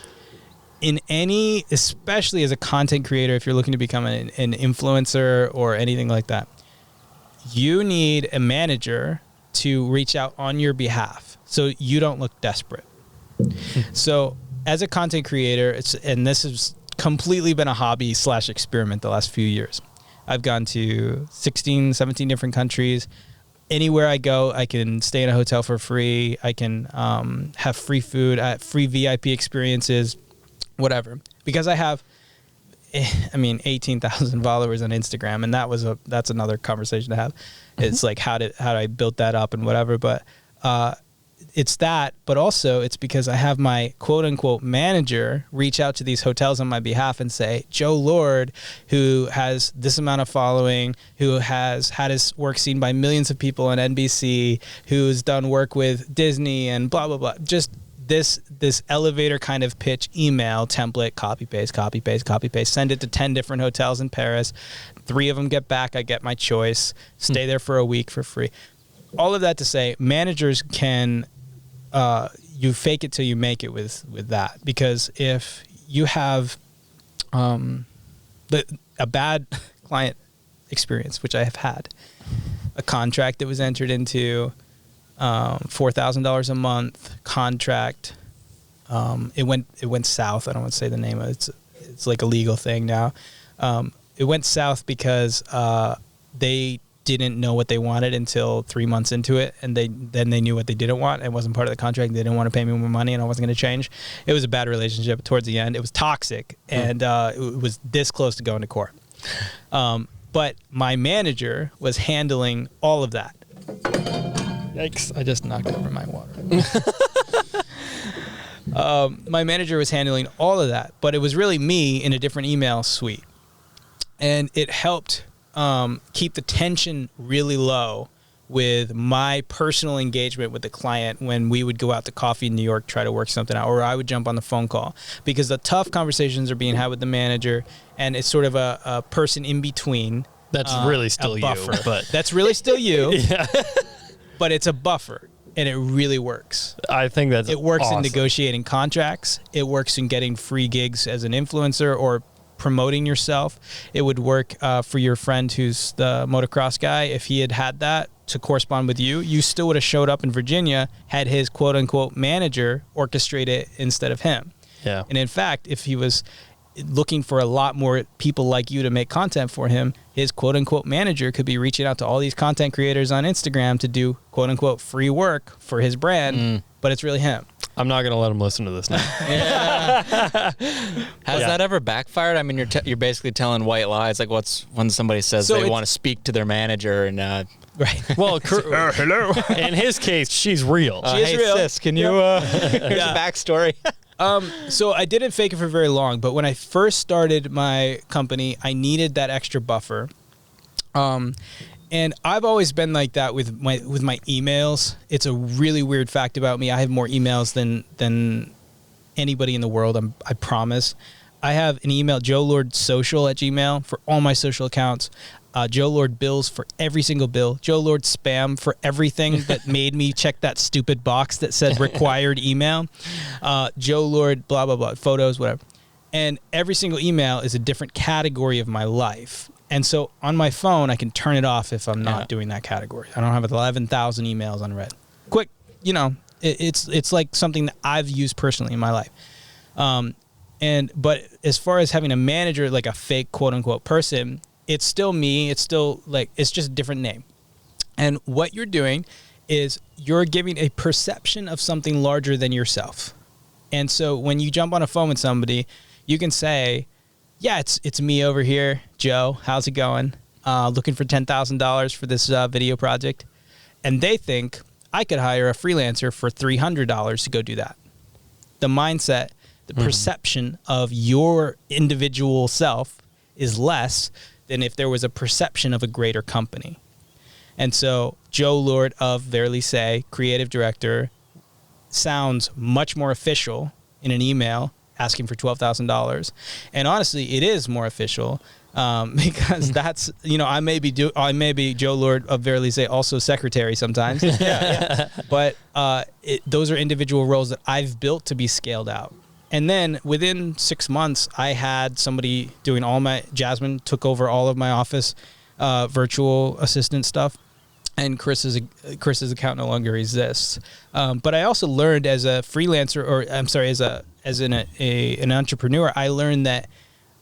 In any, especially as a content creator, if you're looking to become an influencer or anything like that, you need a manager to reach out on your behalf so you don't look desperate. So as a content creator, and this has completely been a hobby / experiment the last few years. I've gone to 16, 17 different countries. Anywhere I go, I can stay in a hotel for free. I can have free food, free VIP experiences, whatever. Because I have, 18,000 followers on Instagram, and that's another conversation to have. It's like how I built that up and whatever. But it's that, but also it's because I have my quote unquote manager reach out to these hotels on my behalf and say, Joe Lord, who has this amount of following, who has had his work seen by millions of people on NBC, who's done work with Disney and blah, blah, blah. Just this elevator kind of pitch email template, copy, paste, send it to 10 different hotels in Paris. 3 of them get back. I get my choice, stay there for a week for free. All of that to say, managers can, you fake it till you make it with that. Because if you have a bad client experience, which I have had, a contract that was entered into, $4,000 a month contract, it went south. I don't want to say the name of it. It's like a legal thing now. It went south because they didn't know what they wanted until 3 months into it, and then they knew what they didn't want. It wasn't part of the contract. They didn't want to pay me more money, and I wasn't going to change. It was a bad relationship towards the end. It was toxic, and it was this close to going to court. But my manager was handling all of that. Yikes! I just knocked over my water. My manager was handling all of that, but it was really me in a different email suite, and it helped keep the tension really low with my personal engagement with the client when we would go out to coffee in New York, try to work something out, or I would jump on the phone call, because the tough conversations are being had with the manager, and it's sort of a person in between. That's really still you, but that's really still you. Yeah. But it's a buffer, and it really works. I think it works awesome. In negotiating contracts. It works in getting free gigs as an influencer or promoting yourself. It would work for your friend who's the motocross guy. If he had that to correspond with you, you still would have showed up in Virginia, had his quote unquote manager orchestrate it instead of him. Yeah. And in fact, if he was looking for a lot more people like you to make content for him, his quote unquote manager could be reaching out to all these content creators on Instagram to do quote unquote free work for his brand, but it's really him. I'm not going to let him listen to this now. Has that ever backfired? I mean, you're basically telling white lies. Like when somebody says they want to speak to their manager and right. Well, hello. In his case, she's real. She is hey, real. Sis, can you here's a backstory? So I didn't fake it for very long, but when I first started my company, I needed that extra buffer. And I've always been like that with my emails. It's a really weird fact about me. I have more emails than anybody in the world. I promise. I have an email, joelordsocial@gmail.com for all my social accounts. Joe Lord bills for every single bill. Joe Lord spam for everything that made me check that stupid box that said required email. Joe Lord blah, blah, blah, photos, whatever. And every single email is a different category of my life. And so on my phone, I can turn it off if I'm not doing that category. I don't have 11,000 emails unread. Quick, it's like something that I've used personally in my life. But as far as having a manager, like a fake quote unquote person, it's still me. It's still it's just a different name. And what you're doing is you're giving a perception of something larger than yourself. And so when you jump on a phone with somebody, you can say, yeah, it's me over here, Joe. How's it going? Looking for $10,000 for this video project. And they think I could hire a freelancer for $300 to go do that. The mindset, the perception of your individual self is less than if there was a perception of a greater company. And so Joe Lord of Verily Say, creative director, sounds much more official in an email asking for $12,000. And honestly, it is more official because that's, I may be Joe Lord of Verily Say, also secretary sometimes. But those are individual roles that I've built to be scaled out. And then within 6 months, I had somebody doing Jasmine took over all of my office virtual assistant stuff. And Chris's account no longer exists. But I also learned as a freelancer, as an entrepreneur, I learned that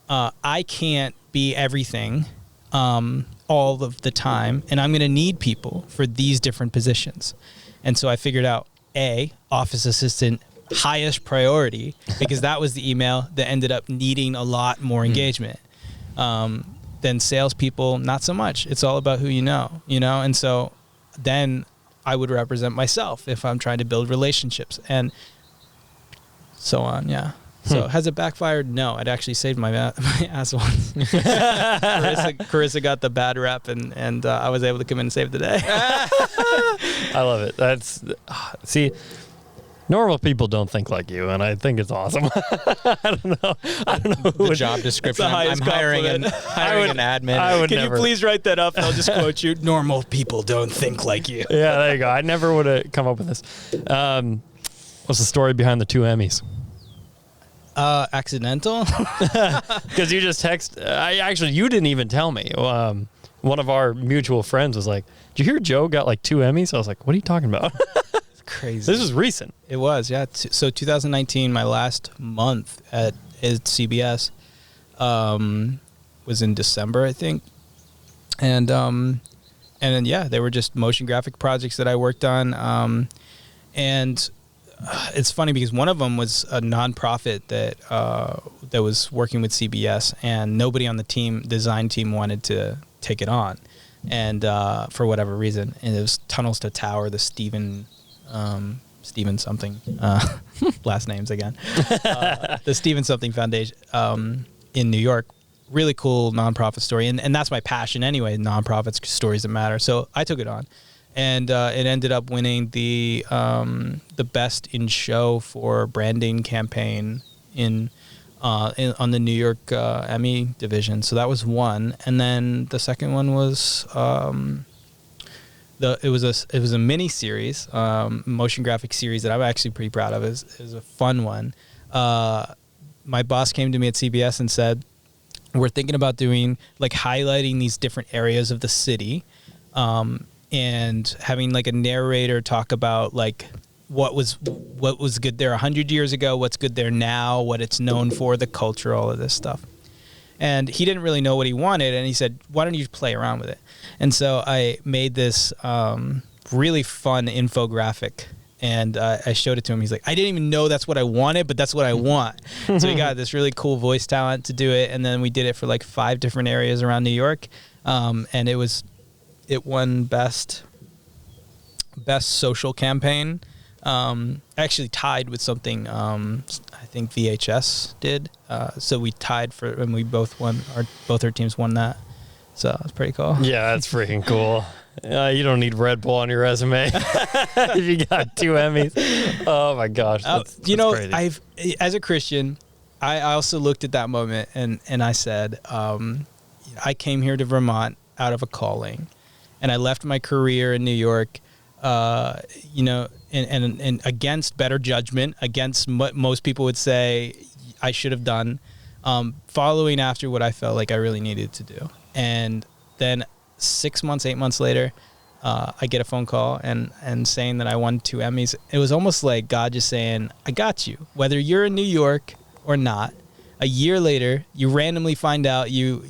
I can't be everything all of the time, and I'm going to need people for these different positions. And so I figured out office assistant, highest priority, because that was the email that ended up needing a lot more engagement. Then salespeople, not so much. It's all about who you know. And so then I would represent myself if I'm trying to build relationships and so on. Yeah. So has it backfired? No, it actually saved my ass once. Carissa got the bad rep, and I was able to come in and save the day. I love it. See, normal people don't think like you, and I think it's awesome. I don't know. The job description. I'm hiring an admin. Can you please write that up? And I'll just quote you. Normal people don't think like you. Yeah, there you go. I never would have come up with this. What's the story behind the 2 Emmys? Accidental? Because you just you didn't even tell me. One of our mutual friends was like, did you hear Joe got like 2 Emmys? I was like, what are you talking about? Crazy. This was recent. It was, yeah. So 2019, my last month at CBS was in December, I think. And then, yeah, they were just motion graphic projects that I worked on. And it's funny because one of them was a nonprofit that was working with CBS, and nobody on the design team wanted to take it on, and for whatever reason. And it was Tunnels to Tower, the Steven something, last names again, the Steven something Foundation in New York. Really cool nonprofit story, and that's my passion anyway. Nonprofits, stories that matter. So I took it on. And it ended up winning the best in show for branding campaign on the New York Emmy division. So that was one, and then the second one was it was a mini series, motion graphic series that I'm actually pretty proud of. It was a fun one. My boss came to me at CBS and said, "We're thinking about doing highlighting these different areas of the city." And having a narrator talk about what was good there 100 years ago, what's good there now, what it's known for, the culture, all of this stuff. And he didn't really know what he wanted, and he said, "Why don't you play around with it?" And so I made this really fun infographic, and I showed it to him. He's like, "I didn't even know that's what I wanted, but that's what I want." So he got this really cool voice talent to do it, and then we did it for 5 different areas around New York, and it won best social campaign. Actually tied with something I think VHS did. So we tied and we both won. Both our teams won that. So it's pretty cool. Yeah, that's freaking cool. You don't need Red Bull on your resume if you got 2 Emmys. Oh my gosh, that's crazy. As a Christian, I also looked at that moment and I said, I came here to Vermont out of a calling. And I left my career in New York, and against better judgment, against what most people would say I should have done, following after what I felt like I really needed to do. And then 6 months, 8 months later, I get a phone call and saying that I won 2 Emmys. It was almost like God just saying, "I got you. Whether you're in New York or not, a year later, you randomly find out you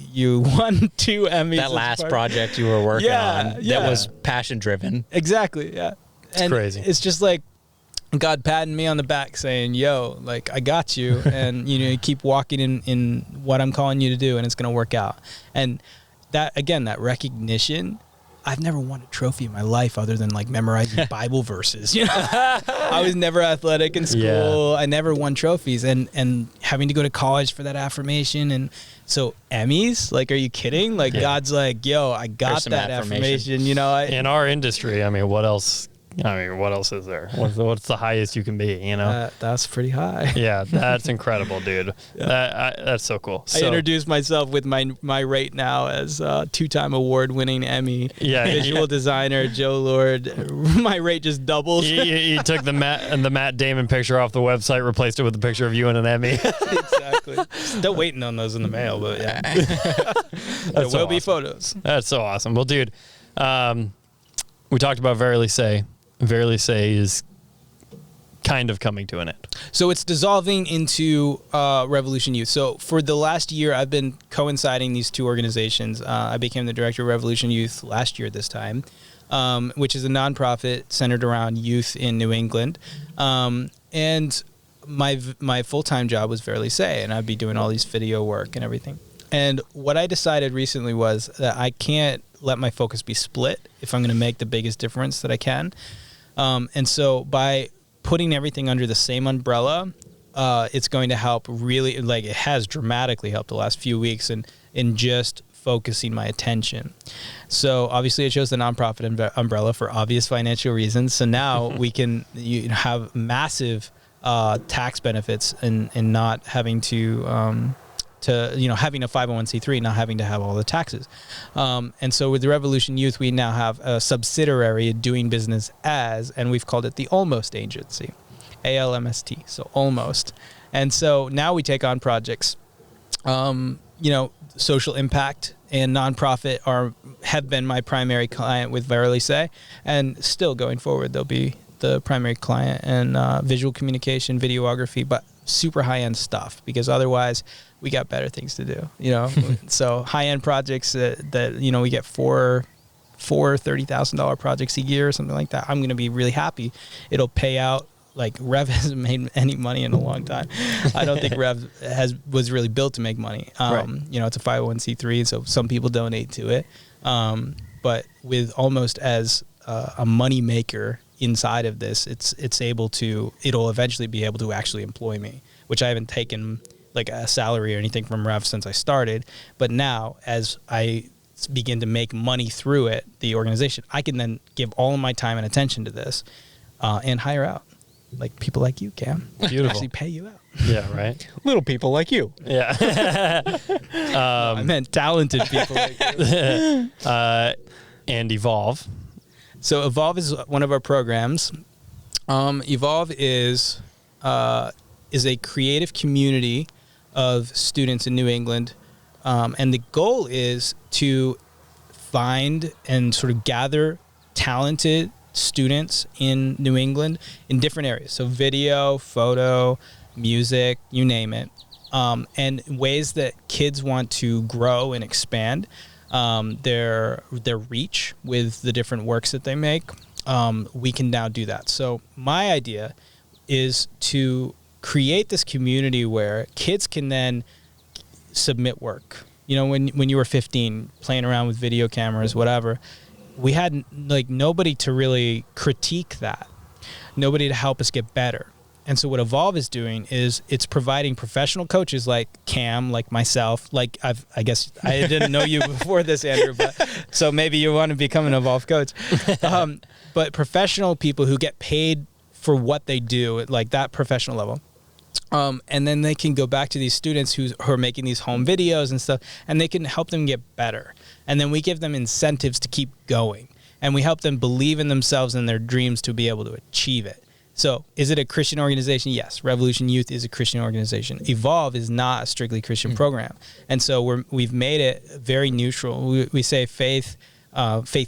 won 2 Emmys. That last project you were working on that was passion driven. Exactly, yeah. and crazy. It's just like God patting me on the back saying, yo, like, I got you. And, you keep walking in what I'm calling you to do, and it's going to work out. And that, again, that recognition, I've never won a trophy in my life other than like memorizing Bible verses. I was never athletic in school. I never won trophies, and having to go to college for that affirmation. And so Emmys, like, are you kidding? Like, God's like, yo, I got that affirmation. In our industry, I mean, what else? What else is there? What's the highest you can be? That's pretty high. Yeah, that's incredible, dude. That's so cool. I introduced myself with my rate now as 2-time award-winning Emmy visual designer Joe Lord. My rate just doubled. You took the Matt Damon picture off the website, replaced it with a picture of you and an Emmy. Exactly. Still waiting on those in the mail, but yeah, there will be photos. That's so awesome. Well, dude, we talked about Verily Say. Verily Say is kind of coming to an end. So it's dissolving into Revolution Youth. So for the last year, I've been coinciding these two organizations. I became the director of Revolution Youth last year this time, which is a nonprofit centered around youth in New England. And my full-time job was Verily Say, and I'd be doing all these video work and everything. And what I decided recently was that I can't let my focus be split if I'm going to make the biggest difference that I can. And so by putting everything under the same umbrella, it's going to help really, like, it has dramatically helped the last few weeks in just focusing my attention. So obviously I chose the nonprofit umbrella for obvious financial reasons. So now we can have massive tax benefits in not having to having a 501c3, not having to have all the taxes. And so with the Revolution Youth, we now have a subsidiary doing business as, and we've called it the Almost Agency, ALMST, so Almost. And so now we take on projects, social impact and nonprofit have been my primary client with Verily Say, and still going forward, they'll be the primary client, and visual communication, videography, but super high-end stuff, because otherwise we got better things to do, So high-end projects that we get four $30,000 projects a year or something like that. I'm going to be really happy. It'll pay out. Like, Rev hasn't made any money in a long time. I don't think Rev was really built to make money. Right. It's a 501c3, so some people donate to it. But with Almost as a money maker inside of this, it'll eventually be able to actually employ me, which I haven't taken like a salary or anything from Rev since I started. But now, as I begin to make money through it, the organization, I can then give all of my time and attention to this and hire out like people like you, Cam. Beautiful. Actually pay you out. Yeah, right. Little people like you. Yeah. I meant talented people like you. And Evolve. So Evolve is one of our programs. Evolve is a creative community of students in New England, and the goal is to find and sort of gather talented students in New England in different areas. So video, photo, music, you name it, and ways that kids want to grow and expand their reach with the different works that they make. We can now do that. So my idea is to create this community where kids can then submit work. When you were 15, playing around with video cameras, whatever, we had nobody to really critique that, nobody to help us get better. And so what Evolve is doing is it's providing professional coaches like Cam, like myself, like I guess I didn't know you before this, Andrew, but so maybe you want to become an Evolve coach. But professional people who get paid for what they do, like that professional level. And then they can go back to these students who are making these home videos and stuff, and they can help them get better. And then we give them incentives to keep going. And we help them believe in themselves and their dreams to be able to achieve it. So is it a Christian organization? Yes. Revolution Youth is a Christian organization. Evolve is not a strictly Christian program. And so we've made it very neutral. We say faith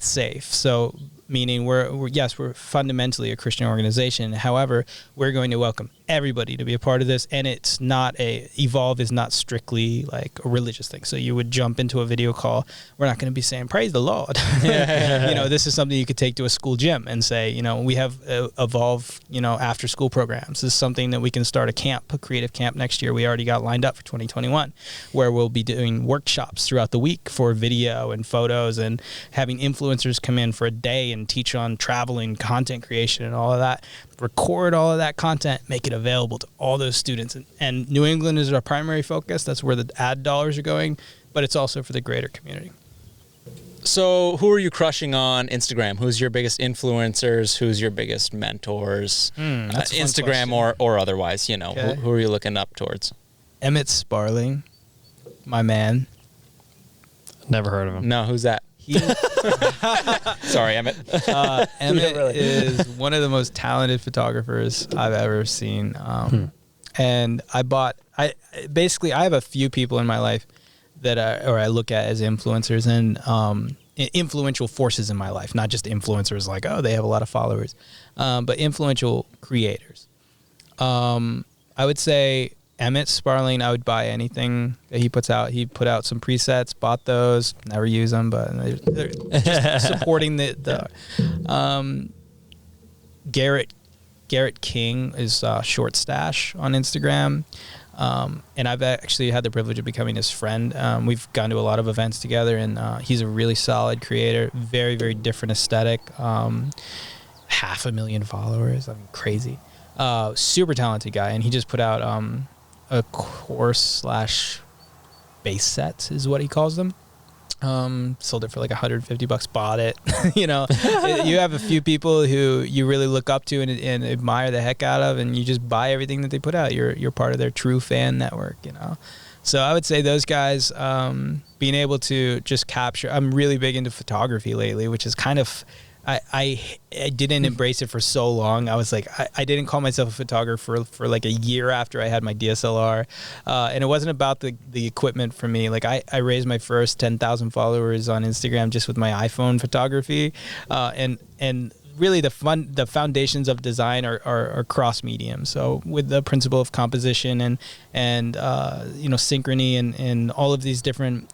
safe. So meaning we're fundamentally a Christian organization. However, we're going to welcome everybody to be a part of this, and it's not Evolve is not strictly like a religious thing. So you would jump into a video call. We're not going to be saying praise the Lord. This is something you could take to a school gym and say, we have Evolve, after school programs. This is something that we can start a creative camp next year. We already got lined up for 2021, where we'll be doing workshops throughout the week for video and photos, and having influencers come in for a day and teach on traveling, content creation, and all of that. Record all of that content, make it available to all those students. And New England is our primary focus. That's where the ad dollars are going, but it's also for the greater community. So who are you crushing on Instagram? Who's your biggest influencers? Who's your biggest mentors? That's a fun Instagram question. or otherwise, Okay. who are you looking up towards? Emmett Sparling, my man. Never heard of him. No, who's that? He, Sorry, Emmett. Emmett really. is one of the most talented photographers I've ever seen. And I have a few people in my life that I look at as influencers and influential forces in my life, not just influencers like, oh, they have a lot of followers, but influential creators. I would say Emmett Sparling, I would buy anything that he puts out. He put out some presets, bought those, never use them, but they're just supporting the Garrett King is Short Stash on Instagram. And I've actually had the privilege of becoming his friend. We've gone to a lot of events together, and he's a really solid creator, very, very different aesthetic, 500,000 followers. I mean, crazy. Super talented guy, and he just put out a course / base set is what he calls them. Sold it for like $150, bought it. You have a few people who you really look up to and admire the heck out of, and you just buy everything that they put out. You're part of their true fan network, So I would say those guys, being able to just capture. I'm really big into photography lately, which is kind of, I didn't embrace it for so long. I was like, I didn't call myself a photographer for like a year after I had my DSLR. And it wasn't about the equipment for me. Like I raised my first 10,000 followers on Instagram just with my iPhone photography. And really the foundations of design are cross medium. So with the principle of composition and synchrony and all of these different,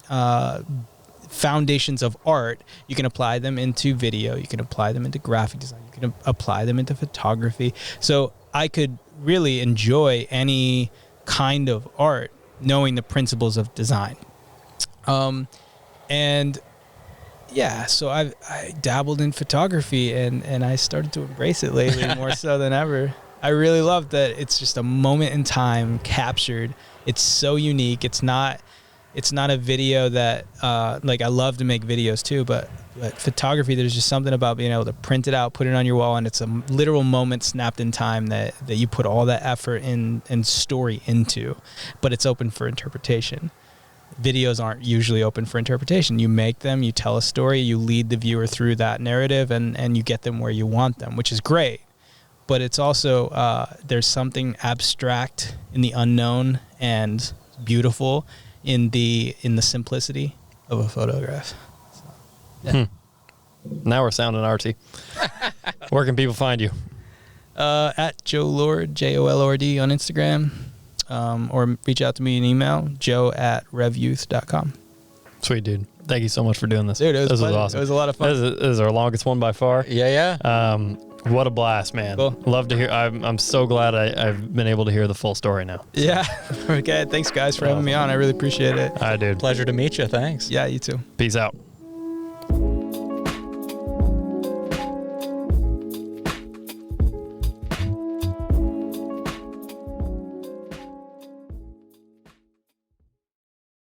foundations of art, you can apply them into video, you can apply them into graphic design, you can apply them into photography. So I could really enjoy any kind of art knowing the principles of design. And yeah, so I dabbled in photography and I started to embrace it lately more so than ever. I really love that it's just a moment in time captured. It's so unique. It's not a video that like I love to make videos too, but photography, there's just something about being able to print it out, put it on your wall, and it's a literal moment snapped in time that you put all that effort and story into, but it's open for interpretation. Videos aren't usually open for interpretation. You make them, you tell a story, you lead the viewer through that narrative, and you get them where you want them, which is great. But it's also there's something abstract in the unknown and beautiful in the simplicity of a photograph. So, yeah. Now we're sounding artsy. Where can people find you? At Joe Lord, JOLORD on Instagram, or reach out to me in email, joe@revyouth.com. Sweet, dude. Thank you so much for doing this. Dude, this was pleasure. awesome. It was a lot of fun. This is our longest one by far. Yeah. What a blast, man. Cool. Love to hear. I'm so glad I've been able to hear the full story now. Yeah. Okay. Thanks, guys, for having me on. I really appreciate it. All right, dude. Pleasure to meet you. Thanks. Yeah, you too. Peace out.